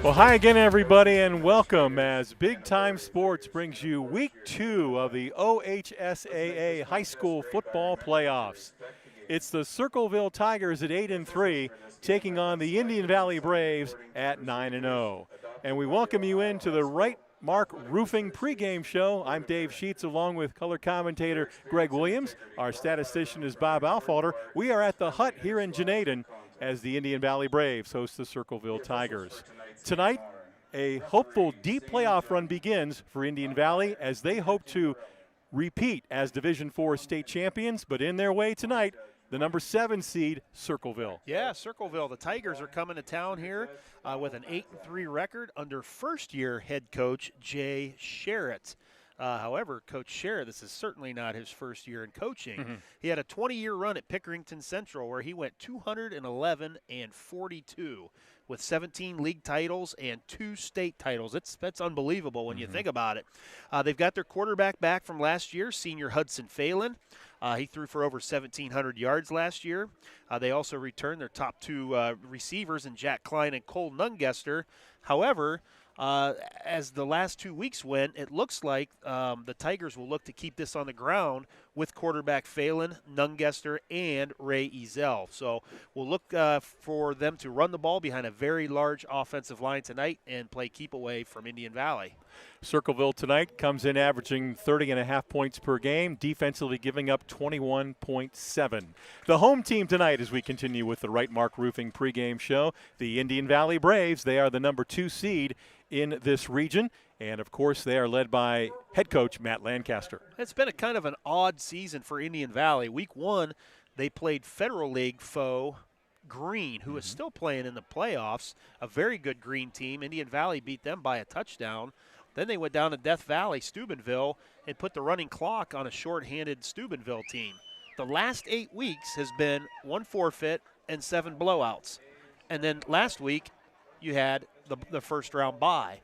Well, hi again, everybody, and welcome as Big Time Sports brings you Week 2 of the OHSAA High School Football Playoffs. It's the Circleville Tigers at 8-3 taking on the Indian Valley Braves at 9-0. And we welcome you into the Right Mark Roofing pregame show. I'm Dave Sheets along with color commentator Greg Williams. Our statistician is Bob Alfalter. We are at the Hut here in Janaden as the Indian Valley Braves host the Circleville Tigers. Tonight, a hopeful deep playoff run begins for Indian Valley as they hope to repeat as Division IV state champions, but in their way tonight, the number 7 seed, Circleville. Yeah, Circleville. The Tigers are coming to town here with an 8-3 record under first-year head coach Jay Sherritt. However, Coach Sherritt, this is certainly not his first year in coaching. He had a 20-year run at Pickerington Central where he went 211-42 with 17 league titles and 2 state titles. That's unbelievable when you think about it. They've got their quarterback back from last year, senior Hudson Phelan. He threw for over 1,700 yards last year. They also returned their top 2 receivers in Jack Klein and Cole Nungester. However, as the last 2 weeks went, it looks like the Tigers will look to keep this on the ground with quarterback Phelan, Nungester, and Ray Ezel. So we'll look for them to run the ball behind a very large offensive line tonight and play keep away from Indian Valley. Circleville tonight comes in averaging 30.5 points per game, defensively giving up 21.7. The home team tonight as we continue with the Right Mark Roofing pregame show, the Indian Valley Braves. They are the number 2 seed in this region, and of course they are led by head coach Matt Lancaster. It's been a kind of an odd season for Indian Valley. Week 1, they played Federal League foe Green, who is still playing in the playoffs, a very good Green team. Indian Valley beat them by a touchdown. Then they went down to Death Valley, Steubenville, and put the running clock on a short-handed Steubenville team. The last 8 weeks has been 1 forfeit and 7 blowouts. And then last week you had the first-round bye.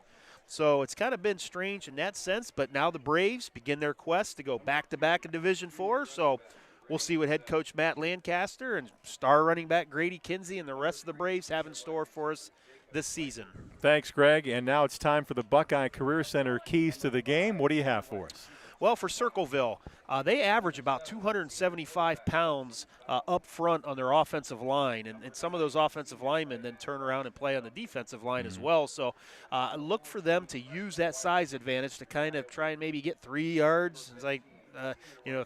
So it's kind of been strange in that sense, but now the Braves begin their quest to go back-to-back in Division IV. So we'll see what head coach Matt Lancaster and star running back Grady Kinsey and the rest of the Braves have in store for us this season. Thanks, Greg. And now it's time for the Buckeye Career Center keys to the game. What do you have for us? Well, for Circleville, they average about 275 pounds up front on their offensive line, and some of those offensive linemen then turn around and play on the defensive line as well. So look for them to use that size advantage to kind of try and maybe get 3 yards. It's like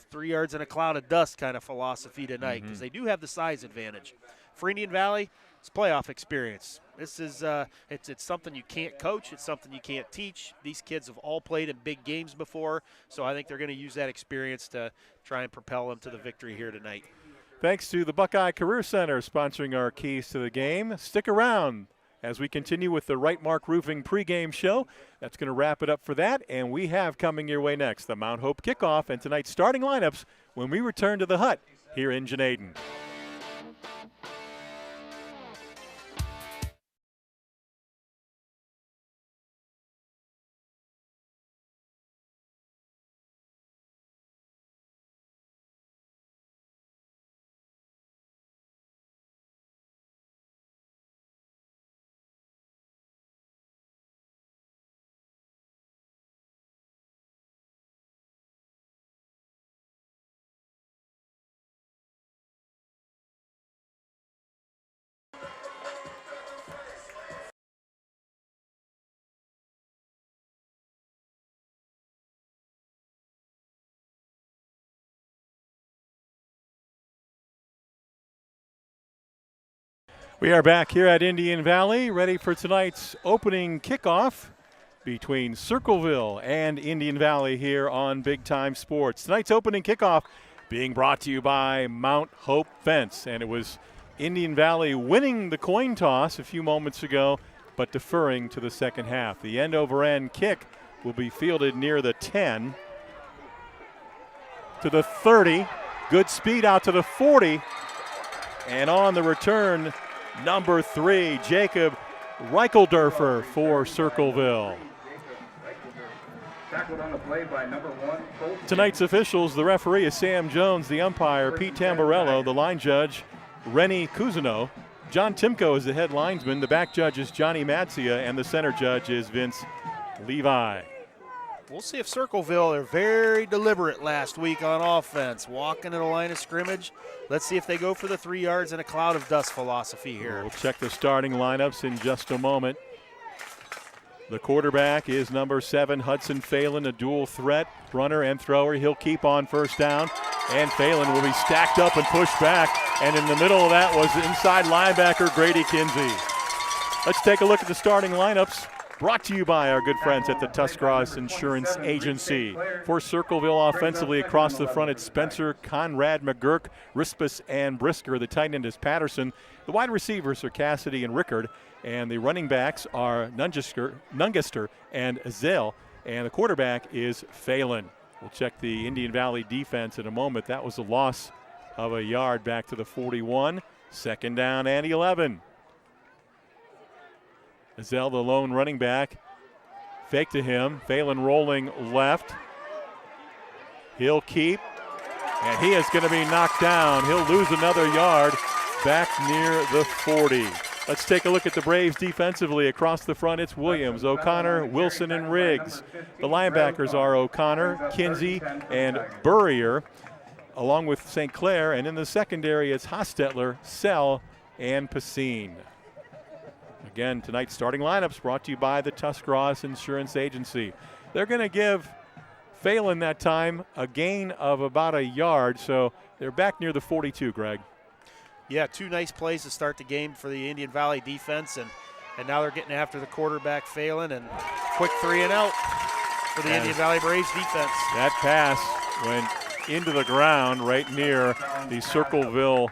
3 yards in a cloud of dust kind of philosophy tonight because they do have the size advantage. For Indian Valley, it's playoff experience. This is it's something you can't coach. It's something you can't teach. These kids have all played in big games before, so I think they're going to use that experience to try and propel them to the victory here tonight. Thanks to the Buckeye Career Center sponsoring our keys to the game. Stick around as we continue with the Right Mark Roofing pregame show. That's going to wrap it up for that, and we have coming your way next the Mount Hope kickoff and tonight's starting lineups when we return to the Hut here in Janaden. We are back here at Indian Valley, ready for tonight's opening kickoff between Circleville and Indian Valley here on Big Time Sports. Tonight's opening kickoff being brought to you by Mount Hope Fence, and it was Indian Valley winning the coin toss a few moments ago, but deferring to the second half. The end-over-end kick will be fielded near the 10 to the 30. Good speed out to the 40, and on the return, number 3, Jacob Reichelderfer for Circleville. Tackled on the play by number 1, Colt. Tonight's officials, the referee is Sam Jones, the umpire Pete Tamborello, the line judge Rennie Cousineau. John Timko is the head linesman, the back judge is Johnny Matsia, and the center judge is Vince Levi. We'll see if Circleville are very deliberate last week on offense, walking to the line of scrimmage. Let's see if they go for the 3 yards and a cloud of dust philosophy here. We'll check the starting lineups in just a moment. The quarterback is number 7, Hudson Phelan, a dual threat runner and thrower. He'll keep on first down, and Phelan will be stacked up and pushed back. And in the middle of that was the inside linebacker, Grady Kinsey. Let's take a look at the starting lineups, brought to you by our good friends at the Tuscarawas Insurance Agency. For Circleville offensively across the front, it's Spencer, Conrad, McGurk, Rispus, and Brisker. The tight end is Patterson. The wide receivers are Cassidy and Rickard. And the running backs are Nungaster and Azale. And the quarterback is Phelan. We'll check the Indian Valley defense in a moment. That was a loss of a yard back to the 41. Second down and 11. Azale, the lone running back. Fake to him. Phelan rolling left. He'll keep. And he is going to be knocked down. He'll lose another yard back near the 40. Let's take a look at the Braves defensively. Across the front, it's Williams, O'Connor, Wilson, and Riggs. The linebackers are O'Connor, Kinsey, and Burrier, along with St. Clair. And in the secondary, it's Hostetler, Sell, and Pacine. Again, tonight's starting lineups brought to you by the Tuscarawas Insurance Agency. They're going to give Phelan that time a gain of about a yard, so they're back near the 42, Greg. Yeah, 2 nice plays to start the game for the Indian Valley defense, and now they're getting after the quarterback, Phelan, and quick 3 and out for the Indian Valley Braves defense. That pass went into the ground right near the Circleville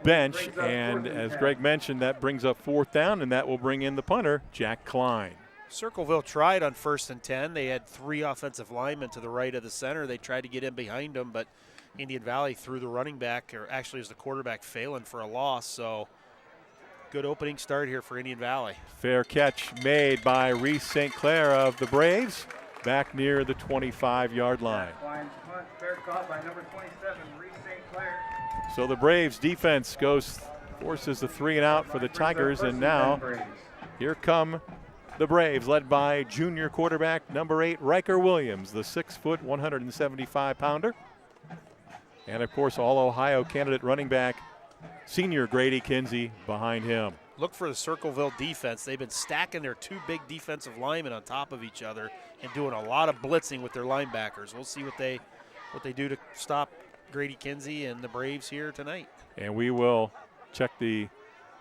bench, and as Greg mentioned, that brings up 4th down, and that will bring in the punter, Jack Klein. Circleville tried on 1st and 10. They had 3 offensive linemen to the right of the center. They tried to get in behind them, but Indian Valley threw the running back, or actually it was the quarterback, Phelan, for a loss. So good opening start here for Indian Valley. Fair catch made by Reese St. Clair of the Braves, back near the 25-yard line. Fair caught by number 27, Reese St. Clair. So the Braves defense forces the 3 and out for the Tigers, and now here come the Braves, led by junior quarterback number 8, Riker Williams, the 6-foot, 175-pounder. And, of course, All-Ohio candidate running back, senior Grady Kinsey, behind him. Look for the Circleville defense. They've been stacking their 2 big defensive linemen on top of each other and doing a lot of blitzing with their linebackers. We'll see what they do to stop Grady Kinsey and the Braves here tonight. And we will check the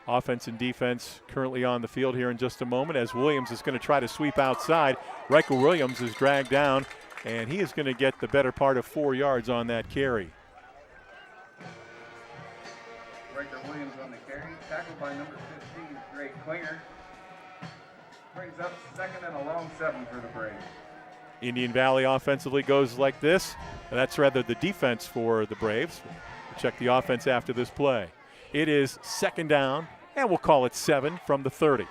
offense and defense currently on the field here in just a moment, as Williams is going to try to sweep outside. Riker Williams is dragged down, and he is going to get the better part of 4 yards on that carry. Riker Williams on the carry, tackled by number 15, Greg Klinger. Brings up 2nd and a long 7 for the Braves. Indian Valley offensively goes like this. That's rather the defense for the Braves. We'll check the offense after this play. It is 2nd down, and we'll call it 7 from the 30.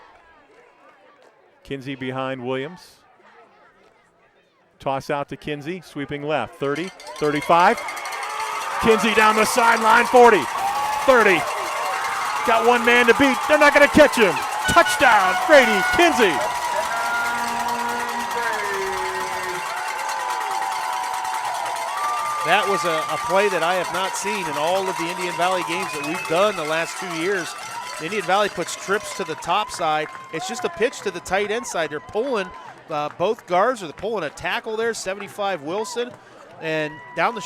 Kinsey behind Williams. Toss out to Kinsey, sweeping left, 30, 35. Kinsey down the sideline, 40, 30. Got one man to beat. They're not going to catch him. Touchdown, Grady Kinsey. That was a play that I have not seen in all of the Indian Valley games that we've done the last 2 years. Indian Valley puts trips to the top side. It's just a pitch to the tight end side. They're pulling both guards, or they're pulling a tackle there, 75 Wilson. And down the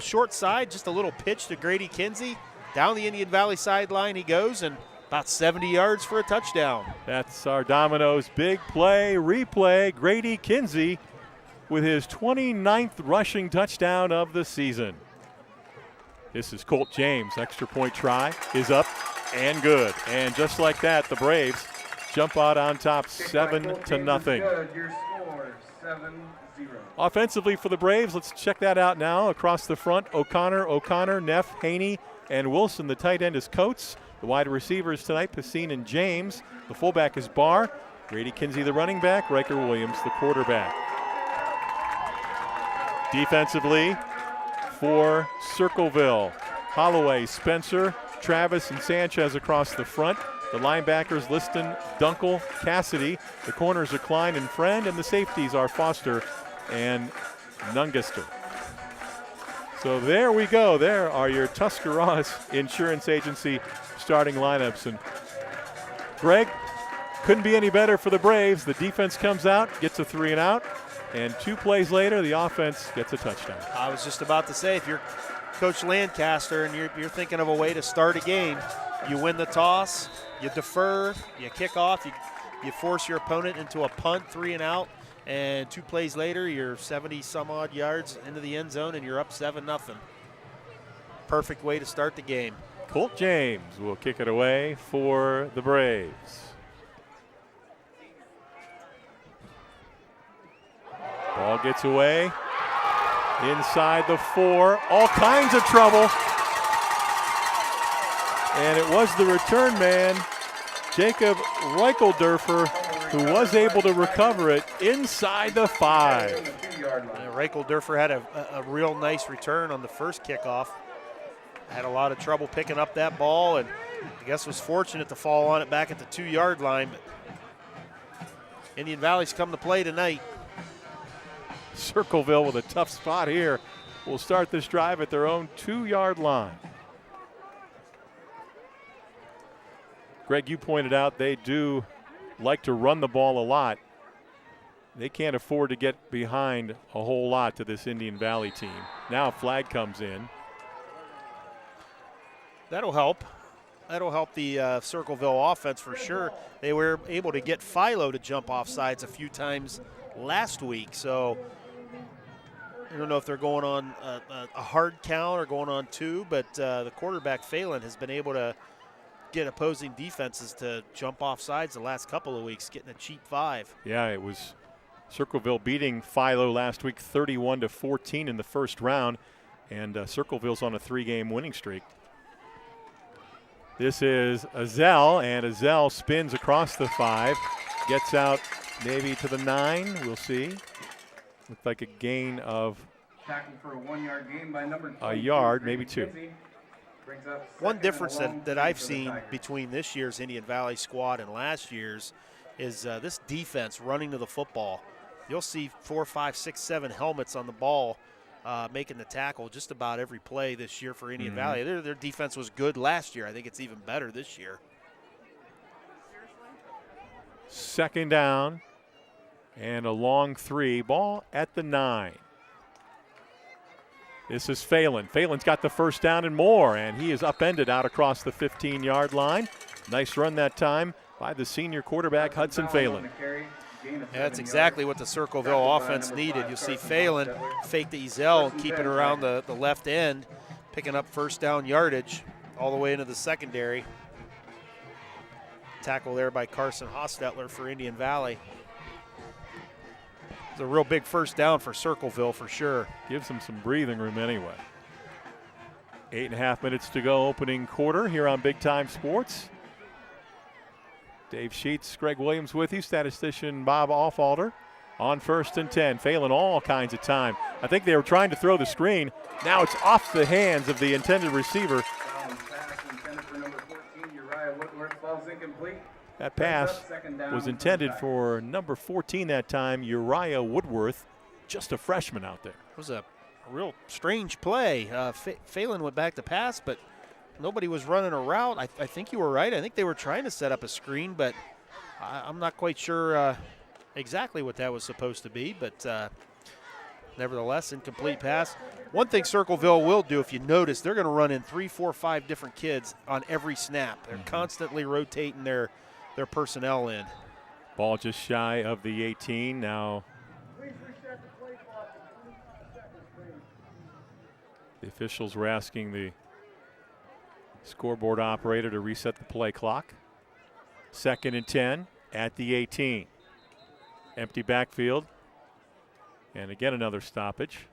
short side, just a little pitch to Grady Kinsey. Down the Indian Valley sideline he goes, and about 70 yards for a touchdown. That's our Domino's big play, replay. Grady Kinsey with his 29th rushing touchdown of the season. This is Colt James. Extra point try is up and good. And just like that, the Braves jump out on top 7-0. Your score, 7-0. Offensively for the Braves, let's check that out now. Across the front, O'Connor, Neff, Haney, and Wilson. The tight end is Coates. The wide receivers tonight, Pacine and James. The fullback is Barr. Grady Kinsey, the running back. Riker Williams, the quarterback. Defensively for Circleville, Holloway, Spencer, Travis, and Sanchez across the front. The linebackers, Liston, Dunkel, Cassidy. The corners are Klein and Friend, and the safeties are Foster and Nungaster. So there we go. There are your Tuscarawas Insurance Agency starting lineups. And Greg, couldn't be any better for the Braves. The defense comes out, gets a 3 and out, and 2 plays later, the offense gets a touchdown. I was just about to say, if you're Coach Lancaster and you're thinking of a way to start a game, you win the toss, you defer, you kick off, you force your opponent into a punt, 3 and out, and 2 plays later, you're 70-some-odd yards into the end zone, and you're up 7-0. Perfect way to start the game. Colt James will kick it away for the Braves. Ball gets away inside the 4. All kinds of trouble. And it was the return man, Jacob Reichelderfer, who was able to recover it inside the 5. Reichelderfer had a real nice return on the first kickoff. Had a lot of trouble picking up that ball, and I guess was fortunate to fall on it back at the 2-yard line. But Indian Valley's come to play tonight. Circleville with a tough spot here will start this drive at their own 2-yard line. Greg, you pointed out they do like to run the ball a lot. They can't afford to get behind a whole lot to this Indian Valley team. Now a flag comes in. That'll help. That'll help the Circleville offense for sure. They were able to get Philo to jump off sides a few times last week, so I don't know if they're going on a hard count or going on 2, but the quarterback, Phelan, has been able to get opposing defenses to jump off sides the last couple of weeks, getting a cheap 5. Yeah, it was Circleville beating Philo last week 31-14 in the first round, and Circleville's on a 3-game winning streak. This is Azell, and Azell spins across the 5, gets out maybe to the 9, we'll see. Looked like a gain of For a 1-yard gain by number a yard, maybe 2. One difference that I've seen between this year's Indian Valley squad and last year's is this defense running to the football. You'll see 4, 5, 6, 7 helmets on the ball making the tackle just about every play this year for Indian Valley. Their defense was good last year. I think it's even better this year. Second down and a long 3. Ball at the 9. This is Phelan. Phelan's got the first down and more, and he is upended out across the 15-yard line. Nice run that time by the senior quarterback, Hudson Phelan. Yeah, that's exactly what the Circleville offense needed. You'll see Phelan fake the Ezell and keep it around the left end, picking up first down yardage all the way into the secondary. Tackle there by Carson Hostetler for Indian Valley. It's a real big first down for Circleville for sure. Gives them some breathing room anyway. 8.5 minutes to go, opening quarter here on Big Time Sports. Dave Sheets, Greg Williams with you, statistician Bob Offalder on 1st and 10. Phelan all kinds of time. I think they were trying to throw the screen. Now it's off the hands of the intended receiver. That pass was intended for number 14 that time, Uriah Woodworth, just a freshman out there. It was a real strange play. Phelan went back to pass, but nobody was running a route. I think you were right. I think they were trying to set up a screen, but I'm not quite sure exactly what that was supposed to be, but nevertheless, incomplete pass. One thing Circleville will do, if you notice, they're going to run in 3, 4, 5 different kids on every snap. They're constantly rotating their personnel in. Ball just shy of the 18 now. The officials were asking the scoreboard operator to reset the play clock. 2nd and 10 at the 18. Empty backfield. And again, another stoppage.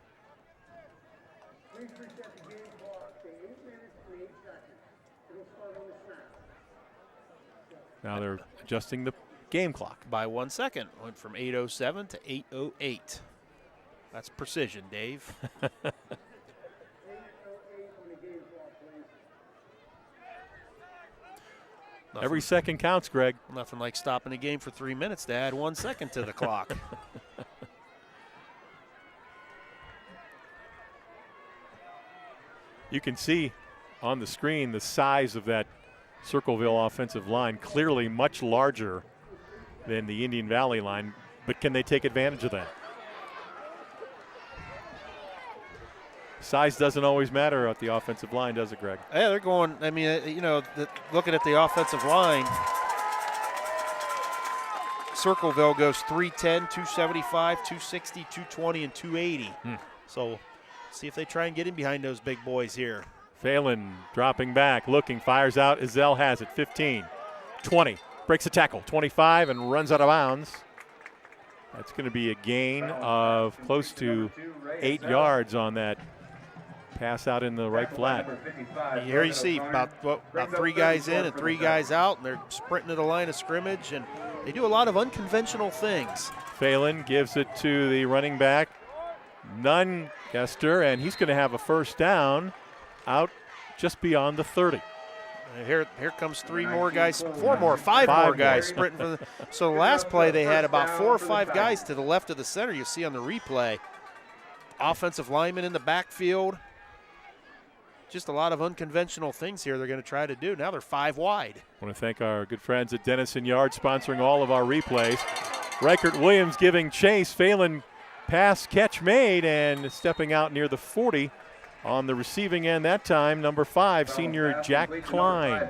Now they're adjusting the game clock. By 1 second. Went from 8:07 to 8:08. That's precision, Dave. Every second counts, Greg. Nothing like stopping the game for 3 minutes to add 1 second to the clock. You can see on the screen the size of that Circleville offensive line, clearly much larger than the Indian Valley line, but can they take advantage of that? Size doesn't always matter at the offensive line, does it, Greg? Yeah, they're going, I mean, looking at the offensive line, Circleville goes 310, 275, 260, 220, and 280. So see if they try and get in behind those big boys here. Phelan dropping back, looking, fires out. Ezell has it, 15, 20, breaks a tackle, 25, and runs out of bounds. That's going to be a gain of close to 8 yards on that pass out in the right flat. Here you see about 3 guys in and 3 guys out, and they're sprinting to the line of scrimmage, and they do a lot of unconventional things. Phelan gives it to the running back, Nungester, and he's going to have a first down out just beyond the 30. Here comes 3 more guys, 4 more, 5 more guys sprinting for the. So the last play they had about 4 or 5 guys to the left of the center. You see on the replay, offensive lineman in the backfield. Just a lot of unconventional things here they're going to try to do. Now they're 5 wide. I want to thank our good friends at Dennison Yard sponsoring all of our replays. Reichert Williams giving chase. Phelan pass catch made and stepping out near the 40 on the receiving end that time. Number 5, senior Jack Klein.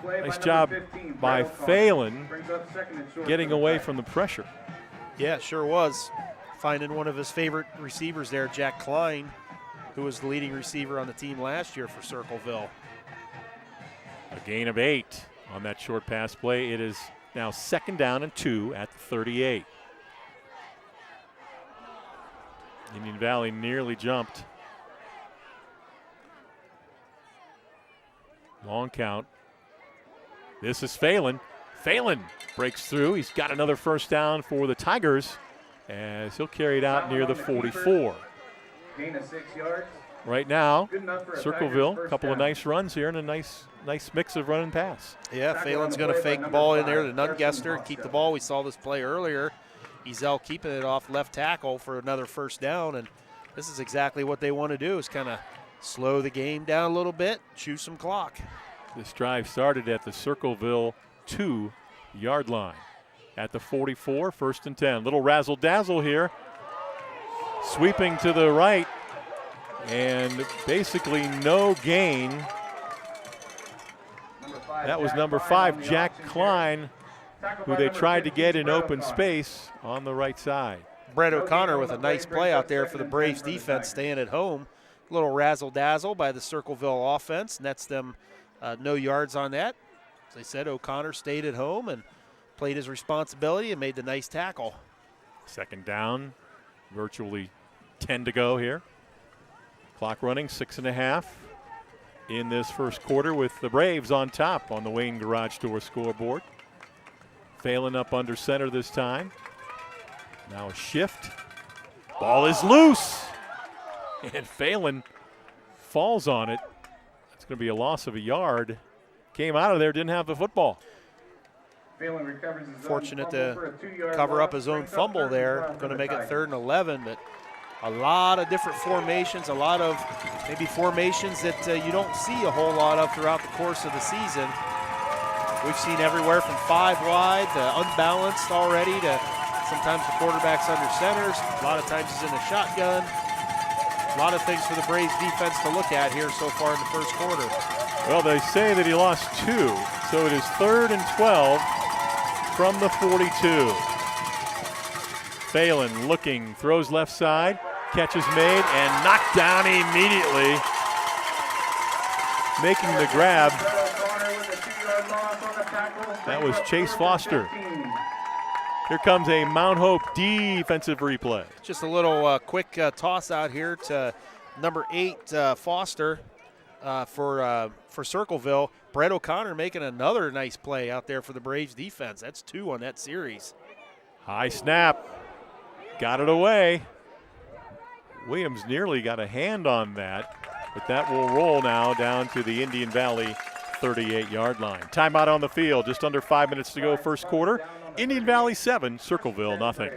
Nice job by Phelan getting away from the pressure. Yeah, it sure was. Finding one of his favorite receivers there, Jack Klein, who was the leading receiver on the team last year for Circleville. A gain of 8 on that short pass play. It is now 2nd down and 2 at the 38. Indian Valley nearly jumped. Long count. This is Phelan. Phelan breaks through. He's got another first down for the Tigers as he'll carry it out near the 44. Gain of 6 yards. Right now, Circleville, a couple of nice runs here and a nice mix of run and pass. Yeah, Phelan's going to fake the ball in there to Nungester and keep the ball. We saw this play earlier. Ezell keeping it off left tackle for another first down, and this is exactly what they want to do, is kind of slow the game down a little bit, chew some clock. This drive started at the Circleville 2-yard line. At the 44, 1st and 10. Little razzle-dazzle here. Sweeping to the right, and basically no gain. That was number 5, Jack Klein, who they tried to get in open space on the right side. Brett O'Connor with a nice play out there for the Braves defense, staying at home. A little razzle-dazzle by the Circleville offense. Nets them no yards on that. As I said, O'Connor stayed at home and played his responsibility and made the nice tackle. 2nd down, virtually 10 to go here. Clock running, 6.5 in this first quarter with the Braves on top on the Wayne Garage Door scoreboard. Phelan up under center this time. Now a shift. Ball is loose. And Phelan falls on it. It's going to be a loss of a yard. Came out of there, didn't have the football. Fortunate to cover up his own fumble there. Going to make it 3rd and 11, but a lot of different formations, a lot of maybe formations that you don't see a whole lot of throughout the course of the season. We've seen everywhere from 5 wide to unbalanced already to sometimes the quarterback's under centers. A lot of times he's in the shotgun. A lot of things for the Braves defense to look at here so far in the first quarter. Well, they say that he lost 2, so it is 3rd and 12 from the 42. Phelan looking, throws left side, catch is made, and knocked down immediately. Making the grab. That was Chase Foster. Here comes a Mount Hope defensive replay. Just a little quick toss out here to number 8, Foster for Circleville. Brett O'Connor making another nice play out there for the Braves defense. That's 2 on that series. High snap. got it away. Williams nearly got a hand on that, but that will roll now down to the Indian Valley 38-yard line. Timeout on the field, just under 5 minutes to go first quarter. Indian Valley 7, Circleville nothing.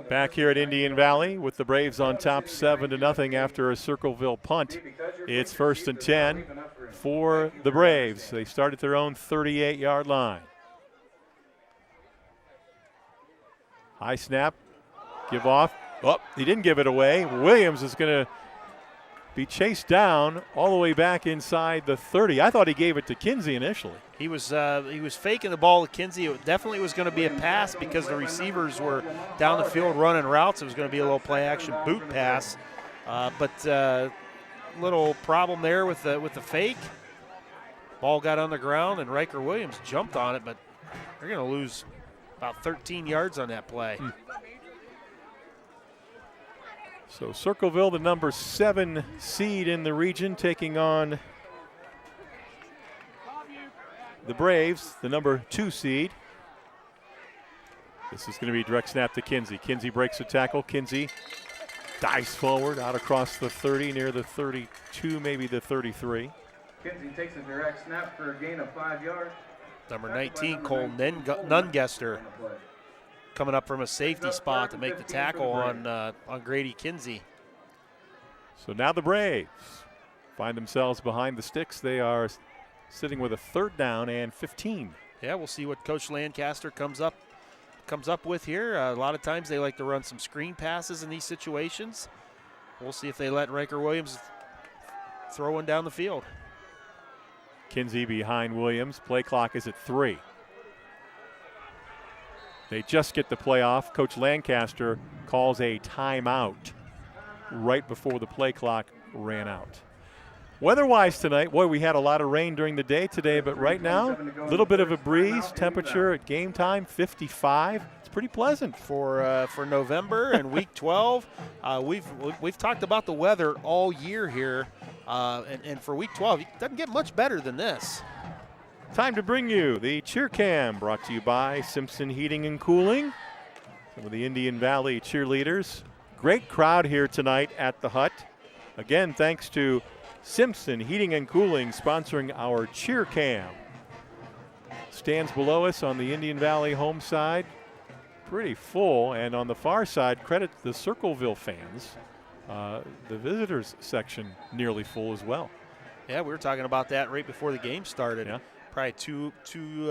Back here at Indian Valley with the Braves on top 7-0 after a Circleville punt. It's 1st and 10 for the Braves. They start at their own 38-yard line. High snap, give off. Oh, he didn't give it away. Williams is going to be chased down all the way back inside the 30. I thought he gave it to Kinsey initially. He was faking the ball to Kinsey. It definitely was going to be a pass because the receivers were down the field running routes. It was going to be a little play-action boot pass. But little problem there with the fake. Ball got on the ground, and Riker Williams jumped on it, but they're going to lose about 13 yards on that play. So Circleville, the number 7 seed in the region, taking on the Braves, the number 2 seed. This is going to be a direct snap to Kinsey. Kinsey breaks a tackle. Kinsey dives forward out across the 30, near the 32, maybe the 33. Kinsey takes a direct snap for a gain of 5 yards. Number 19, Cole Nungester, coming up from a safety spot to make the tackle on Grady Kinsey. So now the Braves find themselves behind the sticks. They are sitting with a 3rd down and 15. Yeah, we'll see what Coach Lancaster comes up with here. A lot of times they like to run some screen passes in these situations. We'll see if they let Riker Williams throw one down the field. Kinsey behind Williams. Play clock is at 3. They just get the play off. Coach Lancaster calls a timeout right before the play clock ran out. Weather-wise tonight, boy, we had a lot of rain during the day today, but right now, a little bit of a breeze. Temperature at game time, 55. It's pretty pleasant. For November and Week 12, we've talked about the weather all year here, and for Week 12, it doesn't get much better than this. Time to bring you the Cheer Cam, brought to you by Simpson Heating and Cooling. Some of the Indian Valley cheerleaders. Great crowd here tonight at the Hut. Again, thanks to Simpson Heating and Cooling sponsoring our Cheer Cam. Stands below us on the Indian Valley home side, pretty full, and on the far side, credit the Circleville fans. The visitors section nearly full as well. Yeah, we were talking about that right before the game started. Yeah. Probably 2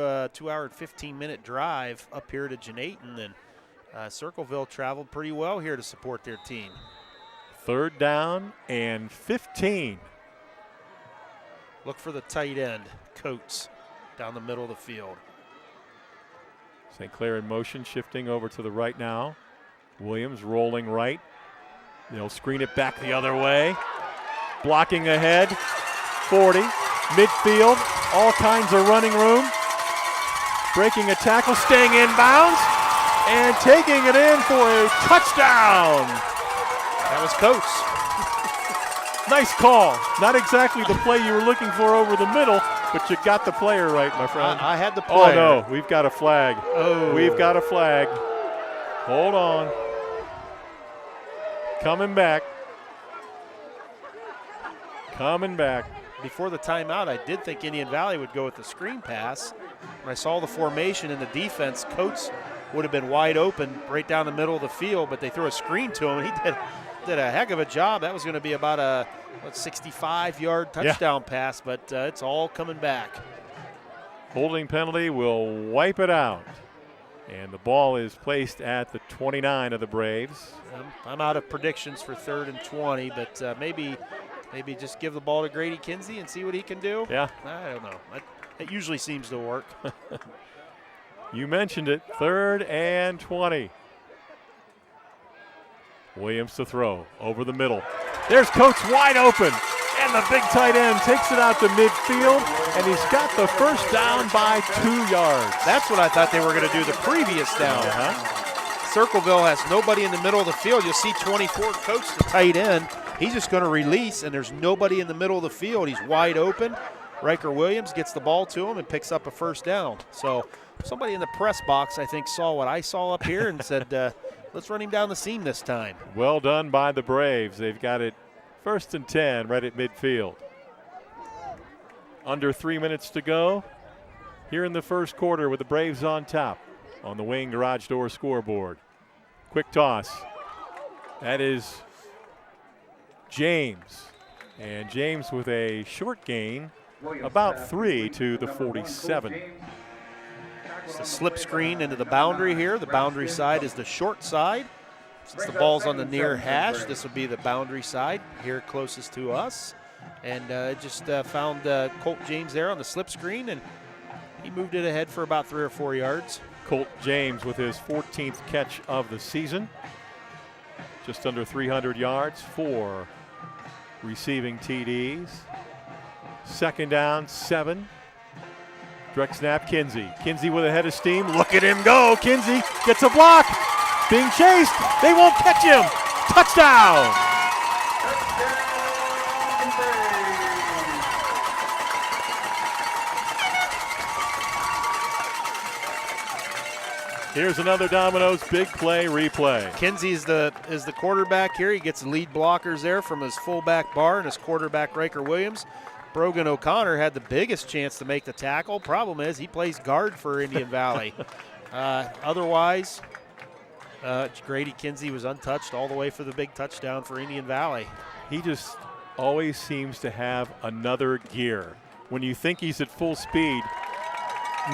hour and 15-minute drive up here to Janayton, and Circleville traveled pretty well here to support their team. 3rd down and 15. Look for the tight end, Coates, down the middle of the field. St. Clair in motion, shifting over to the right now. Williams rolling right. They'll screen it back the other way. Blocking ahead, 40. Midfield, all kinds of running room. Breaking a tackle, staying in bounds, and taking it in for a touchdown. That was Coates. Nice call. Not exactly the play you were looking for over the middle, but you got the player right, my friend. I had the player. Oh, no, we've got a flag. Oh. We've got a flag. Hold on. Coming back. Coming back. Before the timeout, I did think Indian Valley would go with the screen pass. When I saw the formation in the defense, Coates would have been wide open right down the middle of the field, but they threw a screen to him, and he did a heck of a job. That was going to be about a 65-yard touchdown pass, but it's all coming back. Holding penalty will wipe it out. And the ball is placed at the 29 of the Braves. I'm out of predictions for 3rd and 20, but maybe just give the ball to Grady Kinsey and see what he can do. Yeah. I don't know. It usually seems to work. You mentioned it, 3rd and 20. Williams to throw over the middle. There's Coates wide open, And the big tight end takes it out to midfield, and he's got the first down by 2 yards. That's what I thought they were going to do the previous down. Circleville has nobody in the middle of the field. You'll see 24 coach the tight end. He's just going to release, and there's nobody in the middle of the field. He's wide open. Riker Williams gets the ball to him and picks up a first down. So somebody in the press box, I think, saw what I saw up here and said, let's run him down the seam this time. Well done by the Braves. They've got it 1st and 10 right at midfield. Under 3 minutes to go here in the first quarter with the Braves on top on the Wing Garage Door scoreboard. Quick toss. That is James. And James with a short gain, about 3 to the 47. It's a slip screen into the boundary here. The boundary side is the short side. Since the ball's on the near hash, this will be the boundary side here closest to us. And just found Colt James there on the slip screen, and he moved it ahead for about 3 or 4 yards. Colt James with his 14th catch of the season. Just under 300 yards, 4 receiving TDs. 2nd down, 7. Direct snap, Kinsey. Kinsey with a head of steam. Look at him go. Kinsey gets a block. Being chased. They won't catch him. Touchdown. Here's another Domino's big play replay. Kinsey is the quarterback here. He gets the lead blockers there from his fullback Barr and his quarterback Riker Williams. Brogan O'Connor had the biggest chance to make the tackle. Problem is he plays guard for Indian Valley. Otherwise, Grady Kinsey was untouched all the way for the big touchdown for Indian Valley. He just always seems to have another gear. When you think he's at full speed,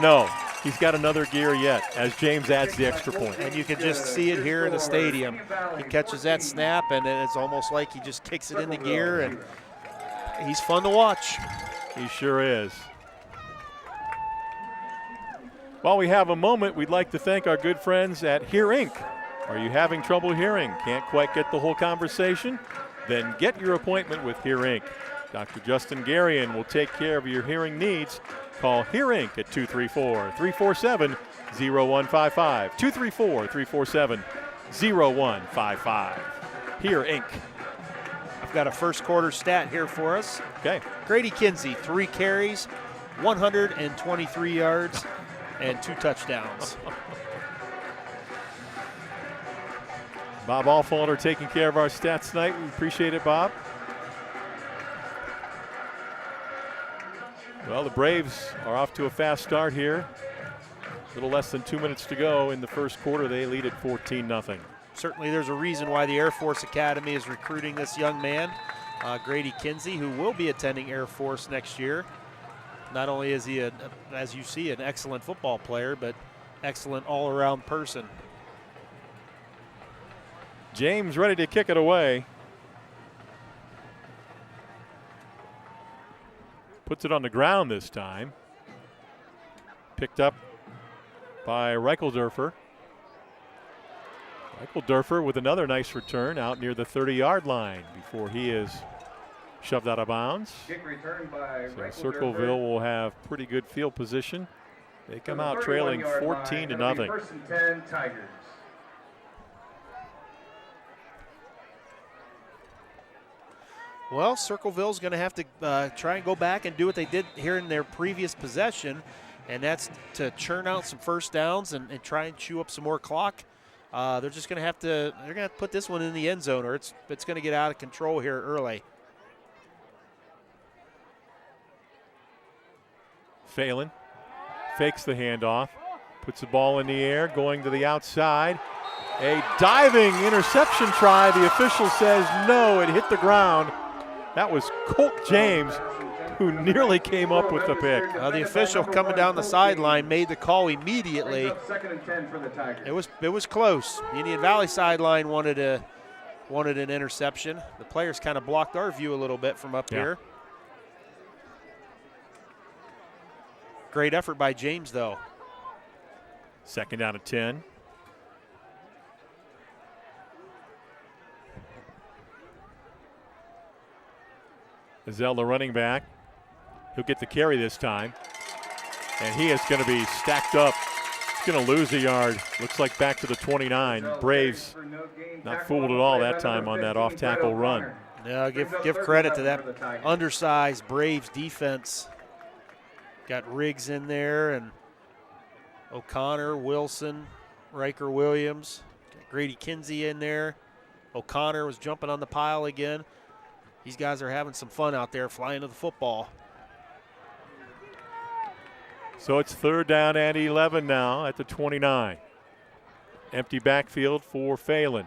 no, he's got another gear yet as James adds the extra point. And you can just see it here in the stadium. He catches that snap, and it's almost like he just kicks it into gear, and he's fun to watch. He sure is. While we have a moment, we'd like to thank our good friends at Hear Inc. Are you having trouble hearing? Can't quite get the whole conversation? Then get your appointment with Hear Inc. Dr. Justin Garian will take care of your hearing needs. Call Hear Inc. at 234-347-0155. 234-347-0155. Hear Inc. I've got a first quarter stat here for us. Okay. Grady Kinsey, 3 carries, 123 yards, and 2 touchdowns. Bob Alfalder taking care of our stats tonight. We appreciate it, Bob. Well, the Braves are off to a fast start here. A little less than 2 minutes to go in the first quarter. They lead at 14-0. Certainly there's a reason why the Air Force Academy is recruiting this young man, Grady Kinsey, who will be attending Air Force next year. Not only is he, as you see, an excellent football player, but excellent all-around person. James ready to kick it away. Puts it on the ground this time. Picked up by Reichelderfer. Reichelderfer with another nice return out near the 30-yard line before he is shoved out of bounds. Kick return by So Circleville will have pretty good field position. They come out trailing 14-0. 1st and 10 Tigers. Well, Circleville's going to have to try and go back and do what they did here in their previous possession, and that's to churn out some first downs and try and chew up some more clock. They're just going to have to put this one in the end zone, or it's going to get out of control here early. Phelan fakes the handoff, puts the ball in the air, going to the outside. A diving interception try. The official says no, it hit the ground. That was Colt James who nearly came up with the pick. The official coming down the sideline made the call immediately. 2nd and 10 for the Tigers. It was close. The Indian Valley sideline wanted an interception. The players kind of blocked our view a little bit from up here. Great effort by James, though. 2nd down and 10. Zell, the running back. He'll get the carry this time. And he is going to be stacked up. He's going to lose a yard. Looks like back to the 29. Braves not fooled at all that time on that off-tackle run. Yeah, give credit to that undersized Braves defense. Got Riggs in there and O'Connor, Wilson, Riker Williams. Got Grady Kinsey in there. O'Connor was jumping on the pile again. These guys are having some fun out there flying to the football. So it's 3rd down and 11 now at the 29. Empty backfield for Phelan.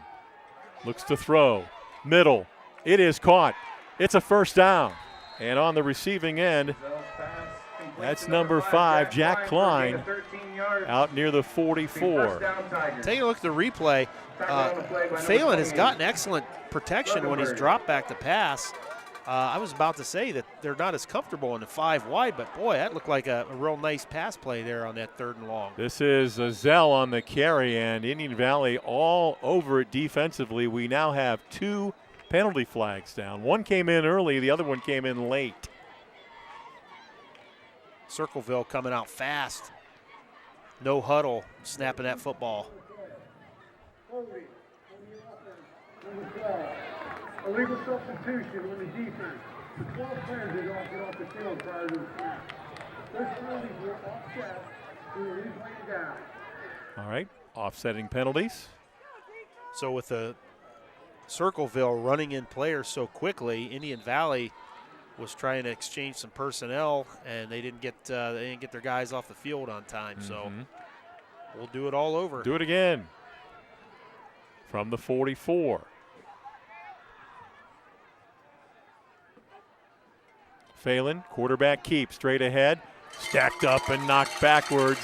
Looks to throw. Middle. It is caught. It's a 1st down. And on the receiving end, that's number 5, Jack Klein, out near the 44. Take a look at the replay. Phelan has gotten excellent protection when he's dropped back to pass. I was about to say that they're not as comfortable in the 5 wide, but boy, that looked like a real nice pass play there on that 3rd and long. This is Zell on the carry, and Indian Valley all over it defensively. We now have 2 penalty flags down. One came in early, the other one came in late. Circleville coming out fast. No huddle, snapping that football. Illegal substitution on the defense. The 12 players did not get off the field prior to the snap. Those penalties were offset to the replay down. All right, offsetting penalties. So with the Circleville running in players so quickly, Indian Valley was trying to exchange some personnel, and they didn't get their guys off the field on time. So we'll do it all over. Do it again from the 44. Phelan, quarterback keep, straight ahead, stacked up and knocked backwards.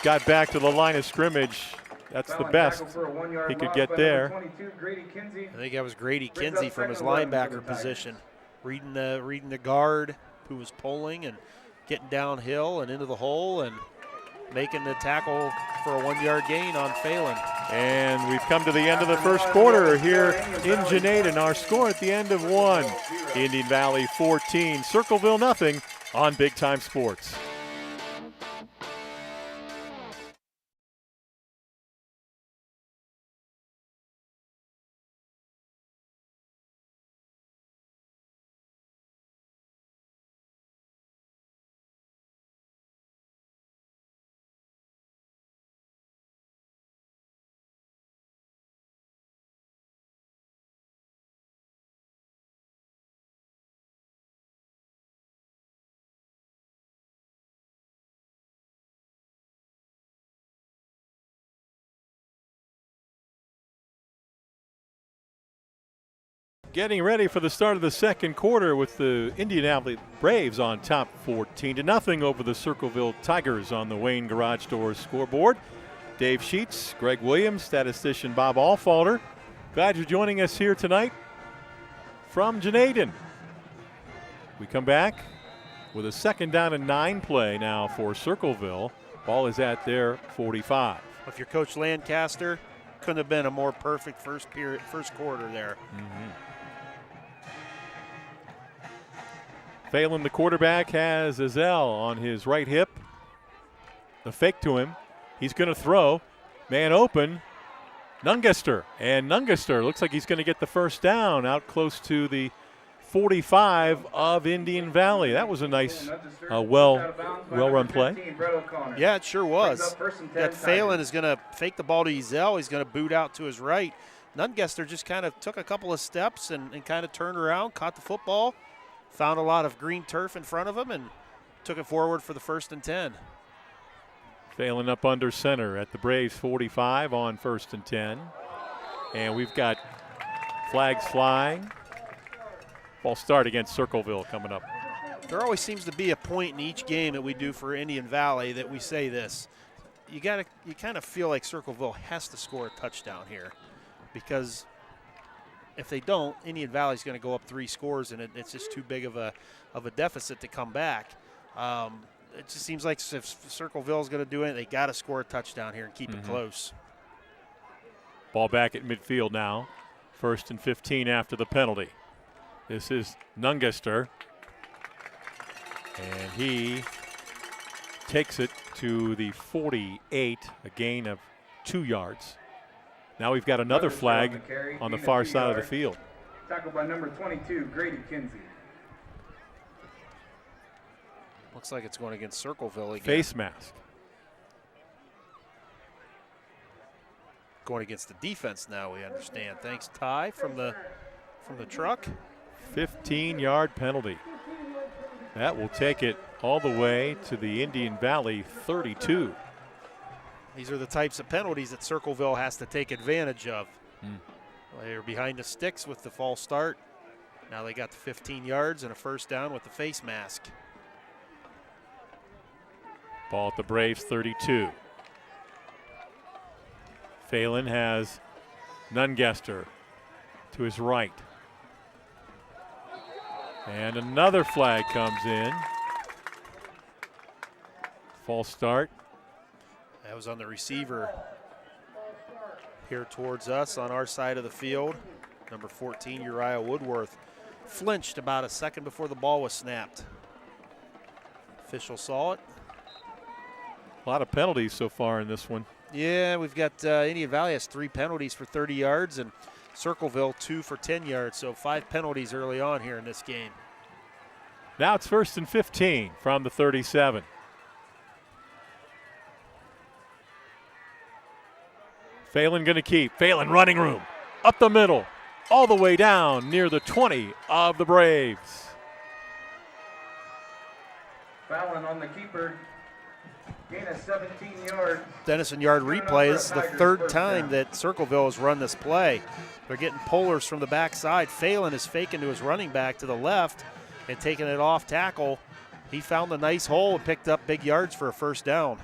Got back to the line of scrimmage. That's the best he could get there. I think that was Grady Kinsey from his linebacker position, reading the guard who was pulling and getting downhill and into the hole and making the tackle for a 1-yard gain on Phelan. And we've come to the end of the first quarter here in Janaden. Our score at the end of 1, Indian Valley 14, Circleville nothing on Big Time Sports. Getting ready for the start of the second quarter with the Indianapolis Braves on top 14-0 over the Circleville Tigers on the Wayne Garage Doors scoreboard. Dave Sheets, Greg Williams, statistician Bob Allfalter. Glad you're joining us here tonight from Janaden. We come back with a 2nd down and 9 play now for Circleville. Ball is at their 45. If you're Coach Lancaster, couldn't have been a more perfect first quarter there. Phelan, the quarterback, has Zell on his right hip. The fake to him. He's going to throw. Man open. Nungaster. And Nungaster looks like he's going to get the 1st down out close to the 45 of Indian Valley. That was a nice, well-run play. Yeah, it sure was. That Phelan is going to fake the ball to Zell. He's going to boot out to his right. Nungaster just kind of took a couple of steps and kind of turned around, caught the football, found a lot of green turf in front of him, and took it forward for the 1st and 10. Phelan up under center at the Braves 45 on 1st and 10. And we've got flags flying. Ball start against Circleville coming up. There always seems to be a point in each game that we do for Indian Valley that we say this. You kind of feel like Circleville has to score a touchdown here, because if they don't, Indian Valley's going to go up 3 scores, and it's just too big of a deficit to come back. It just seems like if Circleville's going to do it, they got to score a touchdown here and keep it close. Ball back at midfield now. 1st and 15 after the penalty. This is Nungaster. And he takes it to the 48, a gain of 2 yards. Now we've got another flag on the far side of the field. Tackled by number 22, Grady Kinsey. Looks like it's going against Circleville again. Face mask. Going against the defense now, we understand. Thanks, Ty, from the truck. 15-yard penalty. That will take it all the way to the Indian Valley 32. These are the types of penalties that Circleville has to take advantage of. Mm. They're behind the sticks with the false start. Now they got the 15 yards and a first down with the face mask. Ball at the Braves 32. Phelan has Nungaster to his right. And another flag comes in. False start. That was on the receiver here towards us on our side of the field. Number 14, Uriah Woodworth, flinched about a second before the ball was snapped. Official saw it. A lot of penalties so far in this one. Yeah, we've got Indian Valley has 3 penalties for 30 yards and Circleville 2 for 10 yards. So 5 penalties early on here in this game. Now it's 1st and 15 from the 37. Phelan going to keep. Phelan running room. Up the middle. All the way down near the 20 of the Braves. Fallon on the keeper. Gain of 17 yards. Dennison yard replay. This is the 3rd time that Circleville has run this play. They're getting pullers from the backside. Phelan is faking to his running back to the left and taking it off tackle. He found a nice hole and picked up big yards for a first down.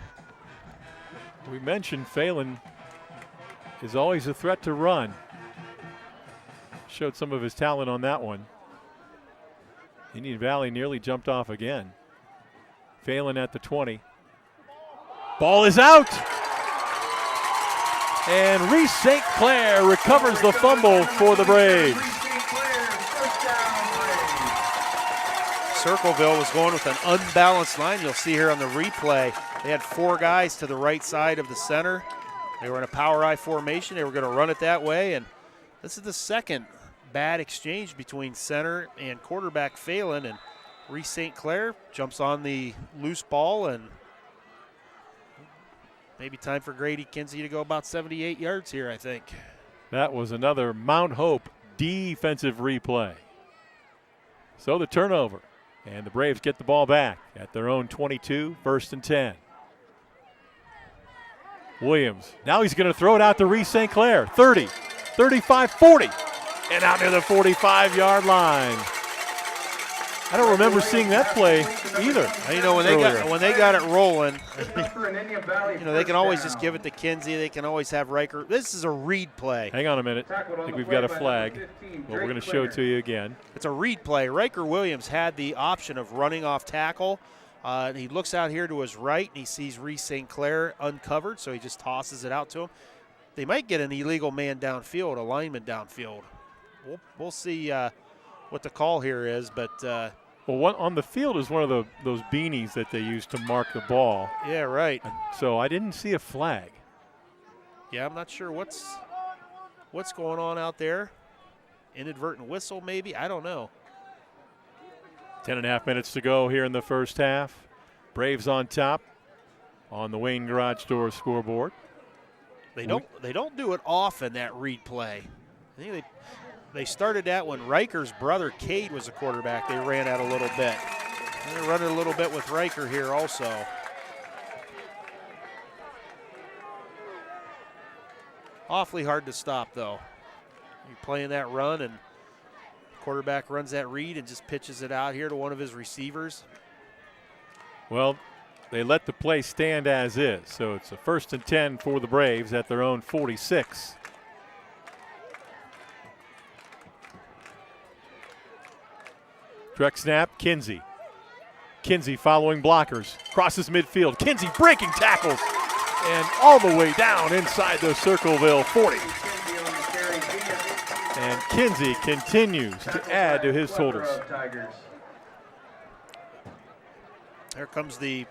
We mentioned Phelan is always a threat to run. Showed some of his talent on that one. Indian Valley nearly jumped off again. Phelan at the 20. Ball is out. And Reese St. Clair recovers the fumble for the Braves. Circleville was going with an unbalanced line. You'll see here on the replay, they had 4 guys to the right side of the center. They were in a power I formation. They were going to run it that way, and this is the second bad exchange between center and quarterback Phelan, and Reese St. Clair jumps on the loose ball, and maybe time for Grady Kinsey to go about 78 yards here, I think. That was another Mount Hope defensive replay. So the turnover, and the Braves get the ball back at their own 22, 1st and 10. Williams, now he's going to throw it out to Reese St. Clair, 30, 35, 40, and out near the 45-yard line. I don't remember seeing that play either. You know, when they got it rolling, you know, they can always just give it to Kinsey. They can always have Riker. This is a read play. Hang on a minute. I think we've got a flag. Well, we're going to show it to you again. It's a read play. Riker Williams had the option of running off tackle. He looks out here to his right, and he sees Reese St. Clair uncovered, so he just tosses it out to him. They might get an illegal man downfield, a lineman downfield. We'll see what the call here is, but well, on the field is one of those beanies that they use to mark the ball. Yeah, right. So I didn't see a flag. Yeah, I'm not sure what's going on out there. Inadvertent whistle, maybe. I don't know. 10.5 minutes to go here in the first half. Braves on top on the Wayne Garage Door scoreboard. They don't do it often, that read play. I think they started that when Riker's brother Cade was a quarterback. They ran out a little bit. And they're running a little bit with Riker here also. Awfully hard to stop, though. You're playing that run, and quarterback runs that read and just pitches it out here to one of his receivers. Well, they let the play stand as is, so it's a 1st and 10 for the Braves at their own 46. Direct snap, Kinsey. Kinsey following blockers, crosses midfield. Kinsey breaking tackles and all the way down inside the Circleville 40. And Kinsey continues to add to his totals. There comes the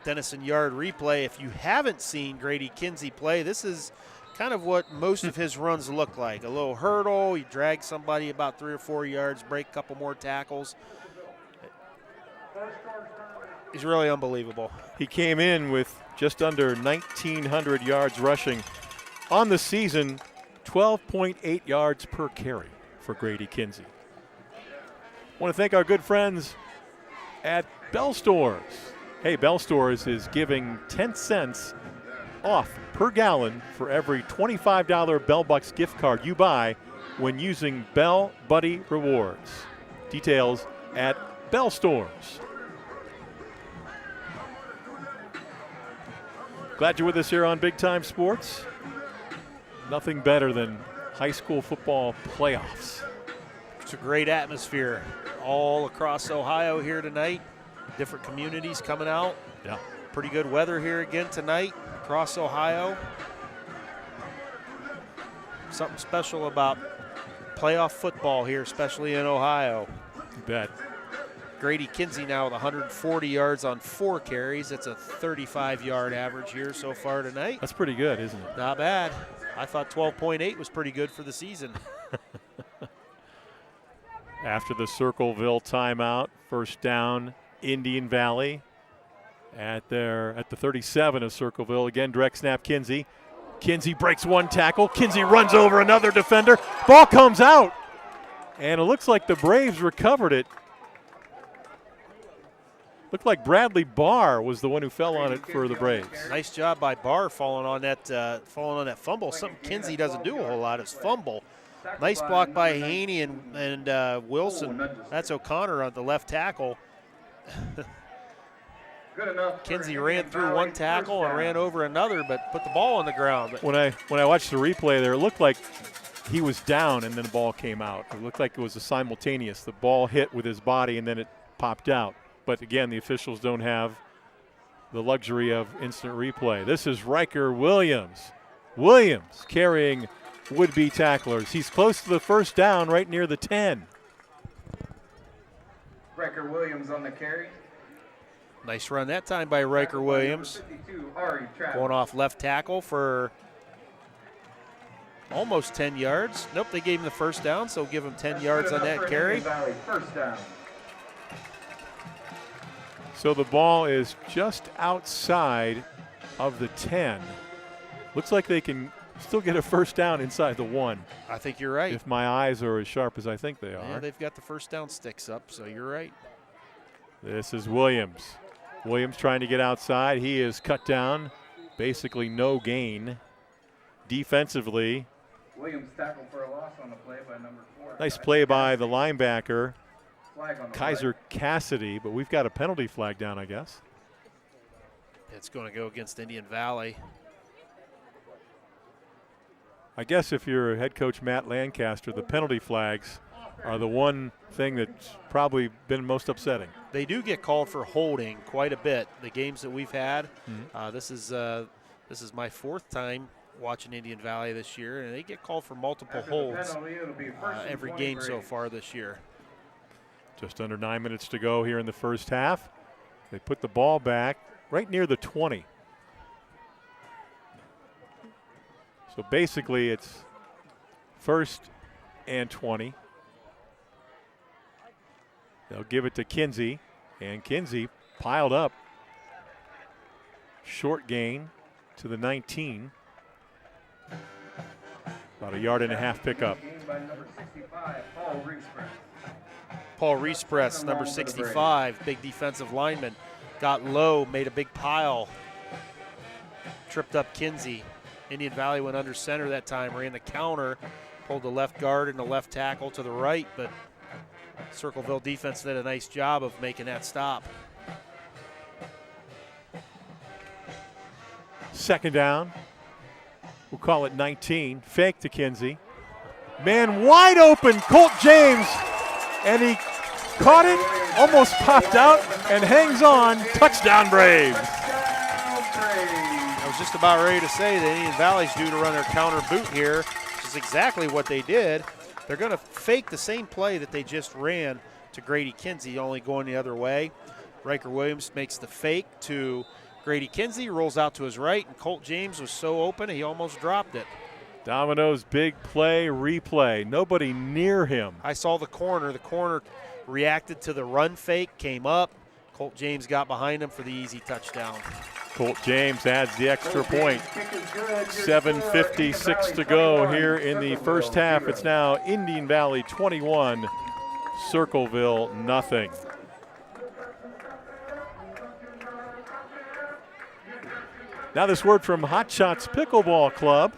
Denison Yard replay. If you haven't seen Grady Kinsey play, this is kind of what most of his runs look like. A little hurdle, he drags somebody about 3 or 4 yards, break a couple more tackles. He's really unbelievable. He came in with just under 1,900 yards rushing. On the season, 12.8 yards per carry for Grady Kinsey. I want to thank our good friends at Bell Stores. Hey, Bell Stores is giving 10 cents off per gallon for every $25 Bell Bucks gift card you buy when using Bell Buddy Rewards. Details at Bell Stores. Glad you're with us here on Big Time Sports. Nothing better than high school football playoffs. It's a great atmosphere all across Ohio here tonight. Different communities coming out. Yeah. Pretty good weather here again tonight across Ohio. Something special about playoff football here, especially in Ohio. You bet. Grady Kinsey now with 140 yards on 4 carries. That's a 35-yard average here so far tonight. That's pretty good, isn't it? Not bad. I thought 12.8 was pretty good for the season. After the Circleville timeout, first down, Indian Valley at the 37 of Circleville. Again, direct snap, Kinsey. Kinsey breaks one tackle. Kinsey runs over another defender. Ball comes out. And it looks like the Braves recovered it. Looked like Bradley Barr was the one who fell on it for the Braves. Nice job by Barr falling on that fumble. Something Kinsey doesn't do a whole lot is fumble. Nice block by Haney and Wilson. That's O'Connor on the left tackle. Kinsey ran through one tackle and ran over another, but put the ball on the ground. When I watched the replay there, it looked like he was down and then the ball came out. It looked like it was a simultaneous. The ball hit with his body and then it popped out. But again, the officials don't have the luxury of instant replay. This is Riker Williams. Williams carrying would-be tacklers. He's close to the first down, right near the 10. Riker Williams on the carry. Nice run that time by Riker Williams. Going off left tackle for almost 10 yards. Nope, they gave him the first down, so give him 10 yards on that carry. First down. So the ball is just outside of the 10. Looks like they can still get a first down inside the 1. I think you're right. If my eyes are as sharp as I think they are. Yeah, they've got the first down sticks up, so you're right. This is Williams. Williams trying to get outside. He is cut down. Basically no gain. Defensively. Williams tackled for a loss on the play by number 4. Nice play by the linebacker, Kaiser Cassidy, but we've got a penalty flag down, I guess. It's going to go against Indian Valley. I guess if you're head coach Matt Lancaster, the penalty flags are the one thing that's probably been most upsetting. They do get called for holding quite a bit. The games that we've had, this is my 4th time watching Indian Valley this year, and they get called for multiple holds every game so far this year. Just under 9 minutes to go here in the first half. They put the ball back right near the 20. So basically it's 1st and 20. They'll give it to Kinsey, and Kinsey piled up. Short gain to the 19. About a yard and a half pickup. Paul Reespress, number 65, big defensive lineman, got low, made a big pile, tripped up Kinsey. Indian Valley went under center that time, ran the counter, pulled the left guard and the left tackle to the right, but Circleville defense did a nice job of making that stop. Second down. We'll call it 19. Fake to Kinsey. Man wide open, Colt James. And he caught it, almost popped out, and hangs on. Touchdown Braves. I was just about ready to say that Indian Valley's due to run their counter boot here, which is exactly what they did. They're going to fake the same play that they just ran to Grady Kinsey, only going the other way. Riker Williams makes the fake to Grady Kinsey, rolls out to his right, and Colt James was so open he almost dropped it. Domino's big play, replay. Nobody near him. I saw the corner. The corner reacted to the run fake, came up. Colt James got behind him for the easy touchdown. Colt James adds the extra point. 7:56 to go here in the first half. It's now Indian Valley 21, Circleville nothing. Now this word from Hot Shots Pickleball Club.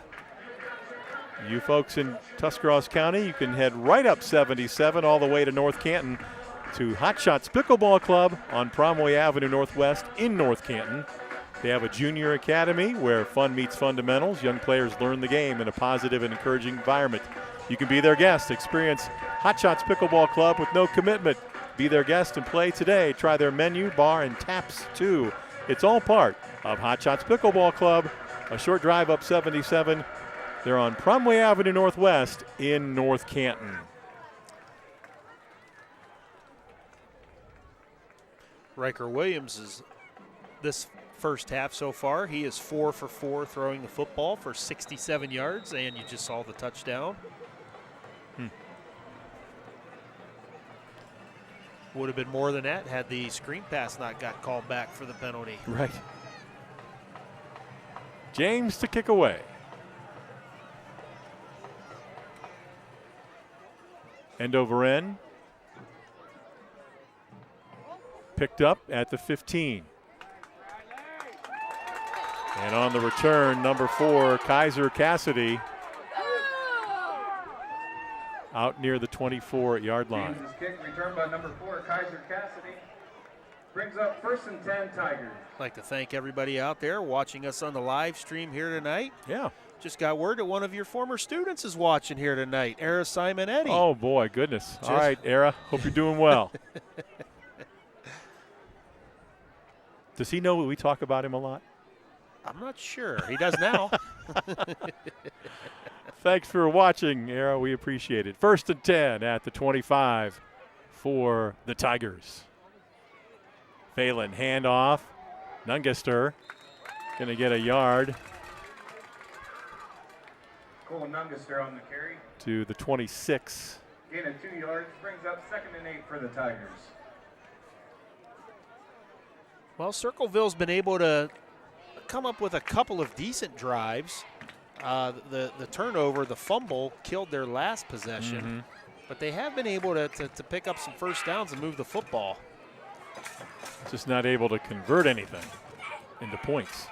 You folks in Tuscarawas County, you can head right up 77 all the way to North Canton to Hot Shots Pickleball Club on Promway Avenue Northwest in North Canton. They have a junior academy where fun meets fundamentals. Young players learn the game in a positive and encouraging environment. You can be their guest. Experience Hot Shots Pickleball Club with no commitment. Be their guest and play today. Try their menu, bar, and taps too. It's all part of Hot Shots Pickleball Club. A short drive up 77. They're on Promway Avenue Northwest in North Canton. Riker Williams is this first half so far. He is 4 for 4 throwing the football for 67 yards, and you just saw the touchdown. Would have been more than that had the screen pass not got called back for the penalty. Right. James to kick away. End over end. Picked up at the 15. And on the return, number 4, Kaiser Cassidy. Out near the 24-yard line. James's kick returned by number 4, Kaiser Cassidy. Brings up 1st and 10 Tigers. I'd like to thank everybody out there watching us on the live stream here tonight. Yeah. Just got word that one of your former students is watching here tonight, Era Simonetti. Oh, boy, goodness. All right, Era, hope you're doing well. Does he know that we talk about him a lot? I'm not sure. He does now. Thanks for watching, Era. We appreciate it. 1st and 10 at the 25 for the Tigers. Phelan, handoff. Nungaster going to get a yard. Cole Nungaster on the carry. To the 26. Gain of 2 yards. Brings up 2nd and 8 for the Tigers. Well, Circleville's been able to come up with a couple of decent drives. The turnover, the fumble, killed their last possession. But they have been able to pick up some first downs and move the football. Just not able to convert anything into points.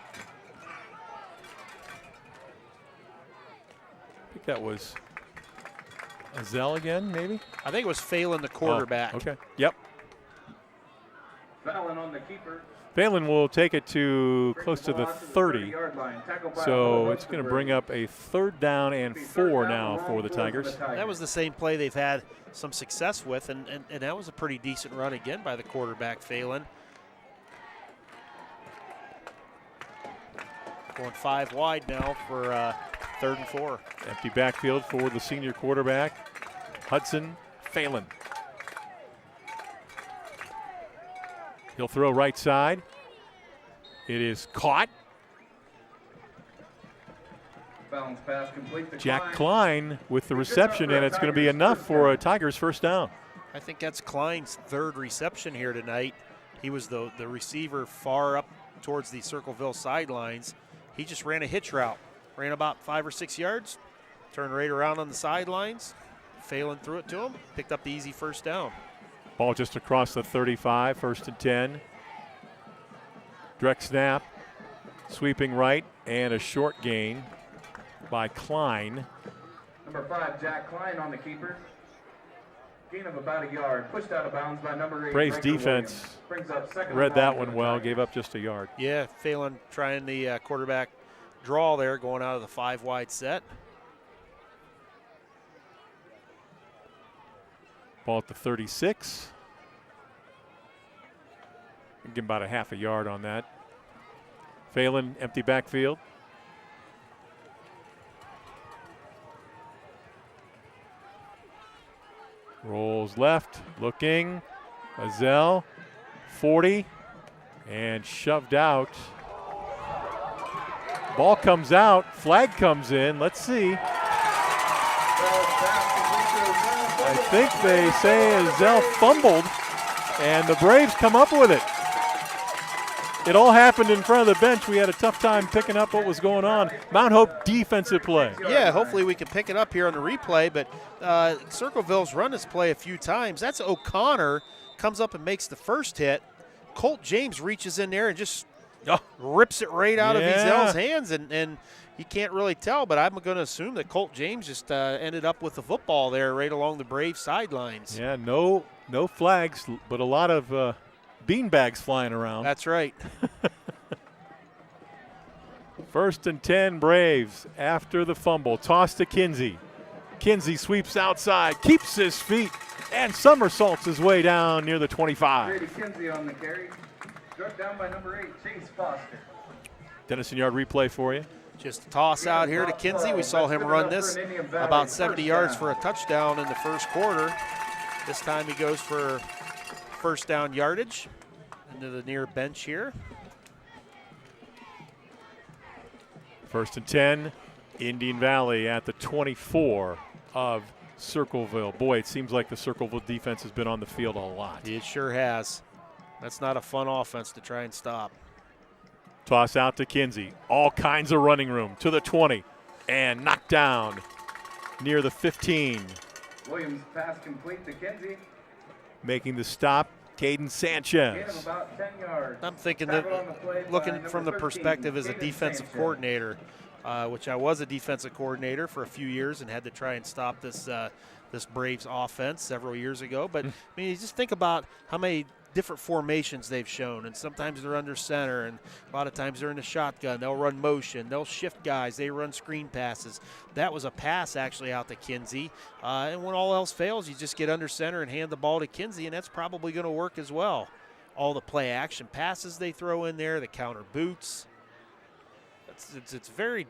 I think that was Azell again, maybe? I think it was Phelan, the quarterback. Oh, okay. Yep. Fallon on the keeper. Phelan will take it to close to the 30. So it's going to bring up a 3rd down and 4 now for the Tigers. That was the same play they've had some success with, and that was a pretty decent run again by the quarterback, Phelan. Going 5 wide now for 3rd and 4. Empty backfield for the senior quarterback, Hudson Phelan. He'll throw right side. It is caught. Fallon's pass complete to Jack Klein with the reception, and it's going to be enough for a Tigers first down. I think that's Klein's 3rd reception here tonight. He was the receiver far up towards the Circleville sidelines. He just ran a hitch route, ran about 5 or 6 yards, turned right around on the sidelines. Phelan threw it to him, picked up the easy first down. Ball just across the 35, 1st and 10. Direct snap, sweeping right, and a short gain by Klein. Number 5, Jack Klein on the keeper. Gain of about a yard. Pushed out of bounds by number 8. Braves defense read that one well, gave up just a yard. Yeah, Phelan trying the quarterback draw there, going out of the 5 wide set. Ball at the 36. Give him about a half a yard on that. Phelan, empty backfield. Goes left, looking. Azell, 40, and shoved out. Ball comes out, flag comes in. Let's see. I think they say Azell fumbled, and the Braves come up with it. It all happened in front of the bench. We had a tough time picking up what was going on. Mount Hope defensive play. Yeah, hopefully we can pick it up here on the replay, but Circleville's run this play a few times. That's O'Connor, comes up and makes the first hit. Colt James reaches in there and just rips it right out of Ezel's hands, and you can't really tell, but I'm going to assume that Colt James just ended up with the football there right along the Braves sidelines. Yeah, no flags, but a lot of beanbags flying around. That's right. 1st and 10 Braves after the fumble. Toss to Kinsey. Kinsey sweeps outside, keeps his feet, and somersaults his way down near the 25. Grady Kinsey on the carry. Struck down by number 8, Chase Foster. Dennison Yard replay for you. Just a toss out here to Kinsey. We saw him run this about 70 yards for a touchdown in the first quarter. This time he goes for first down yardage into the near bench here. 1st and 10, Indian Valley at the 24 of Circleville. Boy, it seems like the Circleville defense has been on the field a lot. It sure has. That's not a fun offense to try and stop. Toss out to Kinsey. All kinds of running room to the 20 and knocked down near the 15. Williams pass complete to Kinsey. Making the stop, Caden Sanchez. Gain of about 10 yards. I'm thinking Tackled that on the play by looking number from the 13, perspective as a Caden defensive Sanchez. coordinator, which I was a defensive coordinator for a few years and had to try and stop this this Braves offense several years ago. But I mean, you just think about how many different formations they've shown, and sometimes they're under center, and a lot of times they're in the shotgun. They'll run motion, they'll shift guys, they run screen passes. That was a pass actually out to Kinsey, and when all else fails, you just get under center and hand the ball to Kinsey, and that's probably going to work as well. All the play action passes they throw in there, the counter boots. It's very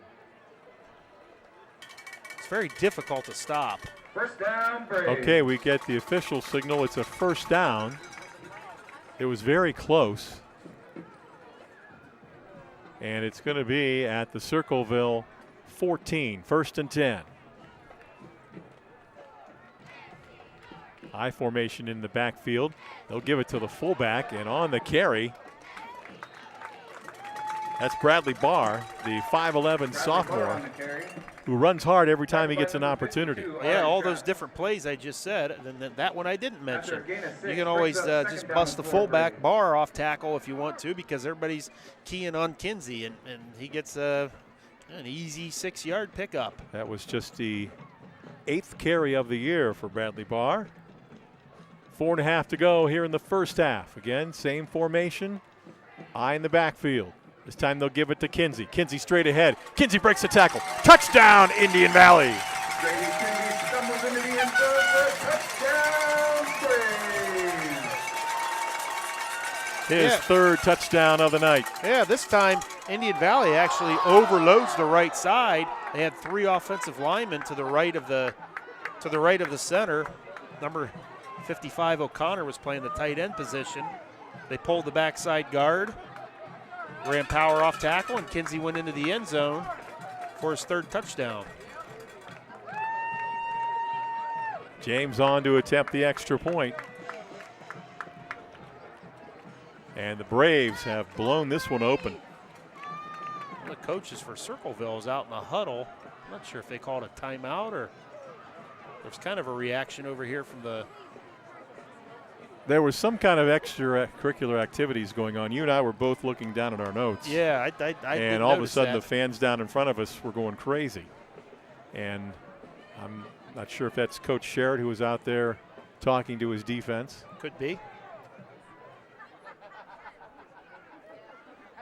difficult to stop. First down, Braves. Okay, we get the official signal. It's a first down. It was very close. And it's going to be at the Circleville 14, 1st and 10. I formation in the backfield. They'll give it to the fullback, and on the carry, that's Bradley Barr, the 5'11 sophomore, who runs hard every time he gets an opportunity. Yeah, all those different plays I just said, and that one I didn't mention. You can always just bust the fullback Barr off tackle if you want to, because everybody's keying on Kinsey, and he gets an easy 6-yard pickup. That was just the 8th carry of the year for Bradley Barr. 4.5 to go here in the first half. Again, same formation, eye in the backfield. This time they'll give it to Kinsey. Kinsey straight ahead. Kinsey breaks the tackle. Touchdown, Indian Valley. Grady Kinsey stumbles into the end zone for a touchdown, Braves. His third touchdown of the night. Yeah, this time Indian Valley actually overloads the right side. They had 3 offensive linemen to the right of the center. Number 55 O'Connor was playing the tight end position. They pulled the backside guard, ran power off tackle, and Kinsey went into the end zone for his 3rd touchdown. James on to attempt the extra point. And the Braves have blown this one open. One of the coaches for Circleville is out in the huddle. I'm not sure if they called a timeout or there's kind of a reaction over here from the. There was some kind of extracurricular activities going on. You and I were both looking down at our notes. Yeah, I and all of a sudden the fans down in front of us were going crazy. And I'm not sure if that's Coach Sherrod who was out there talking to his defense. Could be.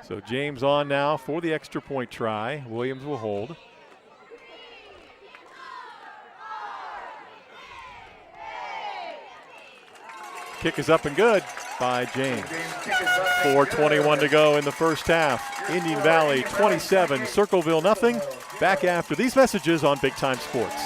So James on now for the extra point try. Williams will hold. Kick is up and good by James. 4:21 to go in the first half. Indian Valley 27, Circleville nothing. Back after these messages on Big Time Sports.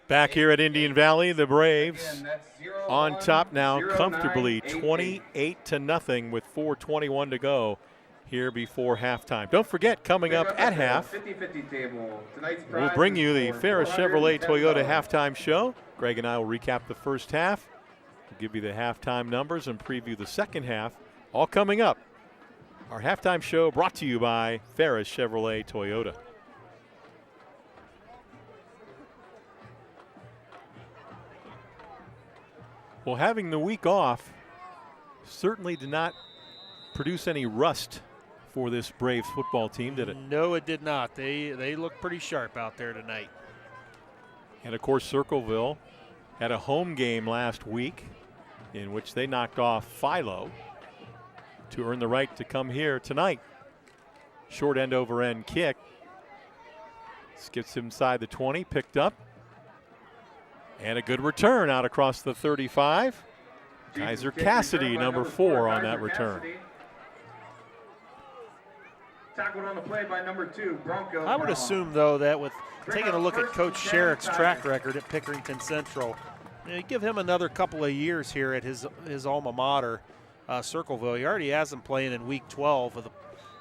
Back here at Indian Valley, the Braves Again, that's 0-1, on top now 0-9, comfortably 8-8. 28-0 with 4:21 to go here before halftime. Don't forget, coming up at half, 50-50 table. Tonight's we'll prize bring is you the for Ferris Chevrolet Toyota $410. halftime show. Greg and I will recap the first half, we'll give you the halftime numbers, and preview the second half. All coming up. Our halftime show brought to you by Ferris Chevrolet Toyota. Well, having the week off certainly did not produce any rust for this Braves football team, did it? No, it did not. They look pretty sharp out there tonight. And of course, Circleville had a home game last week in which they knocked off Philo to earn the right to come here tonight. Short end over end kick. Skips inside the 20, picked up. And a good return out across the 35. Kaiser Cassidy, number 4 on that return. Tackled on the play by number 2, Bronco. I would Braun. assume, though, that with taking a look at Coach Sherrick's track record at Pickerington Central, you give him another couple of years here at his alma mater, Circleville. He already has him playing in Week 12 of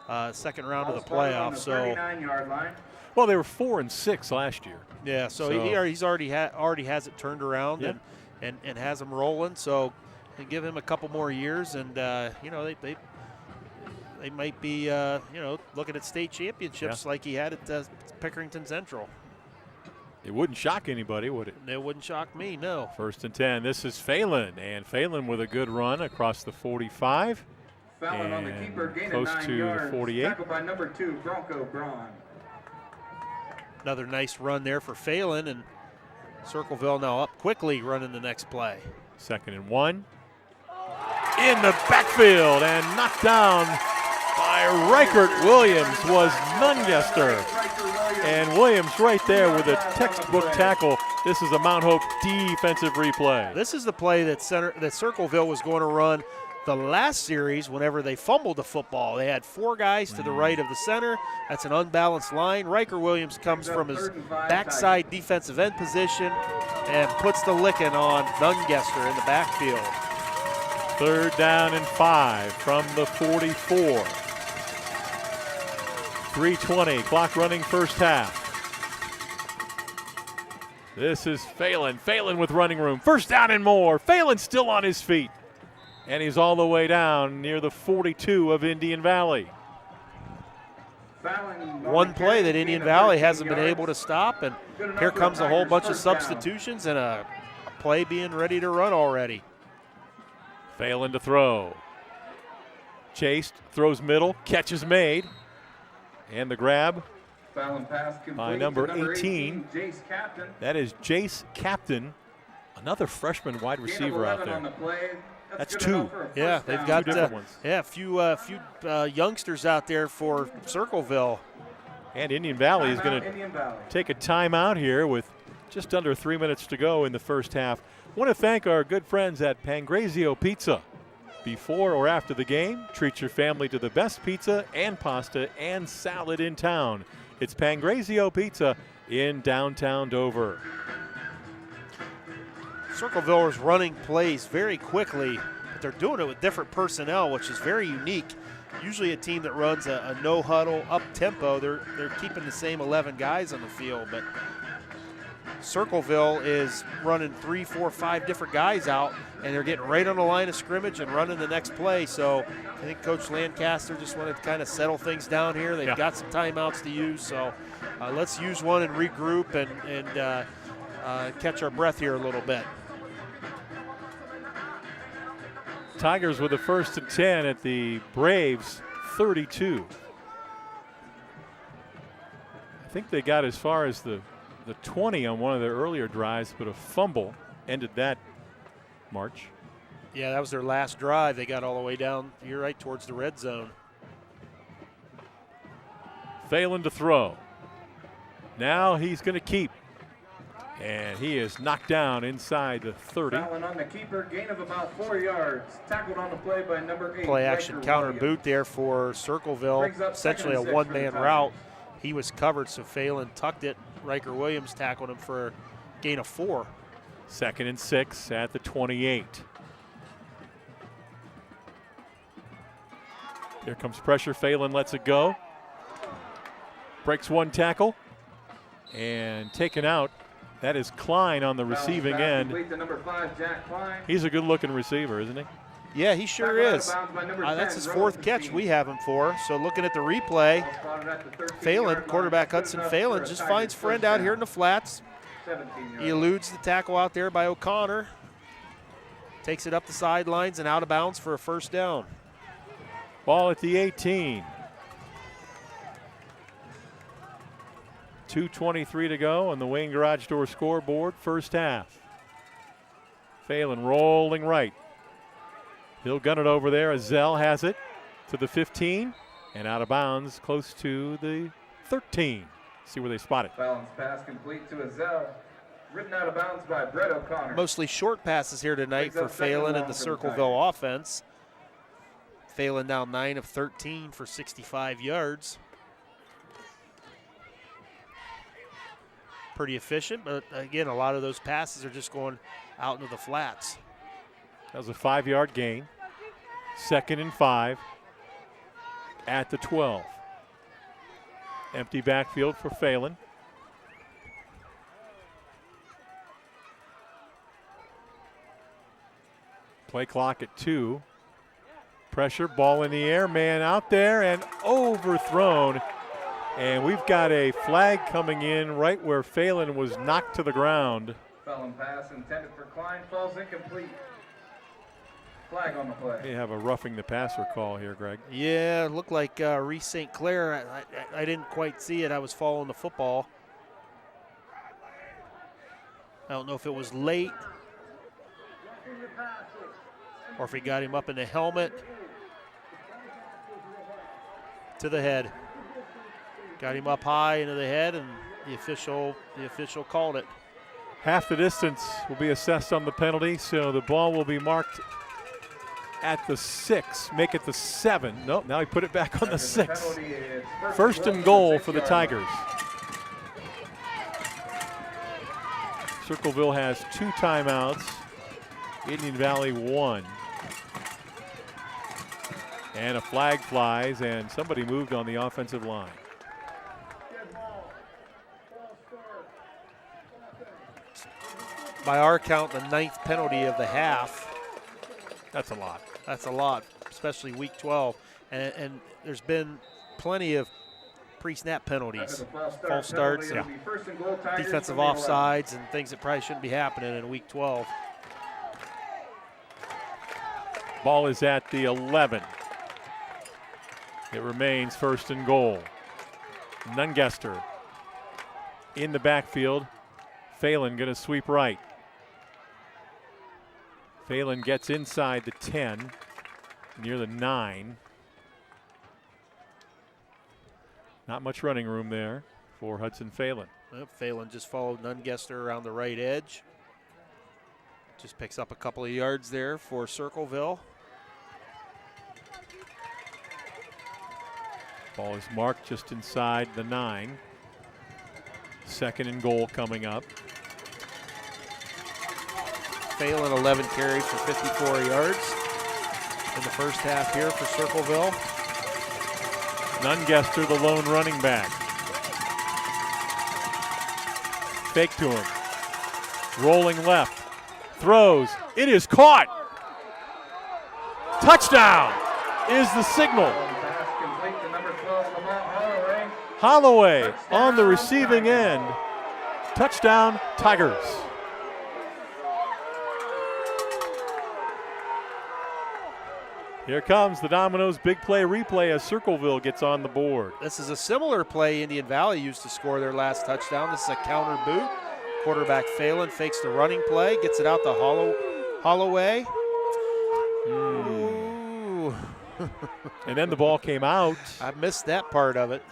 the second round of the playoffs. So, 39-yard line. Well, they were 4-6 last year. yeah, so he's already has it turned around, Yep. and has him rolling. So, and give him a couple more years, and they might be looking at state championships like he had at Pickerington Central. It wouldn't shock anybody, would it? It wouldn't shock me, no. 1st and 10. This is Phelan, and Phelan with a good run across the 45. Fallon on the And keeper, gain close of 9 to the yards. 48. Tackled by number 2, Bronco Braun. Another nice run there for Phelan, and Circleville now up quickly running the next play. 2nd and 1. In the backfield and knocked down by Reichert Williams was Nungester. And Williams right there with a textbook tackle. This is a Mount Hope defensive replay. This is the play that Circleville was going to run the last series whenever they fumbled the football. They had 4 guys to the right of the center. That's an unbalanced line. Reichert Williams comes from his backside defensive end position and puts the licking on Nungester in the backfield. 3rd down and 5 from the 44. 3:20, clock running first half. This is Phelan. Phelan with running room. 1st down and more. Phelan still on his feet. And he's all the way down near the 42 of Indian Valley. One play that Indian Valley hasn't been able to stop, and here comes a whole bunch of substitutions and a play being ready to run already. Phelan to throw. Chased, throws middle, catch is made. And the grab by number 18. Jace Captain. That is Jace Captain, another freshman wide receiver out there. That's 2. Yeah, they've got 2 different ones. a few youngsters out there for Circleville. And Indian Valley is going to take a timeout here with just under 3 minutes to go in the first half. Want to thank our good friends at Pangrazio Pizza. Before or after the game, treat your family to the best pizza and pasta and salad in town. It's Pangrazio Pizza in downtown Dover. Circleville is running plays very quickly, but they're doing it with different personnel, which is very unique. Usually a team that runs a no-huddle, up-tempo, they're keeping the same 11 guys on the field, but Circleville is running 3, 4, 5 different guys out, and they're getting right on the line of scrimmage and running the next play. So I think Coach Lancaster just wanted to kind of settle things down here. They've got some timeouts to use, so let's use one and regroup and catch our breath here a little bit. Tigers with a 1st and 10 at the Braves 32. I think they got as far as the 20 on one of their earlier drives, but a fumble ended that march. Yeah, that was their last drive. They got all the way down, you're right, towards the red zone. Phelan to throw. Now he's going to keep. And he is knocked down inside the 30. Fallon on the keeper, gain of about 4 yards. Tackled on the play by number 8. Play action Reichert counter Williams. boot there for Circleville. Brings up Essentially a 2nd and 6 one-man for the route. Tigers. He was covered, so Phelan tucked it. Reichert Williams tackled him for gain of 4. 2nd and 6 at the 28. Here comes pressure. Phelan lets it go. Breaks one tackle. And taken out. That is Klein on the receiving end. To number 5, Jack Klein. He's a good-looking receiver, isn't he? Yeah, he sure is. That's his 4th catch we have him for. So looking at the replay, Phelan, quarterback Hudson Phelan, just finds friend out here in the flats. He eludes the tackle out there by O'Connor. Takes it up the sidelines and out of bounds for a first down. Ball at the 18. 2:23 to go on the Wayne Garage Door scoreboard, first half. Phelan rolling right. He'll gun it over there. Azell has it to the 15 and out of bounds close to the 13. See where they spot it. Phelan's pass complete to Azell. Ridden out of bounds by Brett O'Connor. Mostly short passes here tonight for Phelan and the Circleville offense. Phelan now 9 of 13 for 65 yards. Pretty efficient, but again, a lot of those passes are just going out into the flats. That was a 5-yard gain. 2nd and 5 at the 12. Empty backfield for Phelan. Play clock at 2. Pressure, ball in the air, man out there and overthrown. And we've got a flag coming in right where Phelan was knocked to the ground. Phelan pass intended for Klein falls incomplete. Flag on the play. They have a roughing the passer call here, Greg. Yeah, it looked like Reese St. Clair. I didn't quite see it. I was following the football. I don't know if it was late or if he got him up in the helmet to the head. Got him up high into the head, and the official called it. Half the distance will be assessed on the penalty, so the ball will be marked at the 6. Make it the 7. Nope, now he put it back on the 6. First and goal for the Tigers. Circleville has 2 timeouts. Indian Valley 1. And a flag flies, and somebody moved on the offensive line. By our count, the 9th penalty of the half. That's a lot. That's a lot, especially week 12. And there's been plenty of pre-snap penalties, false starts, and defensive offsides, and things that probably shouldn't be happening in week 12. Ball is at the 11. It remains first and goal. Nungester in the backfield. Phelan going to sweep right. Phelan gets inside the 10, near the 9. Not much running room there for Hudson Phelan. Well, Phelan just followed Nungester around the right edge. Just picks up a couple of yards there for Circleville. Ball is marked just inside the 9. 2nd and goal coming up. Phelan 11 carries for 54 yards in the first half here for Circleville. Nungester, the lone running back. Fake to him. Rolling left. Throws. It is caught. Touchdown is the signal. Holloway on the receiving end. Touchdown, Tigers. Here comes the Domino's big play replay as Circleville gets on the board. This is a similar play Indian Valley used to score their last touchdown. This is a counter boot. Quarterback Phelan fakes the running play, gets it out to Holloway. Ooh. And then the ball came out. I missed that part of it.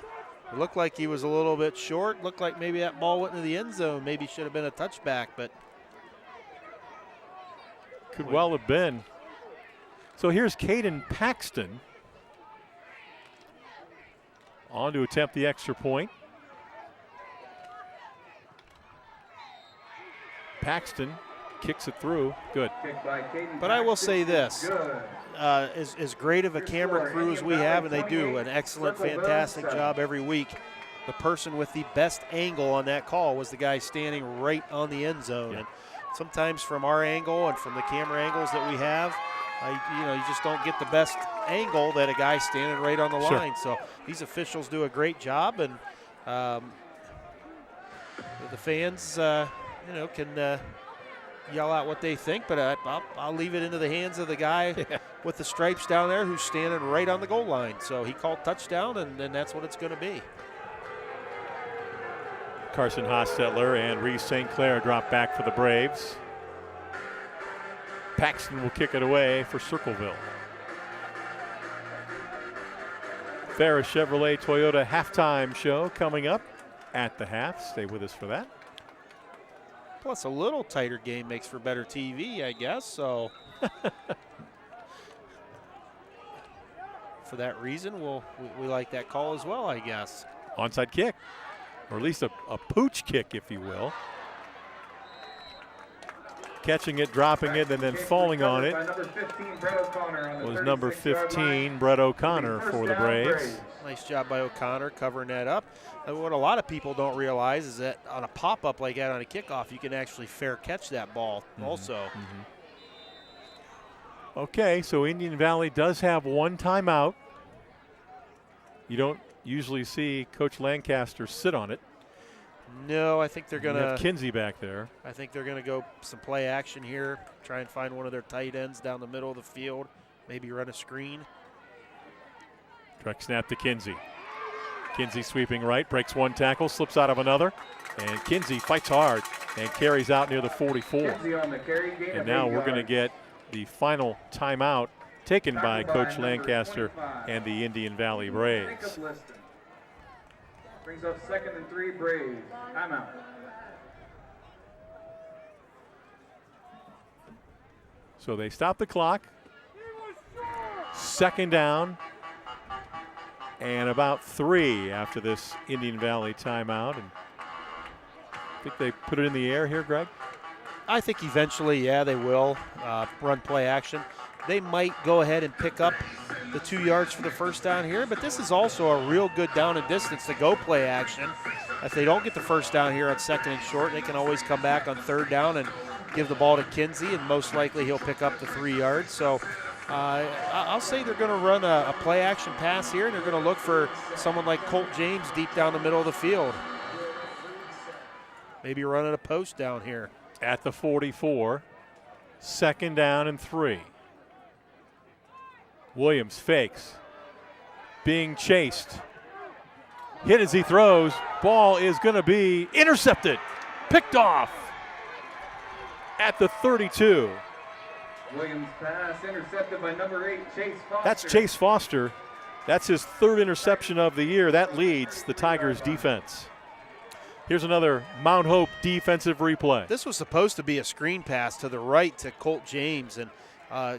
It looked like he was a little bit short. Looked like maybe that ball went into the end zone. Maybe should have been a touchback, but could well have been. So here's Caden Paxton on to attempt the extra point. Paxton kicks it through. Good. Kick by Katie But I will Paxton say is this. good. As great of a camera crew as we have, and they do an excellent, fantastic job every week, the person with the best angle on that call was the guy standing right on the end zone. Yeah. And sometimes from our angle and from the camera angles that we have, you just don't get the best angle that a guy standing right on the Sure. line. So these officials do a great job, and the fans, can yell out what they think, but I'll leave it into the hands of the guy with the stripes down there who's standing right on the goal line. So he called touchdown, and then that's what it's going to be. Carson Hostetler and Reese St. Clair drop back for the Braves. Paxton will kick it away for Circleville. Ferris Chevrolet Toyota halftime show coming up at the half. Stay with us for that. Plus, a little tighter game makes for better TV, I guess. So, for that reason, we like that call as well, I guess. Onside kick, or at least a pooch kick, if you will. Catching it, dropping it, and then falling on it was number 15, Brett O'Connor for the Braves. Nice job by O'Connor covering that up. And what a lot of people don't realize is that on a pop-up like that on a kickoff, you can actually fair catch that ball also. Okay, so Indian Valley does have one timeout. You don't usually see Coach Lancaster sit on it. No, I think they're going You to have Kinsey back there. I think they're going to go some play action here, try and find one of their tight ends down the middle of the field, maybe run a screen. Direct snap to Kinsey. Kinsey sweeping right, breaks one tackle, slips out of another, and Kinsey fights hard and carries out near the 44. And now we're going to get the final timeout taken by Coach Lancaster and the Indian Valley Braves. Brings up 2nd and 3, Braves. Timeout. So they stop the clock. 2nd down. And about 3 after this Indian Valley timeout. And I think they put it in the air here, Greg? I think eventually, yeah, they will run play action. They might go ahead and pick up the 2 yards for the first down here, but this is also a real good down and distance to go play action. If they don't get the first down here on 2nd and short, they can always come back on 3rd down and give the ball to Kinsey, and most likely he'll pick up the 3 yards. So I'll say they're going to run a play action pass here, and they're going to look for someone like Colt James deep down the middle of the field. Maybe running a post down here. At the 44, 2nd down and 3. Williams fakes, being chased. Hit as he throws. Ball is going to be intercepted, picked off at the 32. Williams pass intercepted by number 8, Chase Foster. That's Chase Foster. That's his 3rd interception of the year. That leads the Tigers defense. Here's another Mount Hope defensive replay. This was supposed to be a screen pass to the right to Colt James, and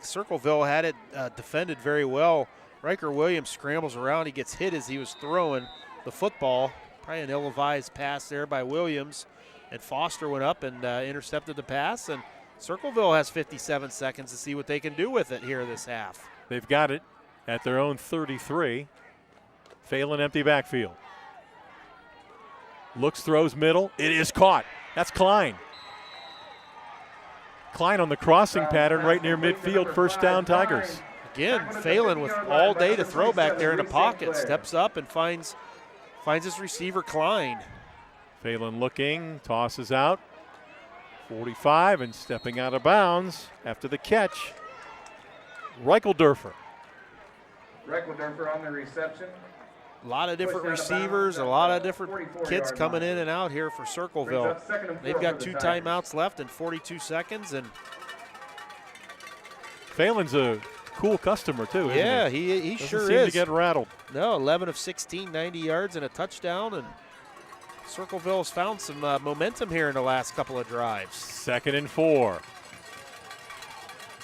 Circleville had it defended very well. Riker Williams scrambles around. He gets hit as he was throwing the football. Probably an ill-advised pass there by Williams. And Foster went up and intercepted the pass. And Circleville has 57 seconds to see what they can do with it here this half. They've got it at their own 33. Phelan empty backfield. Looks, throws middle. It is caught. That's Klein. Klein on the crossing pattern right near midfield. First down, Tigers. Again, Phelan with all day to throw back there in the pocket. Steps up and finds his receiver, Klein. Phelan looking, tosses out. 45 and stepping out of bounds after the catch. Reichelderfer. Reichelderfer on the reception. A lot of different receivers, a lot of different kids coming in and out here for Circleville. They've got 2 timeouts left and 42 seconds. And Phelan's a cool customer, too, isn't he? he Doesn't sure seem is. to get rattled. No, 11 of 16, 90 yards and a touchdown. And Circleville's found some momentum here in the last couple of drives. 2nd and 4.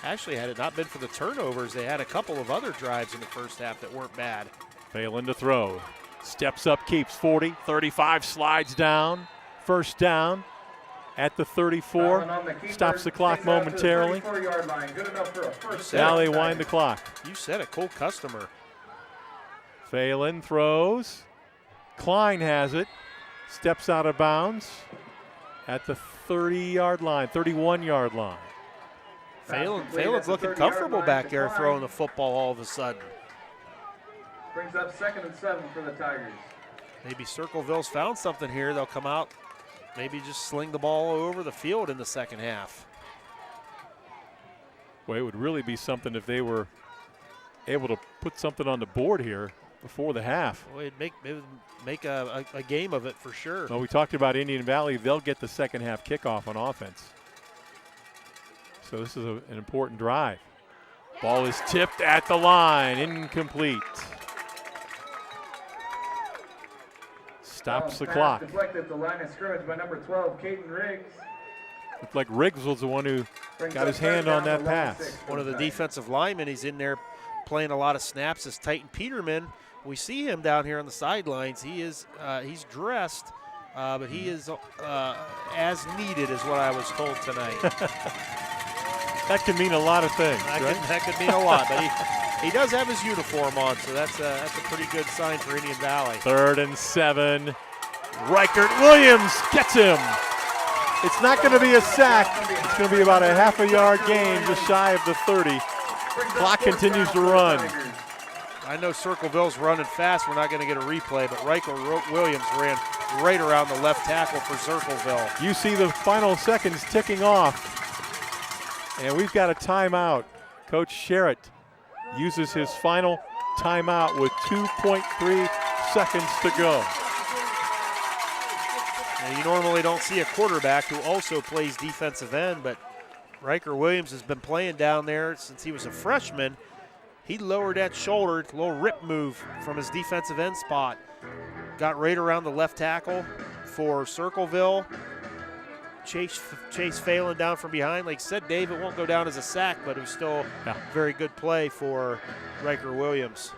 Actually, had it not been for the turnovers, they had a couple of other drives in the first half that weren't bad. Phelan to throw. Steps up, keeps 40, 35, slides down. First down at the 34. Stops the clock momentarily. Now they wind the clock. You said it, Cole Customer. Phelan throws. Klein has it. Steps out of bounds at the 30-yard line, 31-yard line. Phelan's looking comfortable back there throwing the football all of a sudden. Brings up 2nd and 7 for the Tigers. Maybe Circleville's found something here. They'll come out, maybe just sling the ball over the field in the second half. Well, it would really be something if they were able to put something on the board here before the half. Well, it would make a game of it for sure. Well, we talked about Indian Valley. They'll get the second half kickoff on offense. So this is an important drive. Ball is tipped at the line, incomplete. Stops the clock. Deflected at the line of scrimmage by number 12, Caden Riggs. Looked like Riggs was the one who got his hand on that pass. One of the defensive linemen, he's in there playing a lot of snaps, is Titan Peterman. We see him down here on the sidelines. He is he's dressed, but he is as needed is what I was told tonight. That can mean a lot of things, that could mean a lot, but he does have his uniform on, so that's a pretty good sign for Indian Valley. 3rd and 7. Reichert Williams gets him. It's not going to be a sack. It's going to be about a half-a-yard gain, just shy of the 30. Clock continues to run. I know Circleville's running fast. We're not going to get a replay, but Reichert Williams ran right around the left tackle for Circleville. You see the final seconds ticking off. And we've got a timeout. Coach Sherritt uses his final timeout with 2.3 seconds to go. Now, you normally don't see a quarterback who also plays defensive end, but Reichert Williams has been playing down there since he was a freshman. He lowered that shoulder, a little rip move from his defensive end spot. Got right around the left tackle for Circleville. Chase Phelan down from behind. Like I said, Dave, it won't go down as a sack, but it was still very good play for Reichert Williams.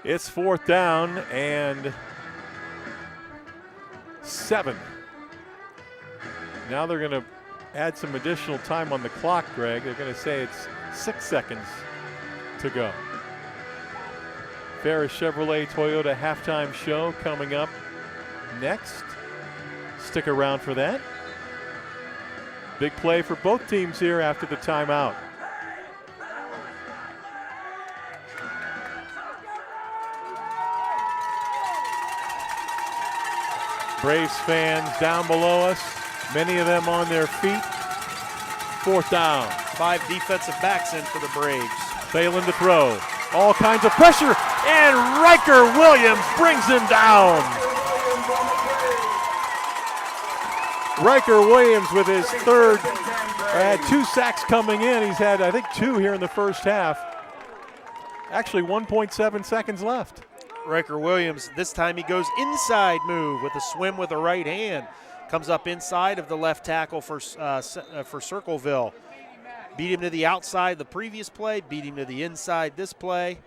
It's 4th down and 7. Now they're going to add some additional time on the clock, Greg. They're going to say it's 6 seconds to go. Ferris Chevrolet Toyota halftime show coming up next. Stick around for that. Big play for both teams here after the timeout. Braves fans down below us, many of them on their feet. 4th down. 5 defensive backs in for the Braves. Phelan to throw. All kinds of pressure, and Reichert Williams brings him down. Reichert Williams with his 3rd, had 2 sacks coming in. He's had, I think, 2 here in the first half. Actually, 1.7 seconds left. Reichert Williams, this time he goes inside move with a swim with the right hand. Comes up inside of the left tackle for Circleville. Beat him to the outside the previous play, beat him to the inside this play.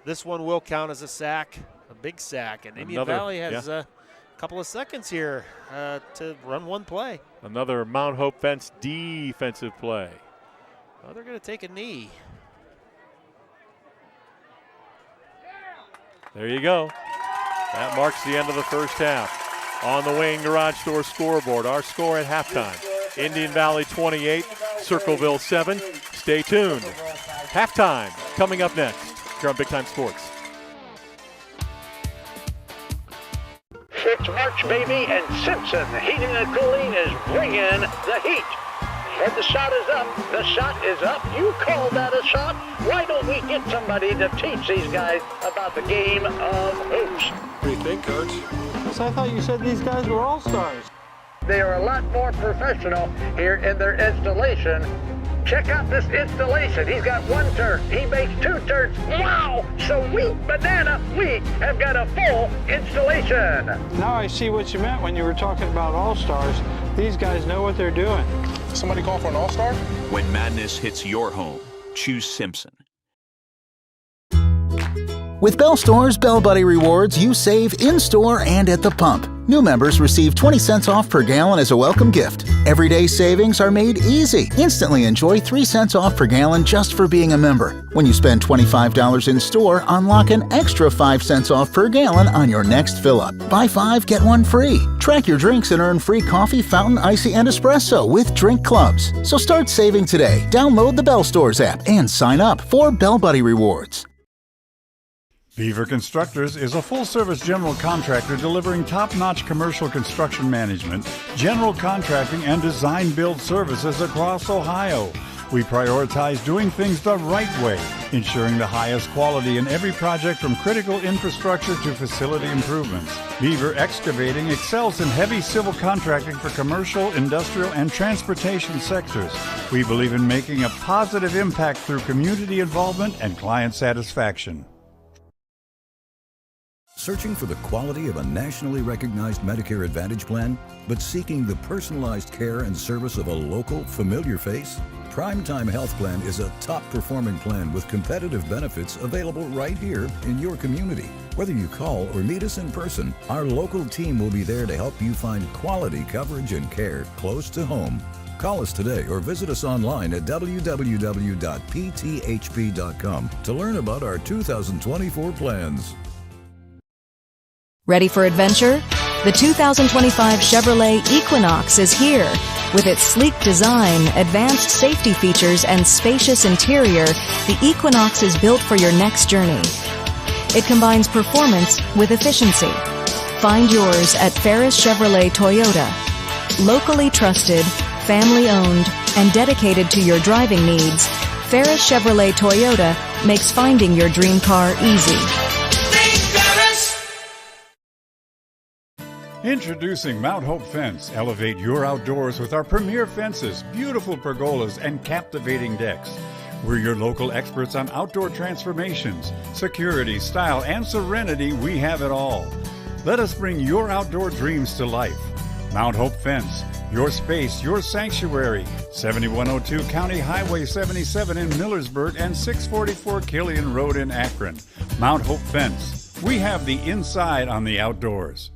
This one will count as a sack, a big sack. And Indian Valley has a couple of seconds here to run one play. Another Mount Hope Fence defensive play. Well, they're going to take a knee. There you go. That marks the end of the first half. On the Wayne Garage Store scoreboard, our score at halftime. Indian Valley 28, Circleville 7. Stay tuned. Halftime coming up next here on Big Time Sports. It's March, baby, and Simpson Heating and Cooling is bringing the heat. And the shot is up. The shot is up. You call that a shot? Why don't we get somebody to teach these guys about the game of hoops? What do you think, Coach? I thought you said these guys were all-stars. They are a lot more professional here in their installation. Check out this installation. He's got 1 turn. He makes 2 turns. Wow! Sweet banana. We have got a full installation. Now I see what you meant when you were talking about all-stars. These guys know what they're doing. Somebody call for an all-star? When madness hits your home, choose Simpson. With Bell Store's Bell Buddy Rewards, you save in-store and at the pump. New members receive 20 cents off per gallon as a welcome gift. Everyday savings are made easy. Instantly enjoy 3 cents off per gallon just for being a member. When you spend $25 in store, unlock an extra 5 cents off per gallon on your next fill-up. Buy 5, get 1 free. Track your drinks and earn free coffee, fountain, icy, and espresso with drink clubs. So start saving today. Download the Bell Stores app and sign up for Bell Buddy Rewards. Beaver Constructors is a full-service general contractor delivering top-notch commercial construction management, general contracting, and design-build services across Ohio. We prioritize doing things the right way, ensuring the highest quality in every project from critical infrastructure to facility improvements. Beaver Excavating excels in heavy civil contracting for commercial, industrial, and transportation sectors. We believe in making a positive impact through community involvement and client satisfaction. Searching for the quality of a nationally recognized Medicare Advantage plan, but seeking the personalized care and service of a local, familiar face? Primetime Health Plan is a top-performing plan with competitive benefits available right here in your community. Whether you call or meet us in person, our local team will be there to help you find quality coverage and care close to home. Call us today or visit us online at www.pthp.com to learn about our 2024 plans. Ready for adventure? The 2025 Chevrolet Equinox is here. With its sleek design, advanced safety features, and spacious interior, the Equinox is built for your next journey. It combines performance with efficiency. Find yours at Ferris Chevrolet Toyota. Locally trusted, family-owned, and dedicated to your driving needs, Ferris Chevrolet Toyota makes finding your dream car easy. Introducing Mount Hope Fence. Elevate your outdoors with our premier fences, beautiful pergolas, and captivating decks. We're your local experts on outdoor transformations, security, style, and serenity. We have it all. Let us bring your outdoor dreams to life. Mount Hope Fence. Your space, your sanctuary. 7102 County Highway 77 in Millersburg and 644 Killian Road in Akron. Mount Hope Fence. We have the inside on the outdoors.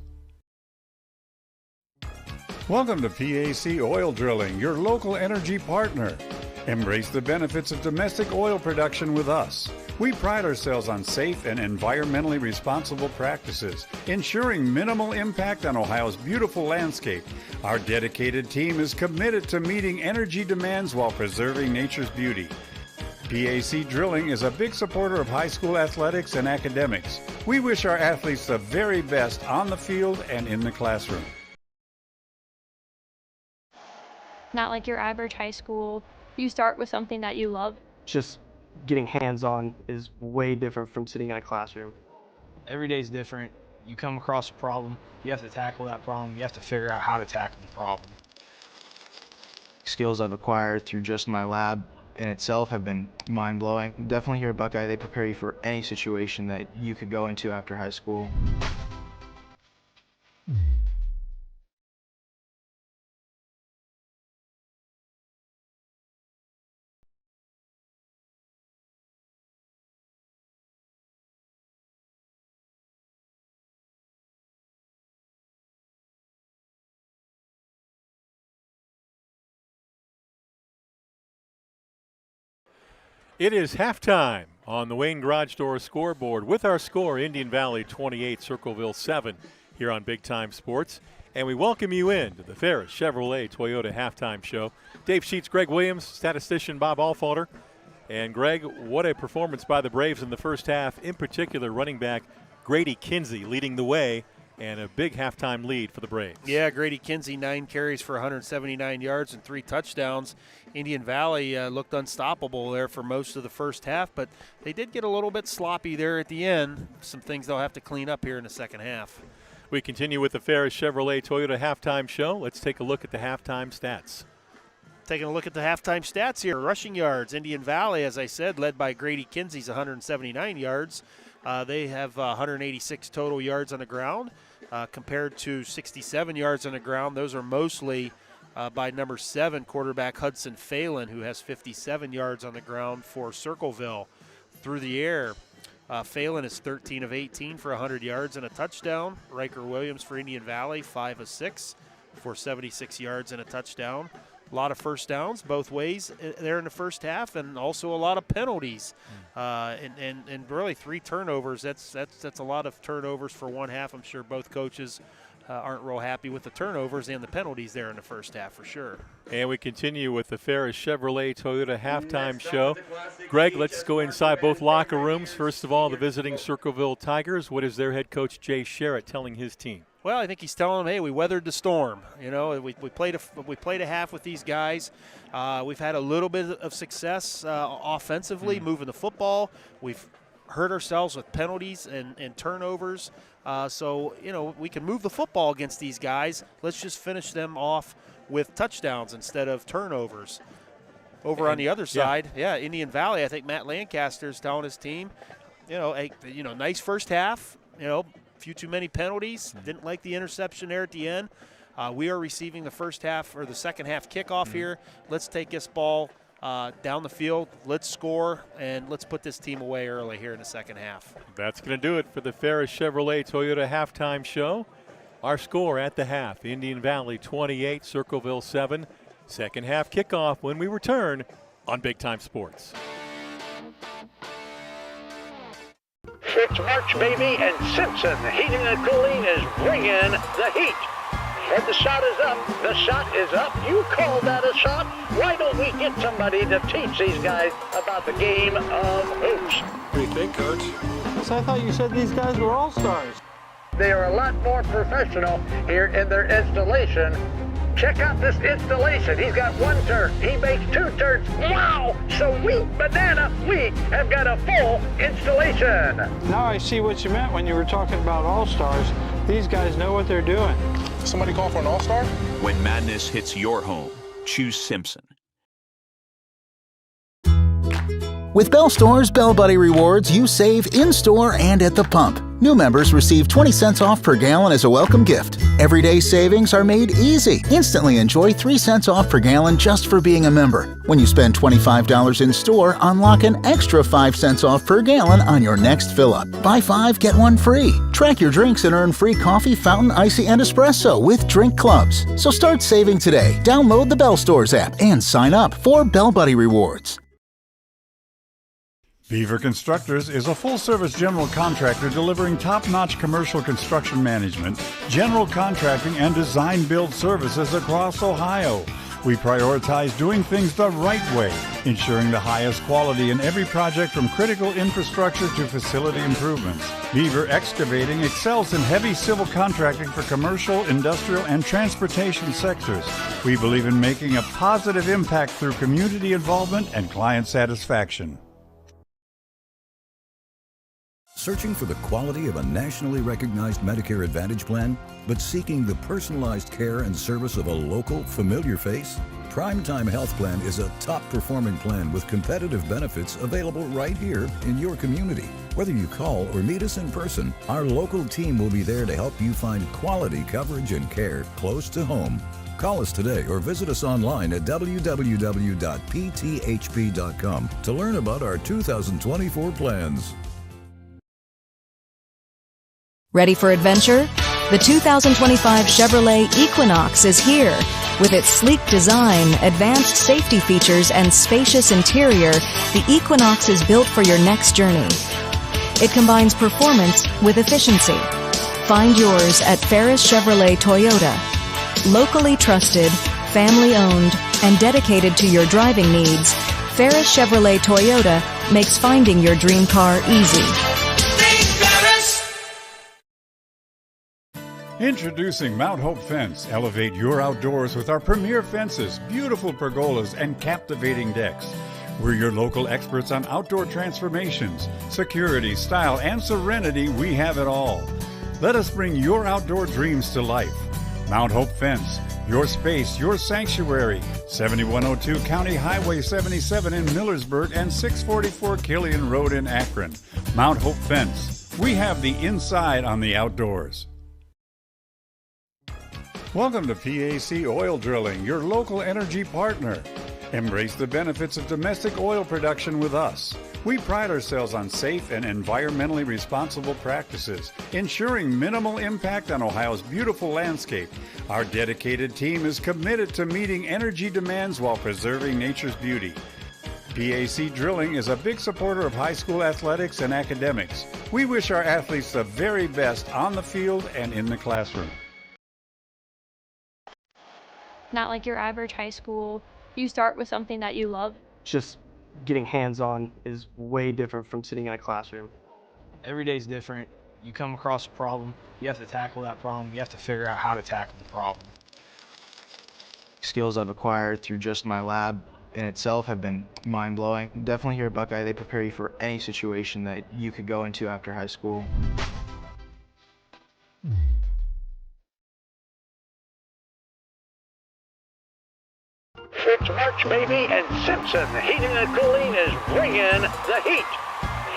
Welcome to PAC Oil Drilling, your local energy partner. Embrace the benefits of domestic oil production with us. We pride ourselves on safe and environmentally responsible practices, ensuring minimal impact on Ohio's beautiful landscape. Our dedicated team is committed to meeting energy demands while preserving nature's beauty. PAC Drilling is a big supporter of high school athletics and academics. We wish our athletes the very best on the field and in the classroom. Not like your average high school. You start with something that you love. Just getting hands-on is way different from sitting in a classroom. Every day is different. You come across a problem, you have to tackle that problem, you have to figure out how to tackle the problem. Skills I've acquired through just my lab in itself have been mind-blowing. Definitely here at Buckeye, they prepare you for any situation that you could go into after high school. It is halftime on the Wayne Garage Door scoreboard with our score, Indian Valley 28, Circleville 7, here on Big Time Sports. And we welcome you in to the Ferris Chevrolet Toyota halftime show. Dave Sheets, Greg Williams, statistician Bob Alfalter. And Greg, what a performance by the Braves in the first half, in particular running back Grady Kinsey leading the way, and a big halftime lead for the Braves. Yeah, Grady Kinsey, 9 carries for 179 yards and 3 touchdowns. Indian Valley looked unstoppable there for most of the first half, but they did get a little bit sloppy there at the end. Some things they'll have to clean up here in the second half. We continue with the Ferris Chevrolet Toyota halftime show. Let's take a look at the halftime stats. Taking a look at the halftime stats here. Rushing yards, Indian Valley, as I said, led by Grady Kinsey's 179 yards. They have 186 total yards on the ground compared to 67 yards on the ground. Those are mostly by number 7 quarterback Hudson Phelan, who has 57 yards on the ground for Circleville. Through the air, Phelan is 13 of 18 for 100 yards and a touchdown. Riker Williams for Indian Valley, 5 of 6 for 76 yards and a touchdown. A lot of first downs both ways there in the first half, and also a lot of penalties, and really 3 turnovers. That's a lot of turnovers for one half. I'm sure both coaches aren't real happy with the turnovers and the penalties there in the first half for sure. And we continue with the Ferris Chevrolet Toyota halftime show. Greg, let's go inside both locker rooms. First of all, the visiting Circleville Tigers. What is their head coach, Jay Sherritt, telling his team? Well, I think he's telling them, hey, we weathered the storm. You know, we played a half with these guys. We've had a little bit of success offensively, moving the football. We've hurt ourselves with penalties and turnovers. So, you know, we can move the football against these guys. Let's just finish them off with touchdowns instead of turnovers. Over on the other side, Indian Valley, I think Matt Lancaster's telling his team, nice first half, few too many penalties. Didn't like the interception there at the end. We are receiving the first half or the second half kickoff here. Let's take this ball down the field. Let's score, and let's put this team away early here in the second half. That's going to do it for the Ferris Chevrolet Toyota halftime show. Our score at the half, Indian Valley 28, Circleville 7. Second half kickoff when we return on Big Time Sports. It's March, baby, and Simpson Heating and Cooling is bringing the heat. And the shot is up. The shot is up. You call that a shot? Why don't we get somebody to teach these guys about the game of hoops? What do you think, Coach? So I thought you said these guys were all-stars. They are a lot more professional here in their installation. Check out this installation. He's got 1 turn. He makes 2 turns. Wow! Sweet banana. We have got a full installation. Now I see what you meant when you were talking about all-stars. These guys know what they're doing. Somebody call for an all-star? When madness hits your home, choose Simpson. With Bell Store's Bell Buddy Rewards, you save in-store and at the pump. New members receive 20 cents off per gallon as a welcome gift. Everyday savings are made easy. Instantly enjoy 3 cents off per gallon just for being a member. When you spend $25 in store, unlock an extra 5 cents off per gallon on your next fill-up. Buy 5, get 1 free. Track your drinks and earn free coffee, fountain, icy, and espresso with drink clubs. So start saving today. Download the Bell Stores app and sign up for Bell Buddy Rewards. Beaver Constructors is a full-service general contractor delivering top-notch commercial construction management, general contracting, and design-build services across Ohio. We prioritize doing things the right way, ensuring the highest quality in every project from critical infrastructure to facility improvements. Beaver Excavating excels in heavy civil contracting for commercial, industrial, and transportation sectors. We believe in making a positive impact through community involvement and client satisfaction. Searching for the quality of a nationally recognized Medicare Advantage plan, but seeking the personalized care and service of a local, familiar face? Primetime Health Plan is a top-performing plan with competitive benefits available right here in your community. Whether you call or meet us in person, our local team will be there to help you find quality coverage and care close to home. Call us today or visit us online at www.pthp.com to learn about our 2024 plans. Ready for adventure? The 2025 Chevrolet Equinox is here. With its sleek design, advanced safety features, and spacious interior, the Equinox is built for your next journey. It combines performance with efficiency. Find yours at Ferris Chevrolet Toyota. Locally trusted, family-owned, and dedicated to your driving needs, Ferris Chevrolet Toyota makes finding your dream car easy. Introducing Mount Hope Fence. Elevate your outdoors with our premier fences, beautiful pergolas, and captivating decks. We're your local experts on outdoor transformations, security, style, and serenity. We have it all. Let us bring your outdoor dreams to life. Mount Hope Fence. Your space, your sanctuary. 7102 County Highway 77 in Millersburg and 644 Killian Road in Akron. Mount Hope Fence. We have the inside on the outdoors. Welcome to PAC Oil Drilling, your local energy partner. Embrace the benefits of domestic oil production with us. We pride ourselves on safe and environmentally responsible practices, ensuring minimal impact on Ohio's beautiful landscape. Our dedicated team is committed to meeting energy demands while preserving nature's beauty. PAC Drilling is a big supporter of high school athletics and academics. We wish our athletes the very best on the field and in the classroom. Not like your average high school. You start with something that you love. Just getting hands-on is way different from sitting in a classroom. Every day's different. You come across a problem, you have to tackle that problem, you have to figure out how to tackle the problem. Skills I've acquired through just my lab in itself have been mind-blowing. Definitely here at Buckeye, they prepare you for any situation that you could go into after high school. It's March, baby, and Simpson Heating and Cooling is bringing the heat.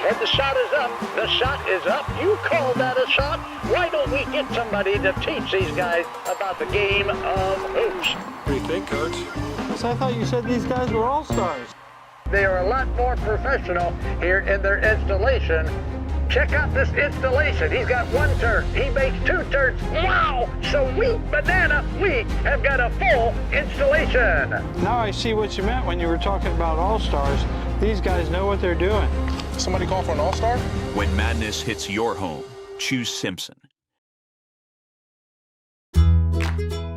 And the shot is up. The shot is up. You call that a shot? Why don't we get somebody to teach these guys about the game of hoops? What do you think, Coach? So I thought you said these guys were all-stars. They are a lot more professional here in their installation. Check out this installation. He's got one turn. He makes two turns. Wow! Sweet banana. We have got a full installation. Now I see what you meant when you were talking about all-stars. These guys know what they're doing. Somebody call for an all-star? When madness hits your home, choose Simpson.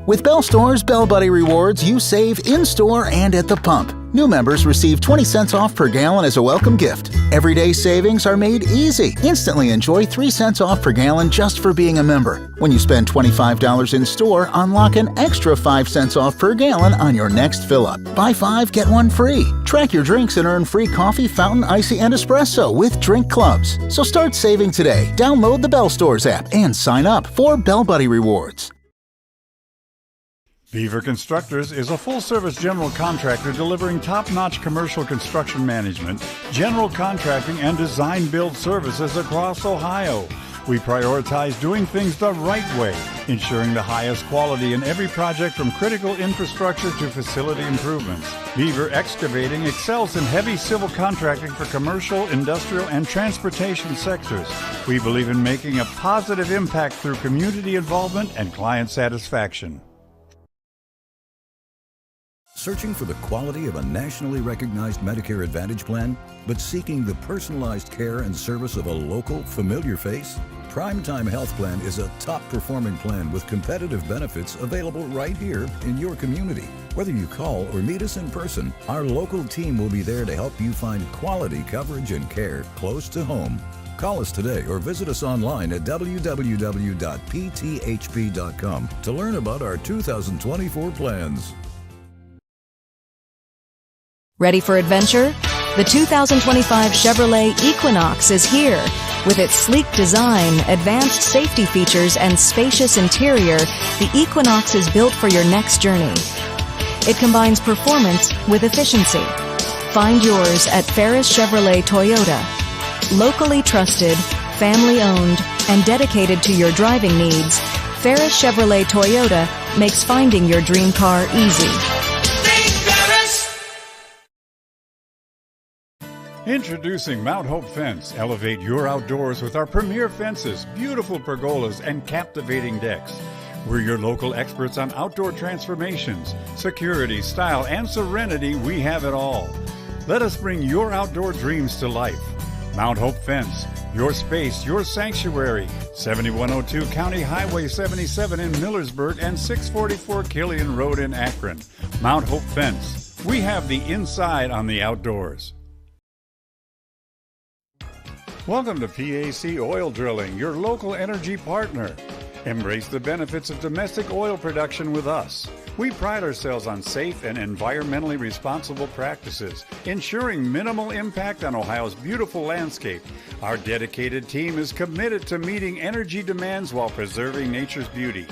With Bell Store's Bell Buddy Rewards, you save in-store and at the pump. New members receive 20 cents off per gallon as a welcome gift. Everyday savings are made easy. Instantly enjoy 3 cents off per gallon just for being a member. When you spend $25 in store, unlock an extra 5 cents off per gallon on your next fill-up. Buy 5, get 1 free. Track your drinks and earn free coffee, fountain, icy, and espresso with drink clubs. So start saving today. Download the Bell Stores app and sign up for Bell Buddy Rewards. Beaver Constructors is a full-service general contractor delivering top-notch commercial construction management, general contracting, and design-build services across Ohio. We prioritize doing things the right way, ensuring the highest quality in every project from critical infrastructure to facility improvements. Beaver Excavating excels in heavy civil contracting for commercial, industrial, and transportation sectors. We believe in making a positive impact through community involvement and client satisfaction. Searching for the quality of a nationally recognized Medicare Advantage plan, but seeking the personalized care and service of a local, familiar face? Primetime Health Plan is a top-performing plan with competitive benefits available right here in your community. Whether you call or meet us in person, our local team will be there to help you find quality coverage and care close to home. Call us today or visit us online at www.pthp.com to learn about our 2024 plans. Ready for adventure? The 2025 Chevrolet Equinox is here. With its sleek design, advanced safety features, and spacious interior, the Equinox is built for your next journey. It combines performance with efficiency. Find yours at Ferris Chevrolet Toyota. Locally trusted, family-owned, and dedicated to your driving needs, Ferris Chevrolet Toyota makes finding your dream car easy. Introducing Mount Hope Fence. Elevate your outdoors with our premier fences, beautiful pergolas, and captivating decks. We're your local experts on outdoor transformations, security, style, and serenity. We have it all. Let us bring your outdoor dreams to life. Mount Hope Fence. Your space, your sanctuary. 7102 County Highway 77 in Millersburg and 644 Killian Road in Akron. Mount Hope Fence. We have the inside on the outdoors. Welcome to PAC Oil Drilling, your local energy partner. Embrace the benefits of domestic oil production with us. We pride ourselves on safe and environmentally responsible practices, ensuring minimal impact on Ohio's beautiful landscape. Our dedicated team is committed to meeting energy demands while preserving nature's beauty.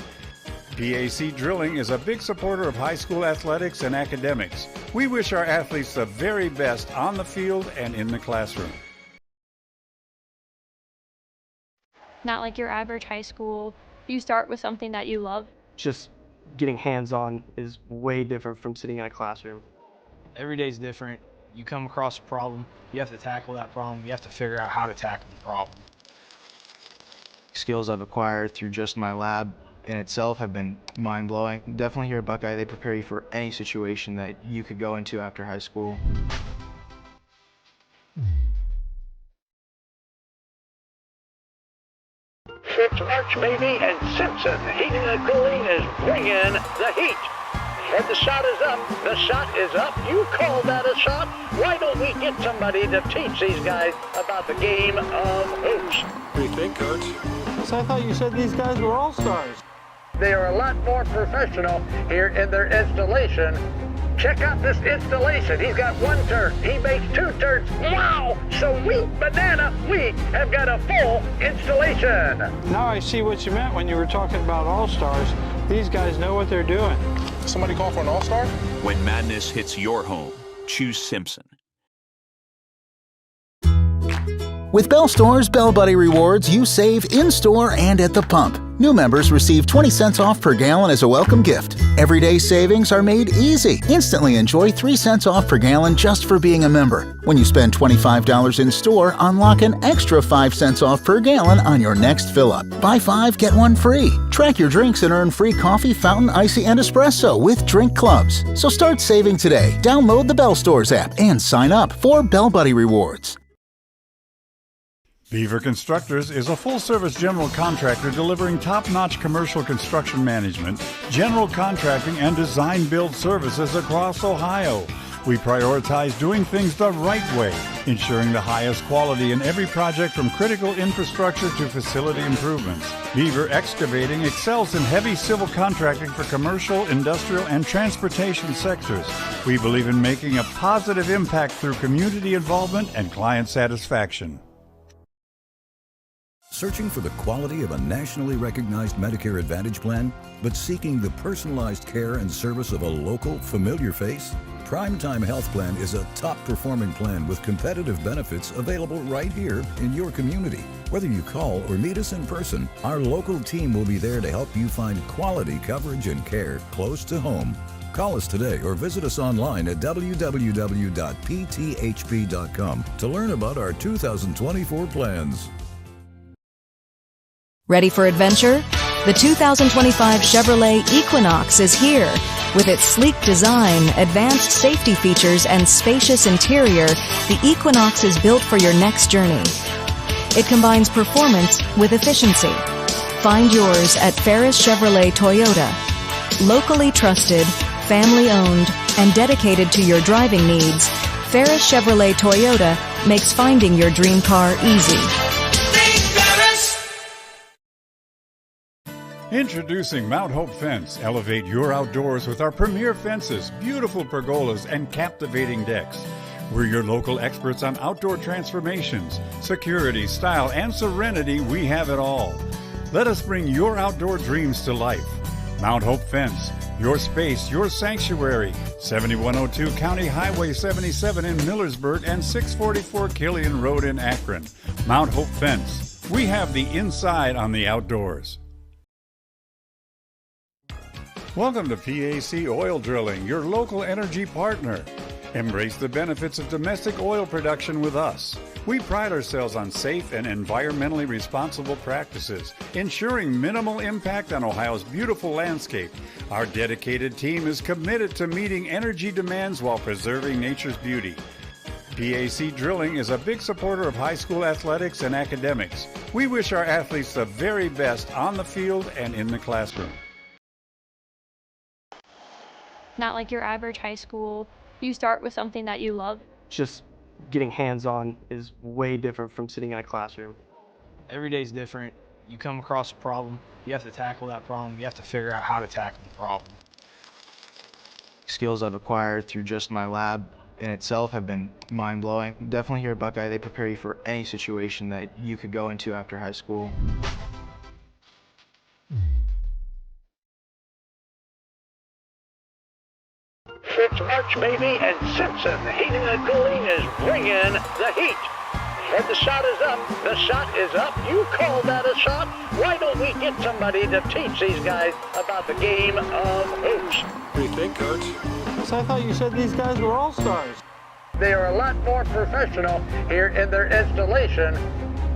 PAC Drilling is a big supporter of high school athletics and academics. We wish our athletes the very best on the field and in the classroom. Not like your average high school. You start with something that you love. Just getting hands-on is way different from sitting in a classroom. Every day's different. You come across a problem, you have to tackle that problem, you have to figure out how to tackle the problem. Skills I've acquired through just my lab in itself have been mind-blowing. Definitely here at Buckeye, they prepare you for any situation that you could go into after high school. It's March, baby, and Simpson Heating and Cooling is bringing the heat. And the shot is up. The shot is up. You call that a shot? Why don't we get somebody to teach these guys about the game of hoops? What do you think, Coach? So I thought you said these guys were all-stars. They are a lot more professional here in their installation. Check out this installation. He's got one turn. He makes two turns. Wow! Sweet banana, we have got a full installation. Now I see what you meant when you were talking about all-stars. These guys know what they're doing. Somebody call for an all-star? When madness hits your home, choose Simpson. With Bell Store's Bell Buddy Rewards, you save in-store and at the pump. New members receive 20 cents off per gallon as a welcome gift. Everyday savings are made easy. Instantly enjoy 3 cents off per gallon just for being a member. When you spend $25 in store, unlock an extra 5 cents off per gallon on your next fill-up. Buy 5, get 1 free. Track your drinks and earn free coffee, fountain, icy, and espresso with drink clubs. So start saving today. Download the Bell Stores app and sign up for Bell Buddy Rewards. Beaver Constructors is a full-service general contractor delivering top-notch commercial construction management, general contracting, and design-build services across Ohio. We prioritize doing things the right way, ensuring the highest quality in every project from critical infrastructure to facility improvements. Beaver Excavating excels in heavy civil contracting for commercial, industrial, and transportation sectors. We believe in making a positive impact through community involvement and client satisfaction. Searching for the quality of a nationally recognized Medicare Advantage plan, but seeking the personalized care and service of a local, familiar face? Primetime Health Plan is a top-performing plan with competitive benefits available right here in your community. Whether you call or meet us in person, our local team will be there to help you find quality coverage and care close to home. Call us today or visit us online at www.pthp.com to learn about our 2024 plans. Ready for adventure? The 2025 Chevrolet Equinox is here. With its sleek design, advanced safety features, and spacious interior, the Equinox is built for your next journey. It combines performance with efficiency. Find yours at Ferris Chevrolet Toyota. Locally trusted, family-owned, and dedicated to your driving needs, Ferris Chevrolet Toyota makes finding your dream car easy. Introducing Mount Hope Fence. Elevate your outdoors with our premier fences, beautiful pergolas, and captivating decks. We're your local experts on outdoor transformations, security, style, and serenity. We have it all. Let us bring your outdoor dreams to life. Mount Hope Fence. Your space, your sanctuary. 7102 County Highway 77 in Millersburg and 644 Killian Road in Akron. Mount Hope Fence. We have the inside on the outdoors. Welcome to PAC Oil Drilling, your local energy partner. Embrace the benefits of domestic oil production with us. We pride ourselves on safe and environmentally responsible practices, ensuring minimal impact on Ohio's beautiful landscape. Our dedicated team is committed to meeting energy demands while preserving nature's beauty. PAC Drilling is a big supporter of high school athletics and academics. We wish our athletes the very best on the field and in the classroom. Not like your average high school. You start with something that you love. Just getting hands-on is way different from sitting in a classroom. Every day's different. You come across a problem, you have to tackle that problem, you have to figure out how to tackle the problem. Skills I've acquired through just my lab in itself have been mind-blowing. Definitely here at Buckeye, they prepare you for any situation that you could go into after high school. It's March, baby, and Simpson Heating and Cooling is bringing the heat. And the shot is up. The shot is up. You call that a shot? Why don't we get somebody to teach these guys about the game of hoops? What do you think, Coach? Dennis, I thought you said these guys were all-stars. They are a lot more professional here in their installation.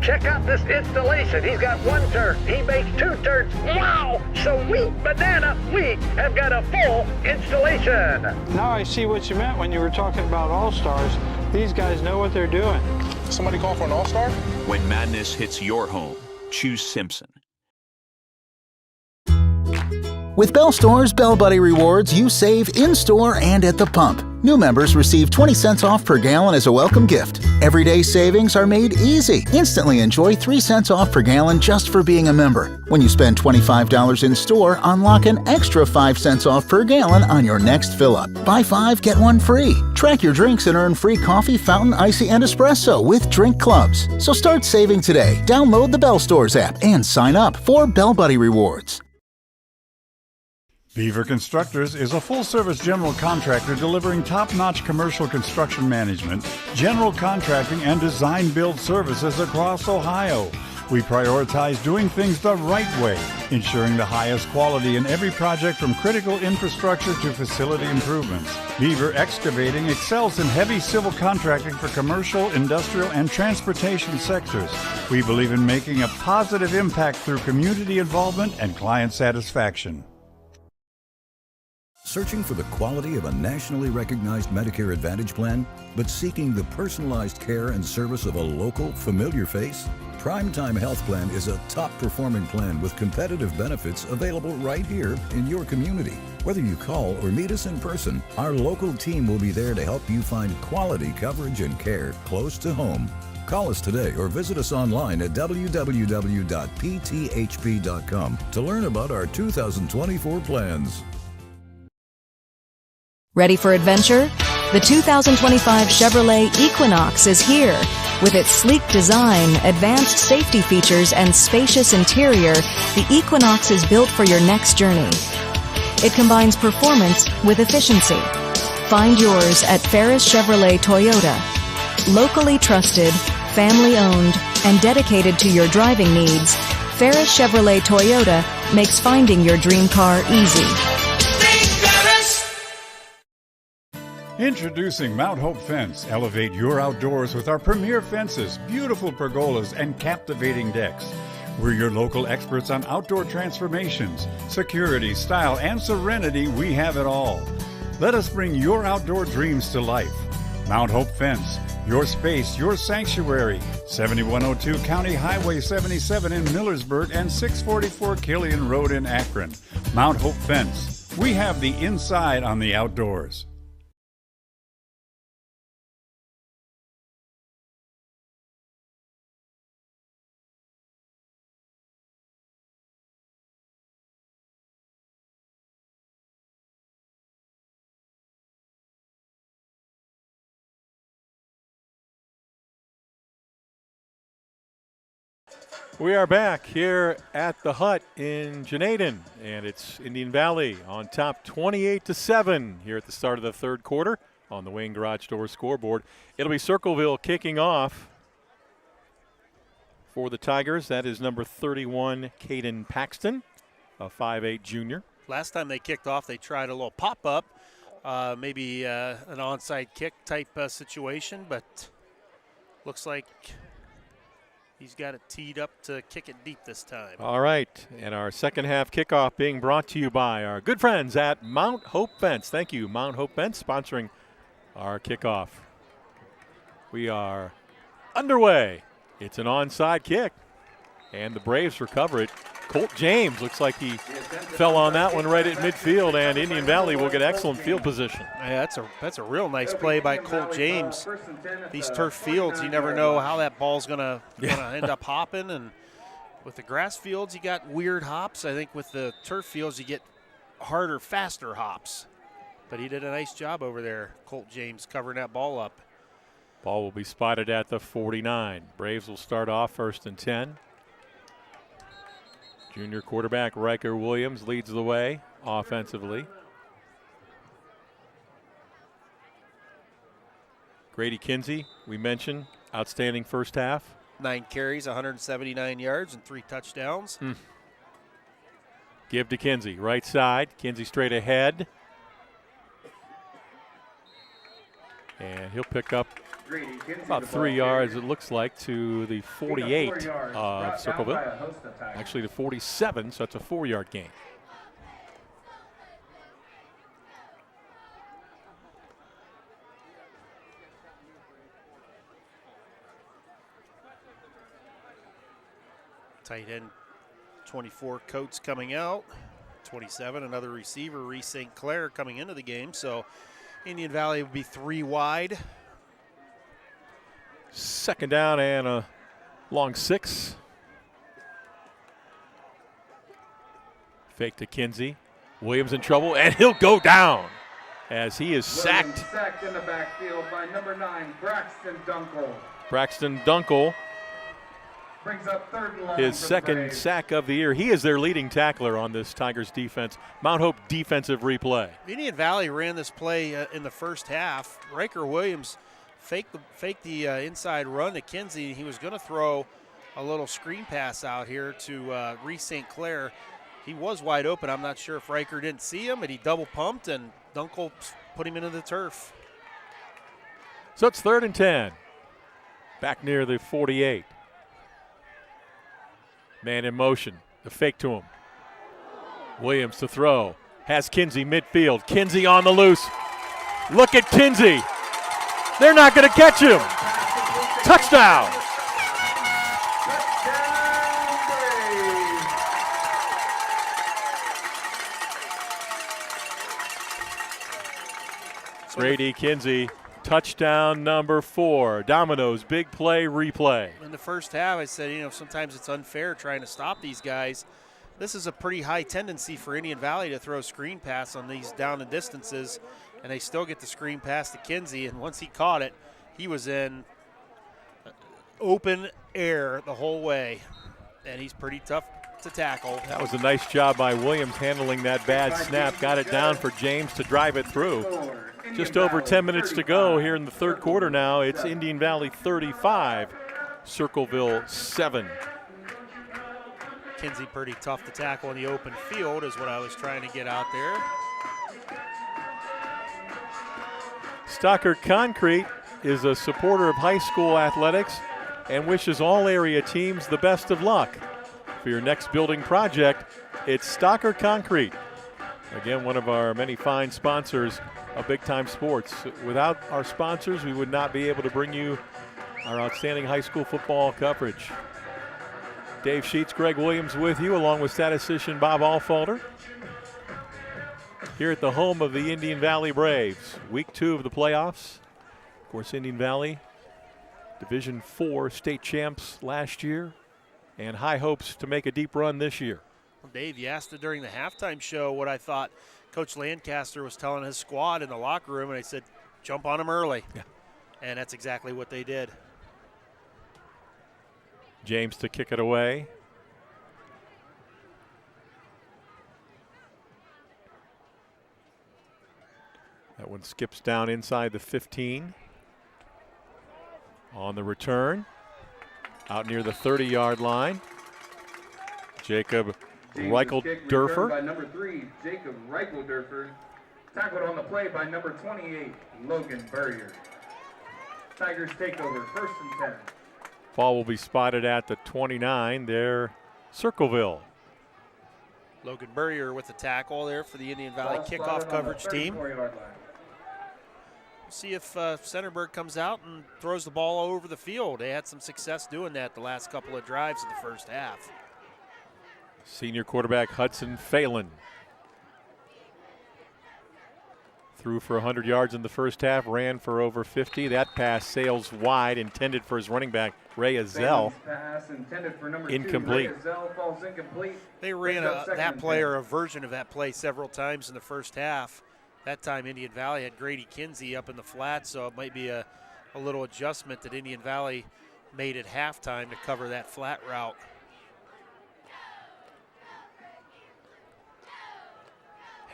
Check out this installation. He's got one turn. He makes two turns. Wow! Sweet banana. We have got a full installation. Now I see what you meant when you were talking about all-stars. These guys know what they're doing. Somebody call for an all-star? When madness hits your home, choose Simpson. With Bell Store's Bell Buddy Rewards, you save in-store and at the pump. New members receive 20 cents off per gallon as a welcome gift. Everyday savings are made easy. Instantly enjoy 3 cents off per gallon just for being a member. When you spend $25 in store, unlock an extra 5 cents off per gallon on your next fill-up. Buy 5, get 1 free. Track your drinks and earn free coffee, fountain, icy, and espresso with drink clubs. So start saving today. Download the Bell Stores app and sign up for Bell Buddy Rewards. Beaver Constructors is a full-service general contractor delivering top-notch commercial construction management, general contracting, and design-build services across Ohio. We prioritize doing things the right way, ensuring the highest quality in every project from critical infrastructure to facility improvements. Beaver Excavating excels in heavy civil contracting for commercial, industrial, and transportation sectors. We believe in making a positive impact through community involvement and client satisfaction. Searching for the quality of a nationally recognized Medicare Advantage plan, but seeking the personalized care and service of a local, familiar face? Primetime Health Plan is a top-performing plan with competitive benefits available right here in your community. Whether you call or meet us in person, our local team will be there to help you find quality coverage and care close to home. Call us today or visit us online at www.pthp.com to learn about our 2024 plans. Ready for adventure? The 2025 Chevrolet Equinox is here. With its sleek design, advanced safety features, and spacious interior, the Equinox is built for your next journey. It combines performance with efficiency. Find yours at Ferris Chevrolet Toyota. Locally trusted, family-owned, and dedicated to your driving needs, Ferris Chevrolet Toyota makes finding your dream car easy. Introducing Mount Hope Fence. Elevate your outdoors with our premier fences, beautiful pergolas, and captivating decks. We're your local experts on outdoor transformations, security, style, and serenity. We have it all. Let us bring your outdoor dreams to life. Mount Hope Fence. Your space, your sanctuary. 7102 County Highway 77 in Millersburg and 644 Killian Road in Akron. Mount Hope Fence. We have the inside on the outdoors. We are back here at the Hut in Janaden, and it's Indian Valley on top 28-7 here at the start of the third quarter on the Wayne Garage Door scoreboard. It'll be Circleville kicking off for the Tigers. That is number 31, Caden Paxton, a 5'8 junior. Last time they kicked off, they tried a little pop-up, maybe an onside kick type situation, but looks like he's got it teed up to kick it deep this time. All right, and our second half kickoff being brought to you by our good friends at Mount Hope Fence. Thank you, Mount Hope Fence, sponsoring our kickoff. We are underway. It's an onside kick, and the Braves recover it. Colt James looks like he fell on that one right at midfield, and Indian Valley will get excellent field position. Yeah, that's a real nice play by Colt James. These turf fields, you never know how that ball's gonna end up hopping, and with the grass fields, you got weird hops. I think with the turf fields, you get harder, faster hops. But he did a nice job over there, Colt James, covering that ball up. Ball will be spotted at the 49. Braves will start off 1st and 10. Junior quarterback Riker Williams leads the way offensively. Grady Kinsey, we mentioned, outstanding first half. 9 carries, 179 yards, and 3 touchdowns. Give to Kinsey, right side. Kinsey straight ahead. And he'll pick up about 3 yards, it looks like, to the 48 of Circleville. Actually, the 47, so it's a 4-yard gain. Tight end 24, Coates coming out. 27, another receiver, Reese St. Clair, coming into the game. So Indian Valley will be 3 wide. Second down and a long 6. Fake to Kinsey. Williams in trouble, and he'll go down as he is sacked. Sacked in the backfield by number 9, Braxton Dunkel. Braxton Dunkel, Brings up 3rd and long his for the second Braves. sack of the year. He is their leading tackler on this Tigers defense. Mount Hope defensive replay. Indian Valley ran this play in the first half. Riker Williams faked the inside run to Kinsey. He was going to throw a little screen pass out here to Reese St. Clair. He was wide open. I'm not sure if Riker didn't see him, but he double pumped, and Dunkel put him into the turf. So it's 3rd and 10. Back near the 48. Man in motion. The fake to him. Williams to throw. Has Kinsey midfield. Kinsey on the loose. Look at Kinsey. They're not going to catch him. Touchdown. Grady Kinsey, touchdown number 4. Domino's big play replay. In the first half, I said, sometimes it's unfair trying to stop these guys. This is a pretty high tendency for Indian Valley to throw screen pass on these down and distances, and they still get the screen pass to Kinsey, and once he caught it, he was in open air the whole way, and he's pretty tough to tackle. That was a nice job by Williams handling that bad snap. Got it down for James to drive it through. Just over 10 minutes to go here in the 3rd quarter now. It's Indian Valley 35, Circleville 7. Kinsey pretty tough to tackle in the open field is what I was trying to get out there. Stocker Concrete is a supporter of high school athletics and wishes all area teams the best of luck. For your next building project, it's Stocker Concrete. Again, one of our many fine sponsors of Big Time Sports. Without our sponsors, we would not be able to bring you our outstanding high school football coverage. Dave Sheets, Greg Williams with you, along with statistician Bob Alfalder. Here at the home of the Indian Valley Braves. Week 2 of the playoffs. Of course, Indian Valley, Division 4 state champs last year, and high hopes to make a deep run this year. Well, Dave, you asked it during the halftime show what I thought Coach Lancaster was telling his squad in the locker room, and I said, jump on them early. Yeah. And that's exactly what they did. James to kick it away. That one skips down inside the 15. On the return, out near the 30-yard line, Jacob Reichelderfer. By number 3, Jacob Reichelderfer. Tackled on the play by number 28, Logan Burrier. Tigers take over, 1st and 10. Ball will be spotted at the 29 there, Circleville. Logan Burrier with the tackle there for the Indian Valley kickoff coverage team. See if Centerburg comes out and throws the ball all over the field. They had some success doing that the last couple of drives of the first half. Senior quarterback Hudson Phelan threw for 100 yards in the first half, ran for over 50. That pass sails wide, intended for his running back, Ray Azell. Pass intended for number incomplete. 2, Ray Azell falls incomplete. They ran that play or a version of that play several times in the first half. That time Indian Valley had Grady Kinsey up in the flat, so it might be a little adjustment that Indian Valley made at halftime to cover that flat route.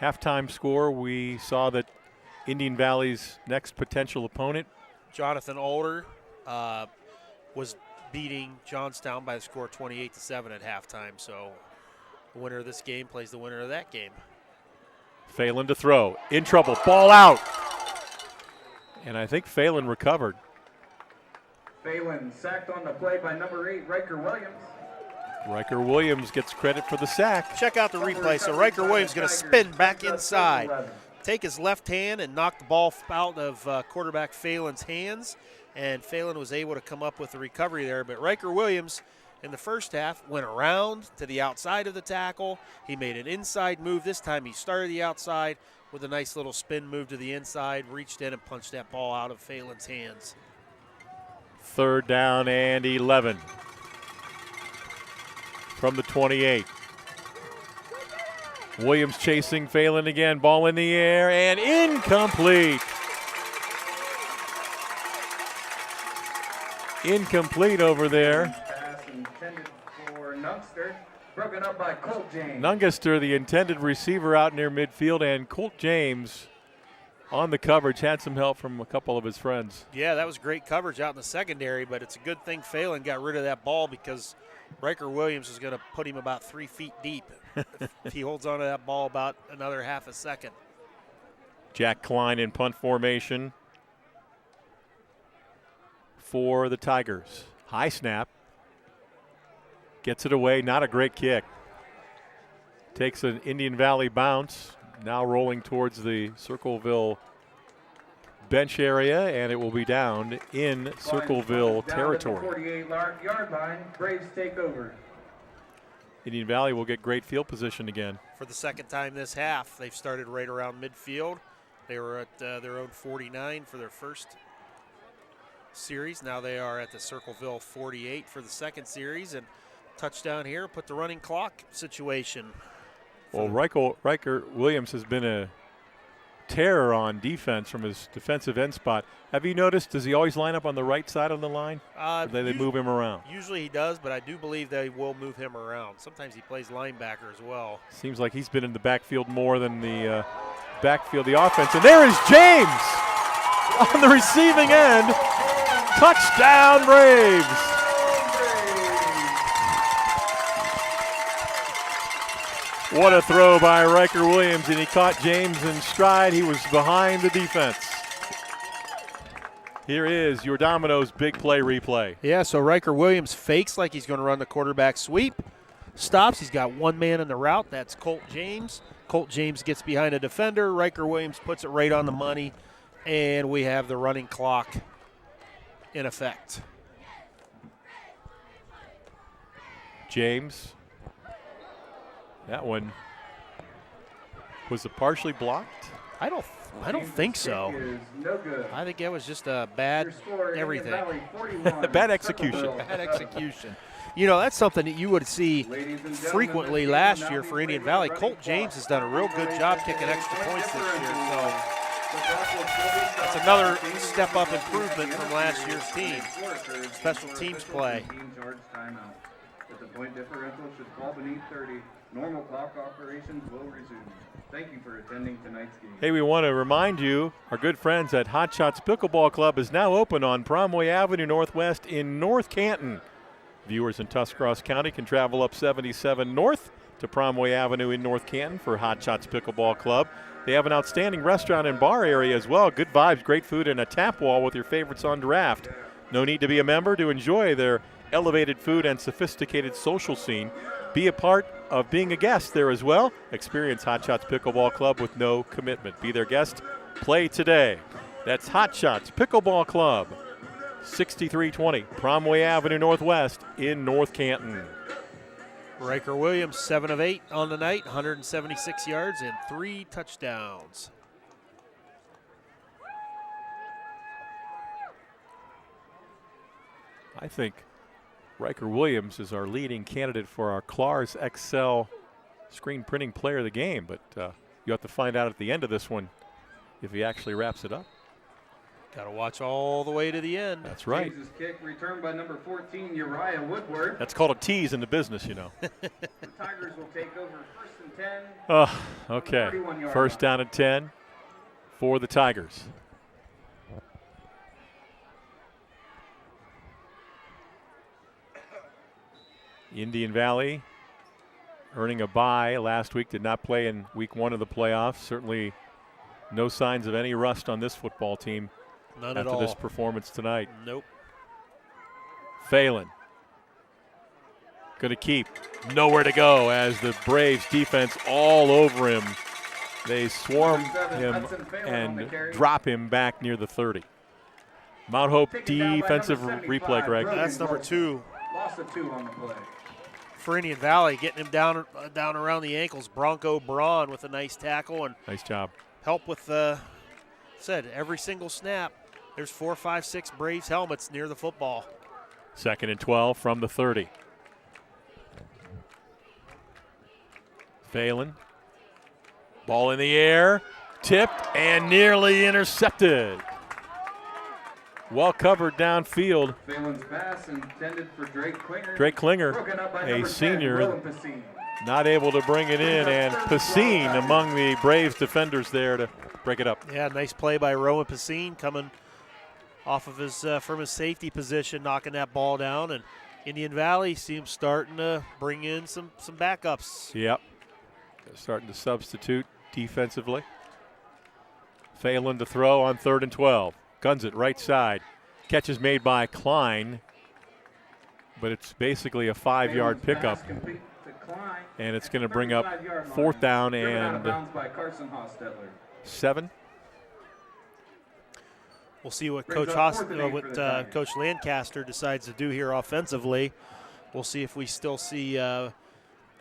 Halftime score, we saw that Indian Valley's next potential opponent, Jonathan Alder, was beating Johnstown by the score 28-7 at halftime. So the winner of this game plays the winner of that game. Phelan to throw, in trouble, ball out. And I think Phelan recovered. Phelan sacked on the play by number 8, Riker Williams. Riker Williams gets credit for the sack. Check out the replay. So Riker Williams going to spin back inside, take his left hand and knock the ball out of quarterback Phelan's hands. And Phelan was able to come up with the recovery there. But Riker Williams in the first half went around to the outside of the tackle. He made an inside move. This time he started the outside with a nice little spin move to the inside, reached in and punched that ball out of Phelan's hands. 3rd down and 11 from the 28. Williams chasing Phelan again. Ball in the air and incomplete. Incomplete over there. Pass intended for Nungster. Broken up by Colt James. Nungaster, the intended receiver, out near midfield, and Colt James on the coverage, had some help from a couple of his friends. Yeah, that was great coverage out in the secondary, but it's a good thing Phelan got rid of that ball because Riker Williams is going to put him about 3 feet deep if he holds on to that ball about another half a second. Jack Klein in punt formation for the Tigers. High snap. Gets it away, not a great kick. Takes an Indian Valley bounce. Now rolling towards the Circleville bench area, and it will be down in Circleville territory. 48-yard line, Braves take over. Indian Valley will get great field position again. For the second time this half, they've started right around midfield. They were at their own 49 for their first series. Now they are at the Circleville 48 for the second series, and touchdown here put the running clock situation. Well, Riker Williams has been a terror on defense from his defensive end spot. Have you noticed, does he always line up on the right side of the line? Or do they move him around? Usually he does, but I do believe they will move him around. Sometimes he plays linebacker as well. Seems like he's been in the backfield more than the backfield, the offense. And there is James on the receiving end. Touchdown, Braves. What a throw by Riker Williams, and he caught James in stride. He was behind the defense. Here is your Domino's big play replay. Yeah, so Riker Williams fakes like he's going to run the quarterback sweep. Stops. He's got one man in the route. That's Colt James. Colt James gets behind a defender. Riker Williams puts it right on the money, and we have the running clock in effect. James. That one, was it partially blocked? I don't think so. I think it was just a bad everything. Bad execution. Bad execution. You know, that's something that you would see frequently last year for Indian Valley. Colt James has done a real good job kicking extra points this year. So that's another step up improvement from last year's team. Special teams play. The point differential should fall beneath 30. Normal clock operations will resume. Thank you for attending tonight's game. Hey, we want to remind you, our good friends at Hot Shots Pickleball Club is now open on Promway Avenue Northwest in North Canton. Viewers in Tuscarawas County can travel up 77 North to Promway Avenue in North Canton for Hot Shots Pickleball Club. They have an outstanding restaurant and bar area as well. Good vibes, great food, and a tap wall with your favorites on draft. No need to be a member to enjoy their elevated food and sophisticated social scene. Be a part of being a guest there as well. Experience Hot Shots Pickleball Club with no commitment. Be their guest. Play today. That's Hot Shots Pickleball Club, 6320 Promway Avenue Northwest in North Canton. Riker Williams, 7 of 8 on the night, 176 yards and 3 touchdowns. I think Riker Williams is our leading candidate for our Clars XL screen printing player of the game, but you have to find out at the end of this one if he actually wraps it up. Got to watch all the way to the end. That's right. James's kick returned by number 14, Uriah Woodward. That's called a tease in the business, you know. The Tigers will take over 1st and 10. Okay. 31-yard 1st line. down and 10 for the Tigers. Indian Valley earning a bye last week, did not play in week 1 of the playoffs. Certainly no signs of any rust on this football team None after at all. this performance tonight. Nope. Phelan. Going to keep. Nowhere to go as the Braves defense all over him. They swarm him and drop him back near the 30. Mount Hope defensive replay, Greg. That's number 2. Loss of 2 on the play. For Indian Valley, getting him down around the ankles. Bronco Braun with a nice tackle and nice job. Help with said every single snap. There's 4, 5, 6 Braves helmets near the football. 2nd and 12 from the 30. Phelan. Ball in the air, tipped and nearly intercepted. Well covered downfield. Phelan's pass intended for Drake Klinger. Drake Klinger, a senior, not able to bring it in, and Pacine among the Braves defenders there to break it up. Yeah, nice play by Rowan Pacine coming off of his from his safety position, knocking that ball down, and Indian Valley seems starting to bring in some backups. Yep, they're starting to substitute defensively. Phelan to throw on 3rd and 12. Guns it right side. Catch is made by Klein, but it's basically a 5-yard pickup. And it's going to bring up 4th down and 7. We'll see what Coach Coach Lancaster decides to do here offensively. We'll see if we still see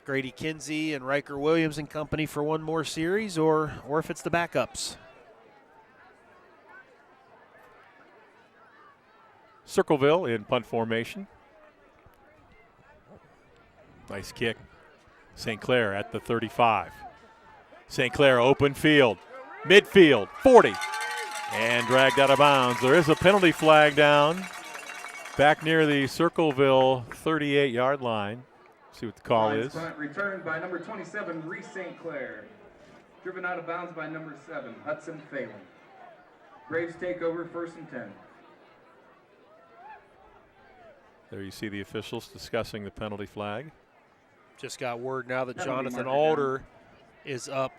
Grady Kinsey and Riker Williams and company for one more series, or if it's the backups. Circleville in punt formation. Nice kick. St. Clair at the 35. St. Clair open field. Midfield, 40. And dragged out of bounds. There is a penalty flag down back near the Circleville 38-yard line. See what the call is. Returned by number 27, Reese St. Clair. Driven out of bounds by number 7, Hudson Phelan. Braves take over 1st and 10. There you see the officials discussing the penalty flag. Just got word now that Jonathan Alder is up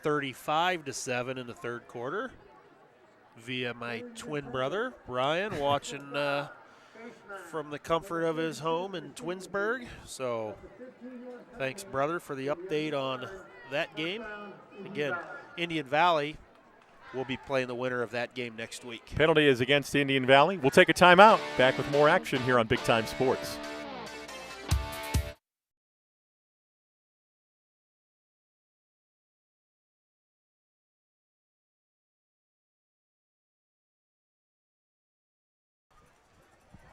35-7 in the 3rd quarter via my twin brother, Brian, watching from the comfort of his home in Twinsburg. So thanks, brother, for the update on that game. Again, Indian Valley will be playing the winner of that game next week. Penalty is against Indian Valley. We'll take a timeout. Back with more action here on Big Time Sports.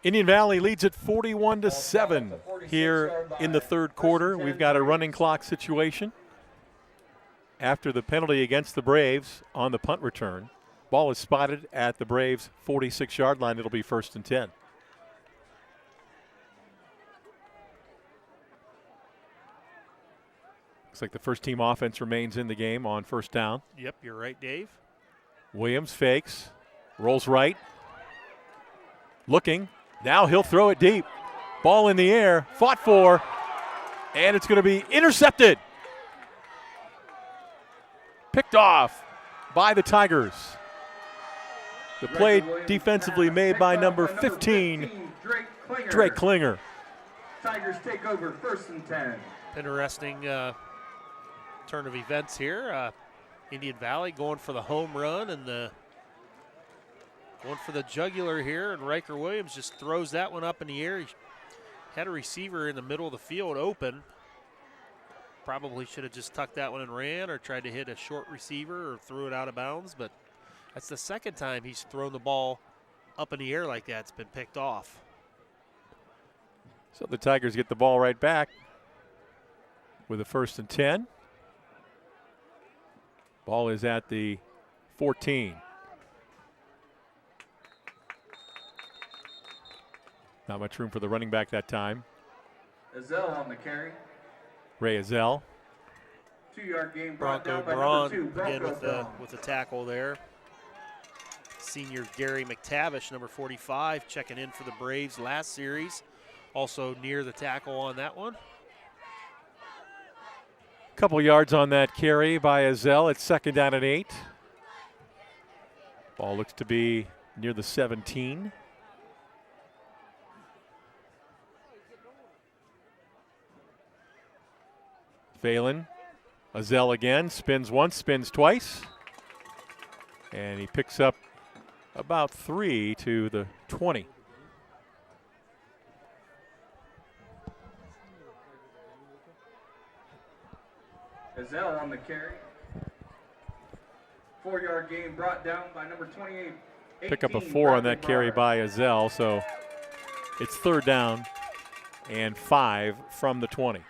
Indian Valley leads it 41-7 here in the 3rd quarter. We've got a running clock situation after the penalty against the Braves on the punt return. Ball is spotted at the Braves' 46-yard line. It'll be 1st and 10. Looks like the first team offense remains in the game on 1st down. Yep, you're right, Dave. Williams fakes, rolls right, looking. Now he'll throw it deep. Ball in the air, fought for, and it's going to be intercepted. Picked off by the Tigers. The play defensively made by number 15, Drake Klinger. Tigers take over 1st and 10. Interesting turn of events here. Indian Valley going for the home run and going for the jugular here, and Riker Williams just throws that one up in the air. He had a receiver in the middle of the field open. Probably should have just tucked that one and ran, or tried to hit a short receiver or threw it out of bounds, but that's the 2nd time he's thrown the ball up in the air like that. It's been picked off. So the Tigers get the ball right back with a 1st and 10. Ball is at the 14. Not much room for the running back that time. Azell on the carry. Ray Azell. 2-yard gain. Bronco Braun again with the tackle there. Senior Gary McTavish, number 45, checking in for the Braves last series. Also near the tackle on that one. Couple yards on that carry by Azell. It's 2nd down and 8. Ball looks to be near the 17. Phelan, Azell again, spins once, spins twice. And he picks up about 3 to the 20. Azell on the carry. 4-yard gain brought down by number 28. Pick up a 4 on that carry by Azell, so it's 3rd down and 5 from the 20.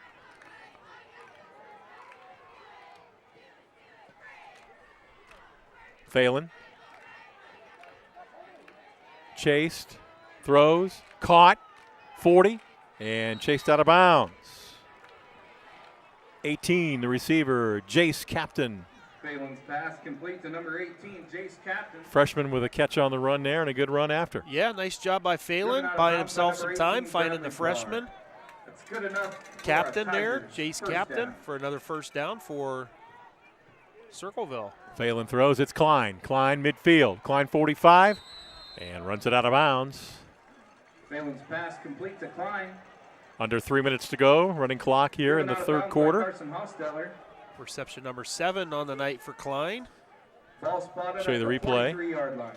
Phelan. Chased, throws, caught, 40, and chased out of bounds. 18, the receiver, Jace Captain. Phelan's pass complete to number 18, Jace Captain. Freshman with a catch on the run there and a good run after. Yeah, nice job by Phelan, buying himself some time, finding the freshman. That's good enough. Captain there, Jace Captain, for another first down for Circleville. Phelan throws, it's Klein. Klein midfield, Klein 45, and runs it out of bounds. Phelan's pass complete to Klein. Under 3 minutes to go, running clock here in the 3rd quarter. Reception number 7 on the night for Klein. Show you the replay.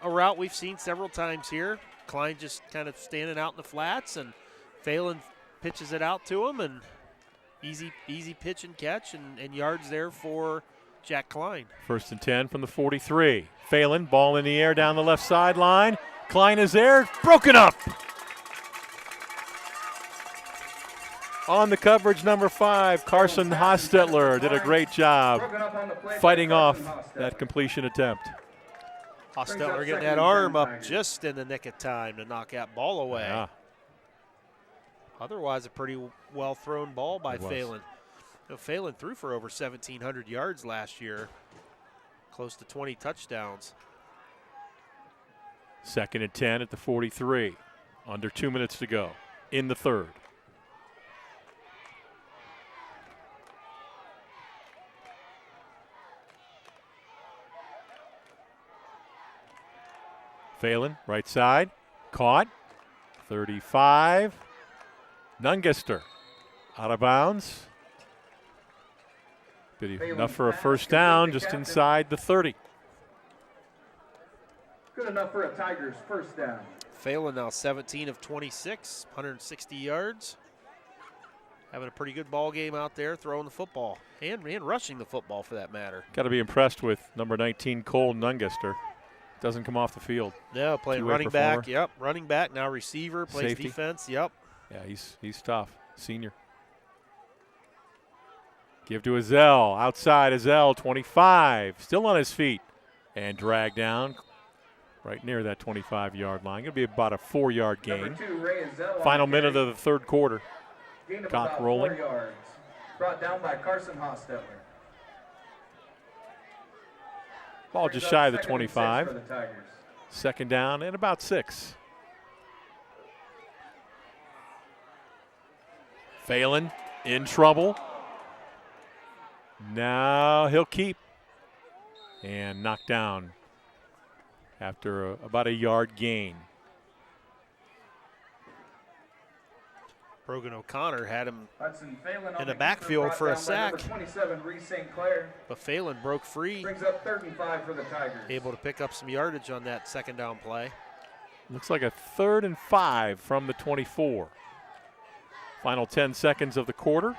A route we've seen several times here. Klein just kind of standing out in the flats, and Phelan pitches it out to him, and easy pitch and catch, and yards there for Jack Klein. 1st and 10 from the 43. Phelan, ball in the air down the left sideline. Klein is there, broken up. On the coverage, number 5, Carson Hostetler did a great job fighting off that completion attempt. Hostetler getting that arm up just in the nick of time to knock that ball away. Yeah. Otherwise, a pretty well thrown ball by Phelan. Phelan threw for over 1,700 yards last year, close to 20 touchdowns. 2nd and 10 at the 43. Under 2 minutes to go in the 3rd. Phelan, right side, caught, 35. Nungaster, out of bounds. But enough for a first down, just inside the 30. Good enough for a Tigers first down. Phelan now 17 of 26, 160 yards. Having a pretty good ball game out there, throwing the football and rushing the football for that matter. Got to be impressed with number 19, Cole Nungaster. Doesn't come off the field. No, playing running back. Yep, running back, now receiver, plays Safety. Defense. Yep. Yeah, he's tough. Senior. Give to Azell. Outside Azell, 25. Still on his feet. And dragged down right near that 25-yard line. Going to be about a 4-yard gain. 2, Final minute of the 3rd quarter. Gain of Clock about rolling. 4 yards. Brought down by Carson Hostetler. Ball just shy of the 2nd and 6 25. for the Tigers. 2nd down and about 6. Phelan in trouble. Now he'll keep. And knocked down after about a yard gain. Brogan O'Connor had him Hudson Phelan in on the keeper, backfield brought for a down by number sack. 27, Reese St. Clair. But Phelan broke free, Brings up 3rd and 5 for the Tigers. able to pick up some yardage on that 2nd down play. Looks like a 3rd and 5 from the 24. Final 10 seconds of the quarter.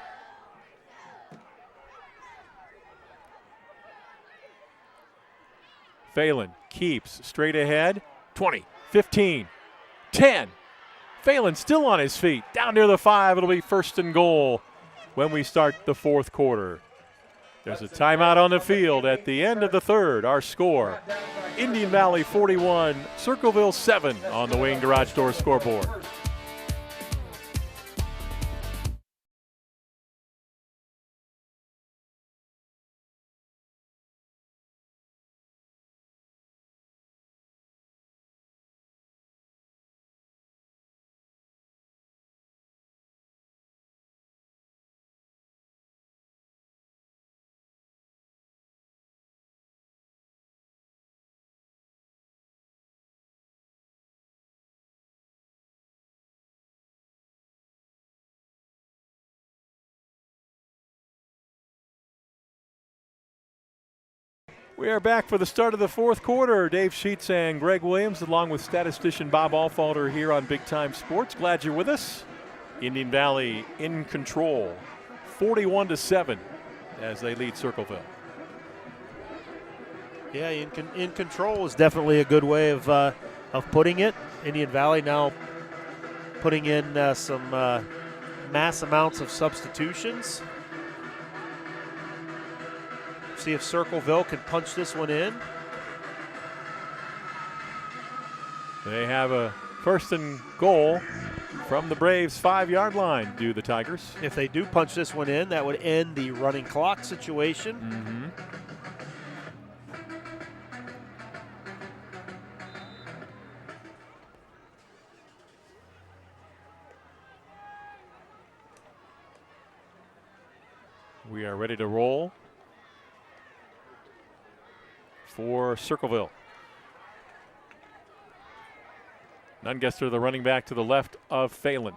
Phelan keeps straight ahead. 20, 15, 10. Phelan still on his feet. Down near the 5. It'll be 1st and goal when we start the 4th quarter. There's a timeout on the field at the end of the 3rd. Our score, Indian Valley 41, Circleville 7 on the Wayne Garage Door scoreboard. We are back for the start of the fourth quarter. Dave Sheets and Greg Williams, along with statistician Bob Alfalter here on Big Time Sports. Glad you're with us. Indian Valley in control, 41-7 as they lead Circleville. Yeah, in control is definitely a good way of putting it. Indian Valley now putting in some mass amounts of substitutions. See if Circleville can punch this one in. They have a first and goal from the Braves' 5-yard line, do the Tigers. If they do punch this one in, that would end the running clock situation. We are ready to roll for Circleville. Nungester, the running back to the left of Phelan.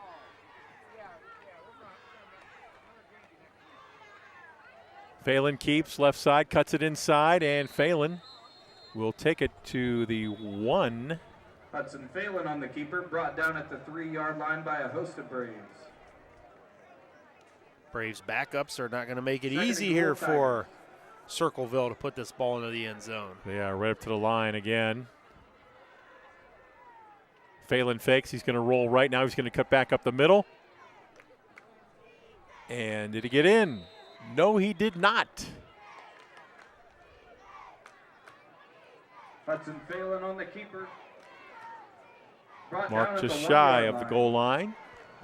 Phelan keeps left side, cuts it inside, and Phelan will take it to the 1. Hudson Phelan on the keeper, brought down at the 3-yard line by a host of Braves. Braves backups are not going to make it easy here for Circleville to put this ball into the end zone. They are right up to the line again. Phelan fakes. He's going to roll right now. He's going to cut back up the middle. And did he get in? No, he did not. Hudson Phelan on the keeper. Mark just shy of the goal line.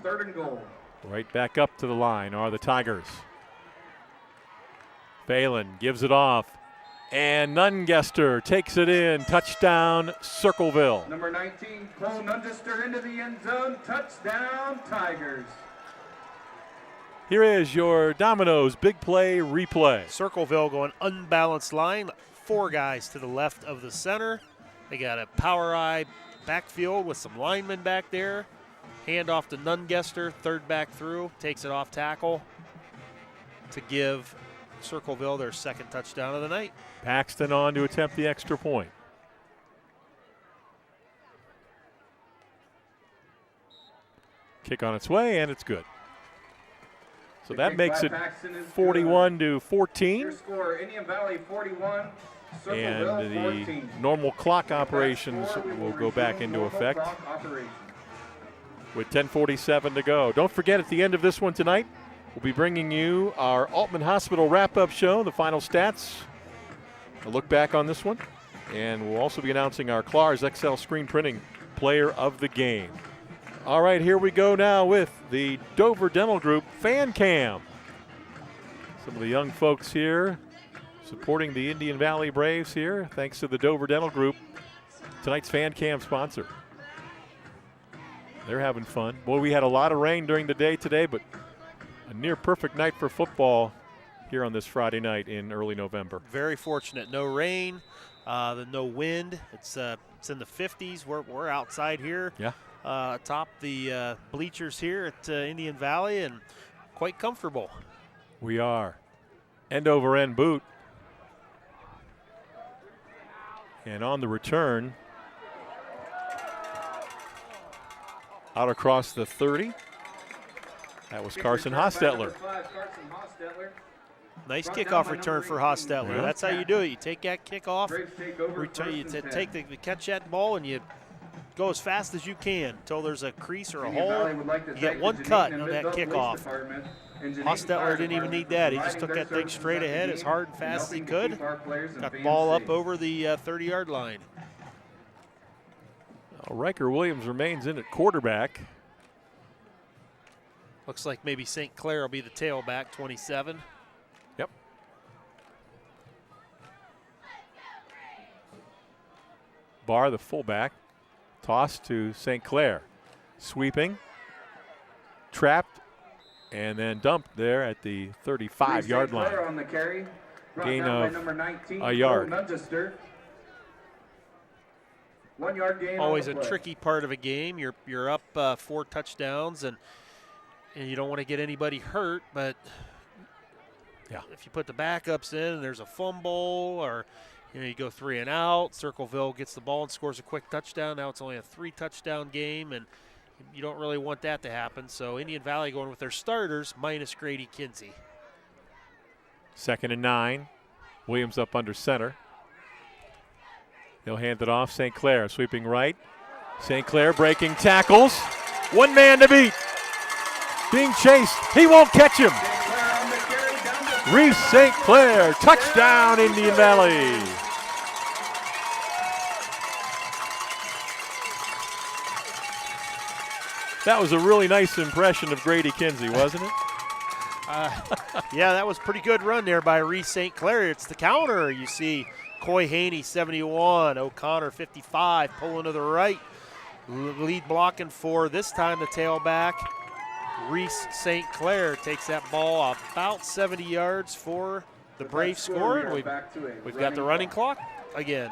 3rd and goal. Right back up to the line are the Tigers. Phelan gives it off. And Nungester takes it in. Touchdown, Circleville. Number 19, Cole Nungester into the end zone. Touchdown, Tigers. Here is your Domino's big play replay. Circleville going unbalanced line. 4 guys to the left of the center. They got a power eye backfield with some linemen back there. Hand off to Nungester, 3rd back through. Takes it off tackle to give Circleville their 2nd touchdown of the night. Paxton on to attempt the extra point. Kick on its way, and it's good. So that makes it 41-14. Your score, Indian Valley 41, Circleville and the 14. normal clock operations will go back into effect with 10:47 to go. Don't forget, at the end of this one tonight, we'll be bringing you our Altman Hospital wrap-up show, the final stats, a look back on this one, and we'll also be announcing our Clar's XL screen printing player of the game. All right, here we go now with the Dover Dental Group Fan Cam. Some of the young folks here supporting the Indian Valley Braves here, thanks to the Dover Dental Group, tonight's Fan Cam sponsor. They're having fun. Boy, we had a lot of rain during the day today, but a near perfect night for football here on this Friday night in early November. Very fortunate. No rain, no wind. It's in the 50s. We're outside here. Yeah. Atop the bleachers here at Indian Valley, and quite comfortable. We are. End over end boot. And on the return, out across the 30. That was Carson Hostetler. Nice kickoff return for Hostetler. Yeah. That's how you do it. You take that kickoff, return, you catch that ball, and you go as fast as you can until there's a crease or a hole. You get one cut on that kickoff. Hostetler didn't even need that. He just took that thing straight ahead as hard and fast as he could. Got the ball up over the 30-yard line. Riker Williams remains in at quarterback. Looks like maybe St. Clair will be the tailback, 27. Yep. Barr, the fullback. Toss to St. Clair. Sweeping. Trapped. And then dumped there at the 35-yard line. On the carry. Gain of number 19, a yard. 1 yard gain. Always a tricky part of a game. You're up 4 touchdowns, and you don't want to get anybody hurt, but yeah, if you put the backups in and there's a fumble or You go 3 and out. Circleville gets the ball and scores a quick touchdown. Now it's only a 3-touchdown game, and you don't really want that to happen. So Indian Valley going with their starters minus Grady Kinsey. 2nd and 9. Williams up under center. They'll hand it off. St. Clair sweeping right. St. Clair breaking tackles. One man to beat. Being chased. He won't catch him. Reese St. Clair, touchdown Indian Valley. That was a really nice impression of Grady Kinsey, wasn't it? Yeah, that was a pretty good run there by Reese St. Clair. It's the counter. You see Coy Haney, 71, O'Connor, 55, pulling to the right. Lead blocking for this time the tailback. Reese St. Clair takes that ball about 70 yards for the Brave score. We've got the running clock again.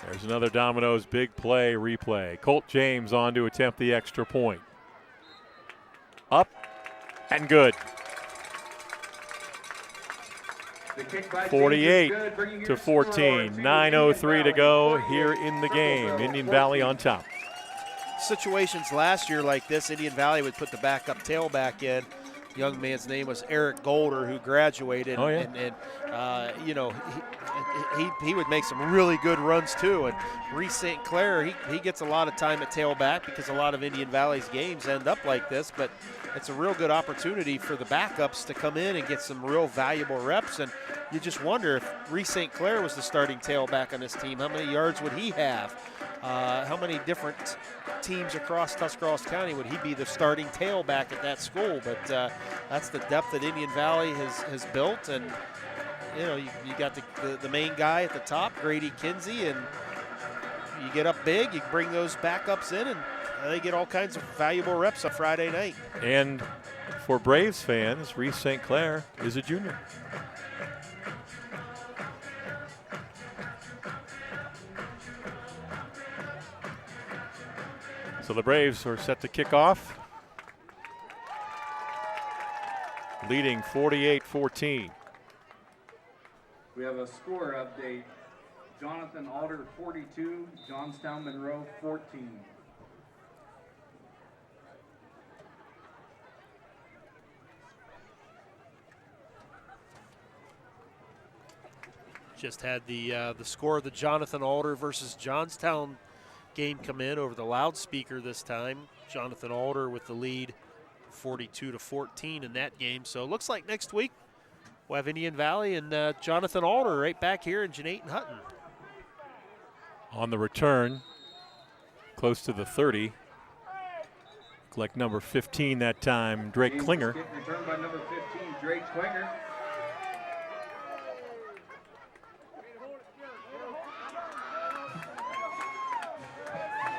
There's another Domino's big play replay. Colt James on to attempt the extra point. Up and good. 48 to 14. 9:03 to go here in the game. Indian Valley on top. Situations last year like this, Indian Valley would put the backup tailback in. The young man's name was Eric Golder, who graduated. Oh, yeah. He would make some really good runs too. And Reese St. Clair, he gets a lot of time at tailback because a lot of Indian Valley's games end up like this. But it's a real good opportunity for the backups to come in and get some real valuable reps. And you just wonder if Reese St. Clair was the starting tailback on this team, how many yards would he have? How many different teams across Tuscarawas County would he be the starting tailback at that school? But that's the depth that Indian Valley has built. And you got the main guy at the top, Grady Kinsey, and you get up big, you bring those backups in, and they get all kinds of valuable reps on Friday night. And for Braves fans, Reese St. Clair is a junior. So the Braves are set to kick off, leading 48-14. We have a score update. Jonathan Alder 42, Johnstown Monroe 14. Just had the score of the Jonathan Alder versus Johnstown game come in over the loudspeaker this time. Jonathan Alder with the lead 42-14 in that game. So it looks like next week we'll have Indian Valley and Jonathan Alder right back here in Jeanette and Hutton. On the return, close to the 30. Looked like number 15 that time, Drake Klinger. Returned by number 15, Drake Klinger.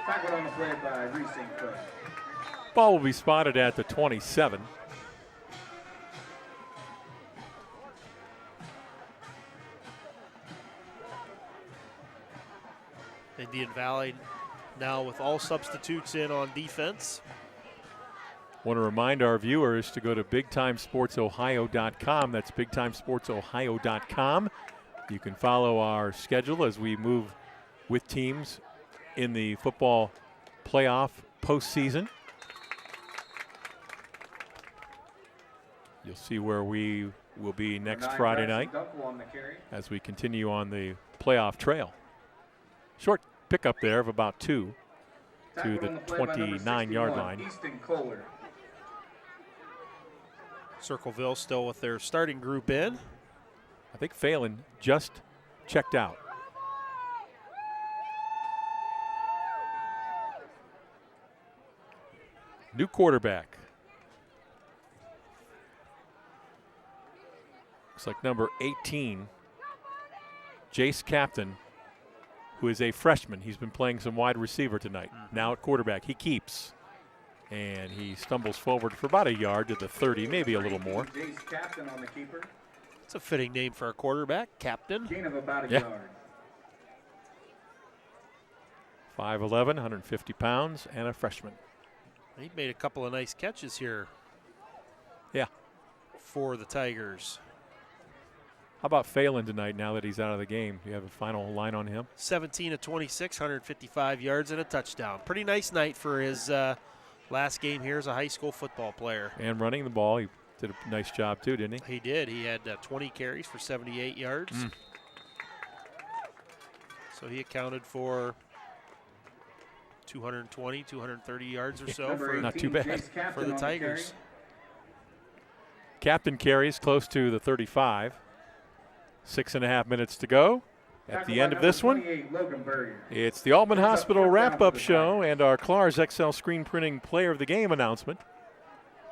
Tackled on the play by Reese St. Clair. Ball will be spotted at the 27. Indian Valley now with all substitutes in on defense. Want to remind our viewers to go to BigTimeSportsOhio.com. That's BigTimeSportsOhio.com. You can follow our schedule as we move with teams in the football playoff postseason. You'll see where we will be next Friday night as we continue on the playoff trail. Short pickup there of about 2 to the 29-yard line. Circleville still with their starting group in. I think Phelan just checked out. New quarterback. Looks like number 18, Jace Captain, who is a freshman. He's been playing some wide receiver tonight. Now at quarterback, he keeps. And he stumbles forward for about a yard to the 30, maybe a little more. Jace Captain on the keeper. It's a fitting name for a quarterback, Captain. Gain of about a yard. 5'11", 150 pounds, and a freshman. He made a couple of nice catches here. Yeah. For the Tigers. How about Phelan tonight now that he's out of the game? Do you have a final line on him? 17 of 26, 155 yards and a touchdown. Pretty nice night for his last game here as a high school football player. And running the ball, he did a nice job too, didn't he? He did. He had 20 carries for 78 yards. So he accounted for 220, 230 yards or so for, not too bad for the Tigers. Captain carries close to the 35. 6.5 minutes to go. At the end of this one, it's the Altman Hospital wrap-up show and our Clar's XL Screen Printing Player of the Game announcement.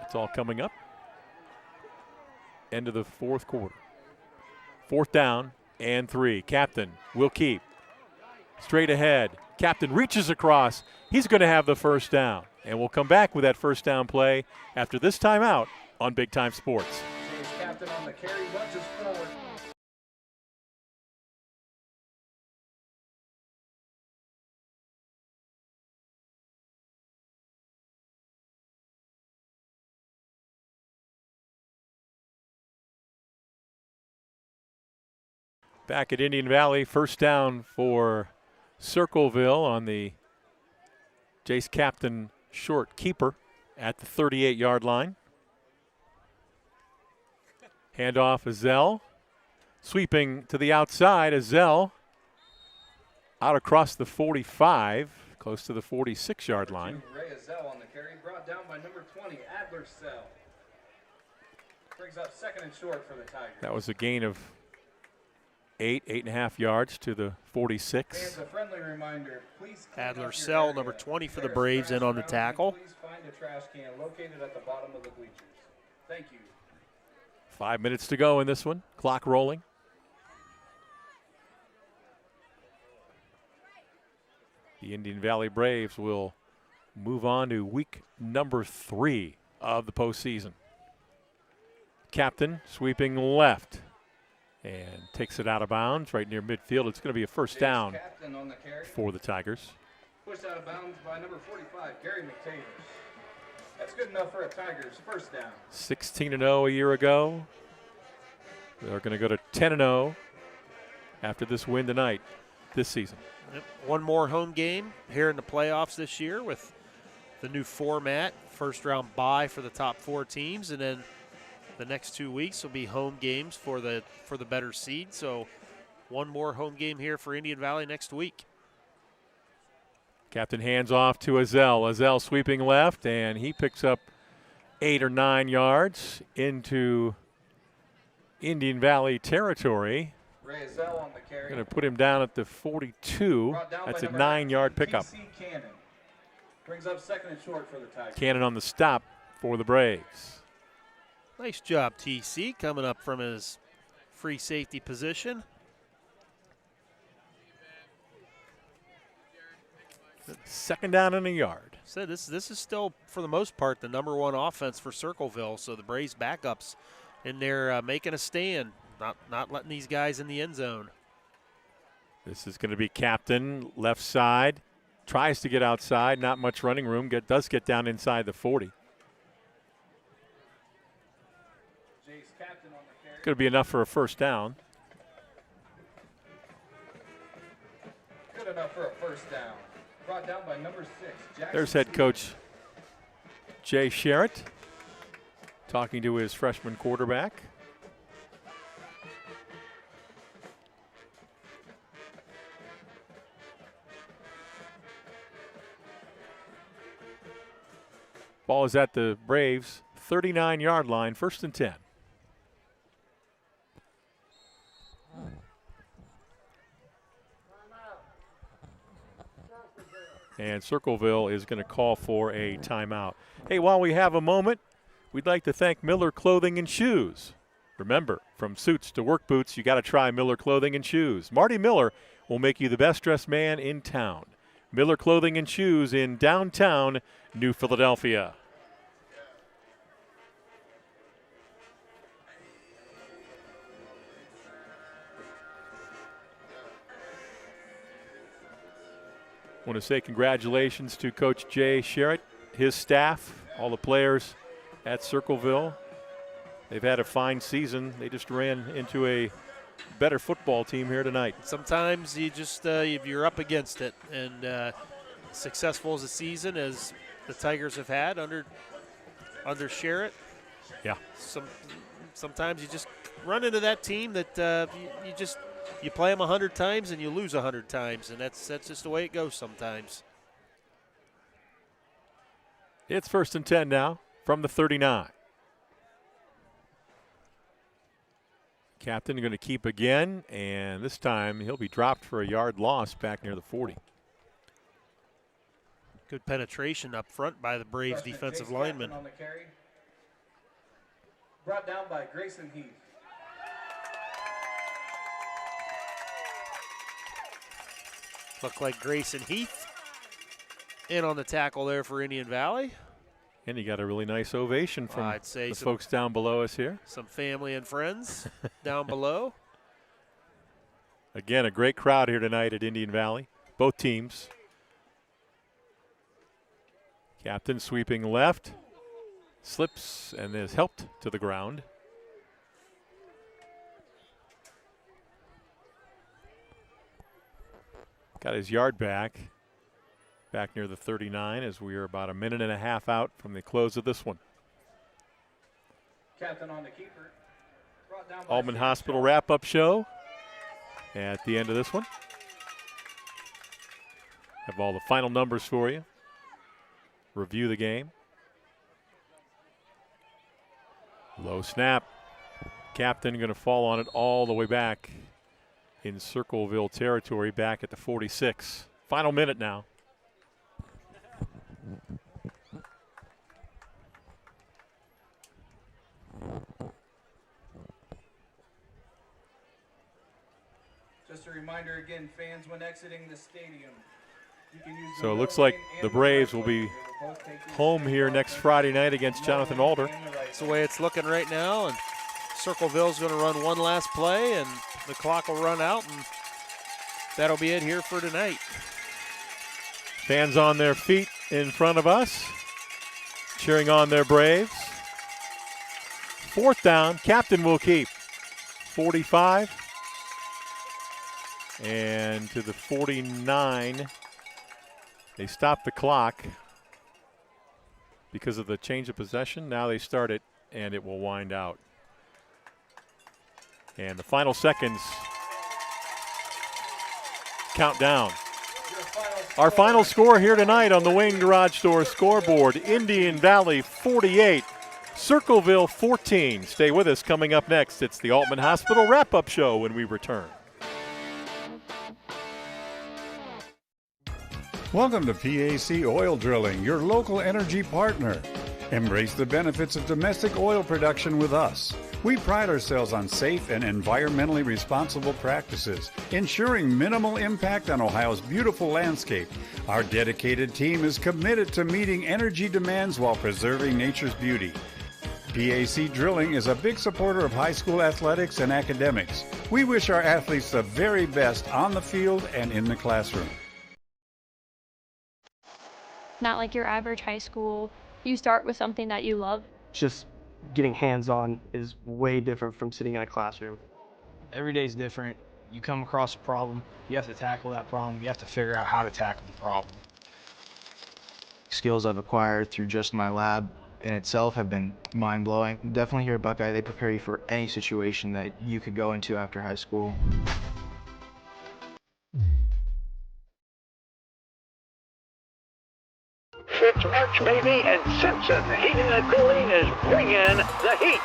It's all coming up. End of the fourth quarter. 4th down and 3. Captain will keep. Straight ahead. Captain reaches across. He's going to have the first down. And we'll come back with that first down play after this timeout on Big Time Sports. Captain on the carry, lunges forward. Back at Indian Valley, first down for Circleville on the Jace Captain short keeper at the 38-yard line. Handoff Azell. Sweeping to the outside, Azell out across the 45, close to the 46-yard line. Ray Azell on the carry, brought down by number 20, Adler-Sell. Brings up 2nd and short for the Tigers. That was a gain of 8.5 yards to the 46. As a friendly reminder, please Adler-Sell, number 20 for the Braves, in on the tackle. Please find a trash can located at the bottom of the bleachers. Thank you. 5 minutes to go in this one. Clock rolling. The Indian Valley Braves will move on to week number 3 of the postseason. Captain sweeping left and takes it out of bounds right near midfield. It's going to be a first down for the Tigers. Pushed out of bounds by number 45, Gary McTavish. That's good enough for a Tigers first down. 16-0 a year ago. They're going to go to 10-0 after this win tonight this season. Yep. One more home game here in the playoffs this year with the new format. First round bye for the top 4 teams, and then the next 2 weeks will be home games for the better seed. So one more home game here for Indian Valley next week. Captain hands off to Azell. Azell sweeping left, and he picks up 8 or 9 yards into Indian Valley territory. Ray Azell on the carry. Going to put him down at the 42. That's a 9-yard pickup. Cannon brings up 2nd and short for the Tigers. Cannon on the stop for the Braves. Nice job, TC, coming up from his free safety position. Second down and a yard. So this is still, for the most part, the number 1 offense for Circleville. So the Braves backups in there making a stand, not letting these guys in the end zone. This is going to be Captain, left side. Tries to get outside, not much running room. Does get down inside the 40. Going to be enough for a first down. Good enough for a first down. Brought down by number 6. Jackson. There's head coach Jay Sherritt talking to his freshman quarterback. Ball is at the Braves' 39-yard line, 1st and 10. And Circleville is going to call for a timeout. Hey, while we have a moment, we'd like to thank Miller Clothing and Shoes. Remember, from suits to work boots, you got to try Miller Clothing and Shoes. Marty Miller will make you the best dressed man in town. Miller Clothing and Shoes in downtown New Philadelphia. I want to say congratulations to Coach Jay Sherritt, his staff, all the players at Circleville. They've had a fine season. They just ran into a better football team here tonight. Sometimes you just you're up against it, and successful as a season as the Tigers have had under Sherritt. Yeah. Sometimes you just run into that team that you play them 100 times and you lose 100 times, and that's just the way it goes sometimes. It's 1st and 10 now from the 39. Captain going to keep again, and this time he'll be dropped for a yard loss back near the 40. Good penetration up front by the Braves defensive lineman. On the carry. Brought down by Grayson Heath. Looked like Grayson Heath in on the tackle there for Indian Valley. And he got a really nice ovation from I'd say the folks down below us here. Some family and friends down below. Again, a great crowd here tonight at Indian Valley, both teams. Captain sweeping left, slips and is helped to the ground. Got his yard back near the 39 as we are about a minute and a half out from the close of this one. Captain on the keeper. Brought down by Almond Hospital wrap-up show at the end of this one. Have all the final numbers for you. Review the game. Low snap. Captain going to fall on it all the way back in Circleville territory, back at the 46. Final minute now. Just a reminder again, fans, when exiting the stadium, you can use So it looks like the Braves will be home here next Friday night against Jonathan Alder. That's the way it's looking right now, and Circleville's going to run one last play, and the clock will run out, and that'll be it here for tonight. Fans on their feet in front of us, cheering on their Braves. 4th down, Captain will keep. 45. And to the 49. They stop the clock because of the change of possession. Now they start it, and it will wind out. And the final seconds count down. Our final score here tonight on the Wayne Garage Store scoreboard: Indian Valley 48, Circleville 14. Stay with us. Coming up next, it's the Altman Hospital wrap-up show when we return. Welcome to PAC Oil Drilling, your local energy partner. Embrace the benefits of domestic oil production with us. We pride ourselves on safe and environmentally responsible practices, ensuring minimal impact on Ohio's beautiful landscape. Our dedicated team is committed to meeting energy demands while preserving nature's beauty. PAC Drilling is a big supporter of high school athletics and academics. We wish our athletes the very best on the field and in the classroom. Not like your average high school. You start with something that you love. Just getting hands-on is way different from sitting in a classroom. Every day is different. You come across a problem, you have to tackle that problem. You have to figure out how to tackle the problem. Skills I've acquired through just my lab in itself have been mind-blowing. Definitely here at Buckeye, they prepare you for any situation that you could go into after high school. It's March, baby, and Simpson Heating and Cooling is bringing the heat.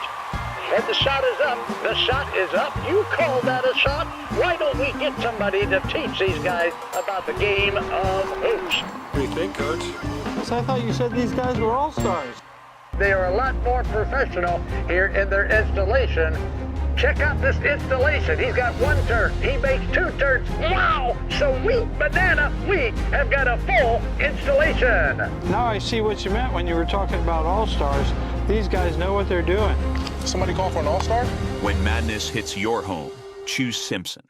And the shot is up. The shot is up. You call that a shot? Why don't we get somebody to teach these guys about the game of hoops? What do you think, Coach? So I thought you said these guys were all-stars. They are a lot more professional here in their installation. Check out this installation. He's got one turn. He makes 2 turns. Wow! Sweet banana. We have got a full installation. Now I see what you meant when you were talking about all-stars. These guys know what they're doing. Somebody call for an all-star? When madness hits your home, choose Simpson.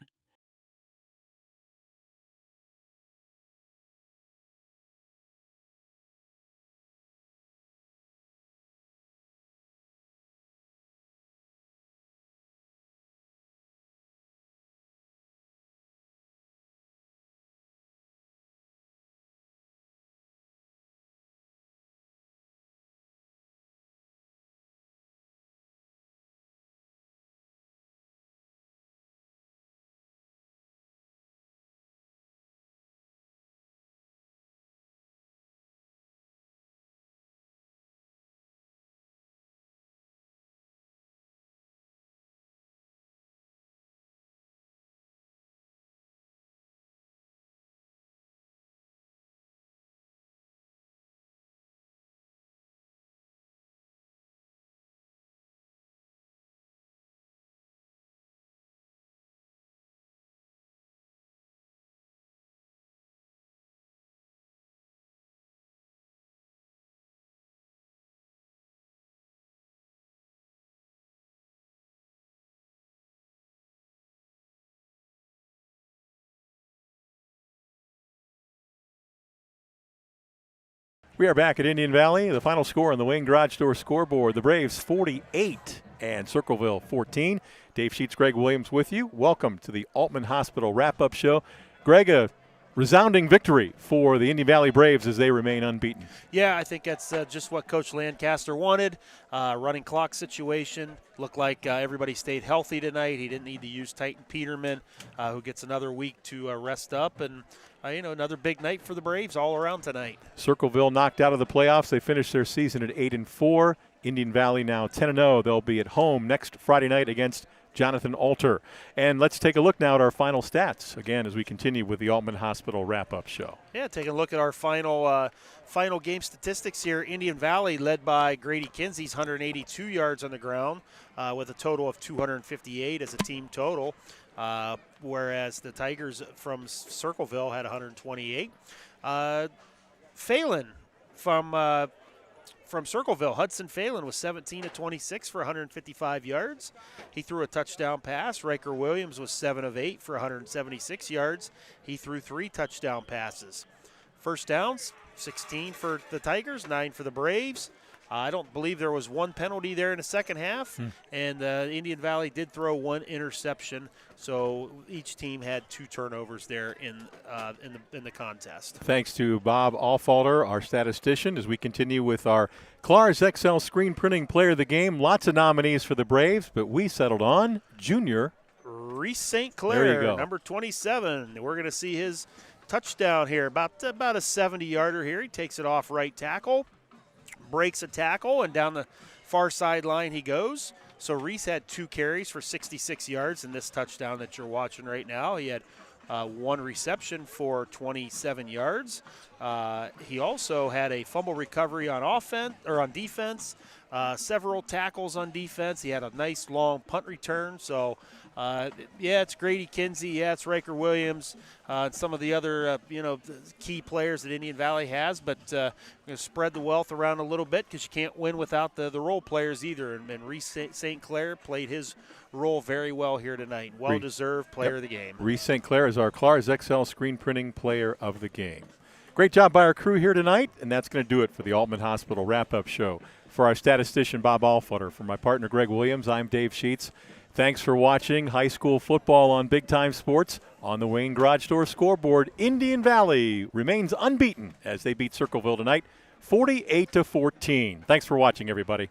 We are back at Indian Valley. The final score on the Wayne Garage Door scoreboard, the Braves 48 and Circleville 14. Dave Sheets, Greg Williams with you. Welcome to the Altman Hospital wrap-up show. Greg, a resounding victory for the Indian Valley Braves as they remain unbeaten. Yeah, I think that's just what Coach Lancaster wanted. Running clock situation. Looked like everybody stayed healthy tonight. He didn't need to use Titan Peterman, who gets another week to rest up. And, another big night for the Braves all around tonight. Circleville knocked out of the playoffs. They finished their season at 8-4. Indian Valley now 10-0. They'll be at home next Friday night against Jonathan Alter. And let's take a look now at our final stats, again, as we continue with the Altman Hospital wrap-up show. Yeah, taking a look at our final game statistics here. Indian Valley led by Grady Kinsey's 182 yards on the ground with a total of 258 as a team total, whereas the Tigers from Circleville had 128. Phelan from Circleville, Hudson Phelan was 17 of 26 for 155 yards. He threw a touchdown pass. Riker Williams was 7 of 8 for 176 yards. He threw 3 touchdown passes. First downs, 16 for the Tigers, 9 for the Braves. I don't believe there was one penalty there in the second half, and Indian Valley did throw 1 interception, so each team had 2 turnovers there in the contest. Thanks to Bob Alfalder, our statistician, as we continue with our Clar's XL Screen Printing Player of the Game. Lots of nominees for the Braves, but we settled on Junior Reese St. There you Clair, go. number 27. We're going to see his touchdown here, about a 70-yarder here. He takes it off right tackle, breaks a tackle, and down the far sideline he goes. So Reese had 2 carries for 66 yards in this touchdown that you're watching right now. He had 1 reception for 27 yards. He also had a fumble recovery on defense, several tackles on defense. He had a nice long punt return. So it's Grady Kinsey, it's Riker Williams, and some of the other key players that Indian Valley has, but we're going to spread the wealth around a little bit because you can't win without the role players either, and Reese St. Clair played his role very well here tonight. Well-deserved player of the game. Reese St. Clair is our Clar's XL Screen Printing Player of the Game. Great job by our crew here tonight, and that's going to do it for the Altman Hospital wrap-up show. For our statistician, Bob Alfalder, for my partner, Greg Williams, I'm Dave Sheets. Thanks for watching high school football on Big Time Sports. On the Wayne Garage Door scoreboard, Indian Valley remains unbeaten as they beat Circleville tonight, 48-14. Thanks for watching, everybody.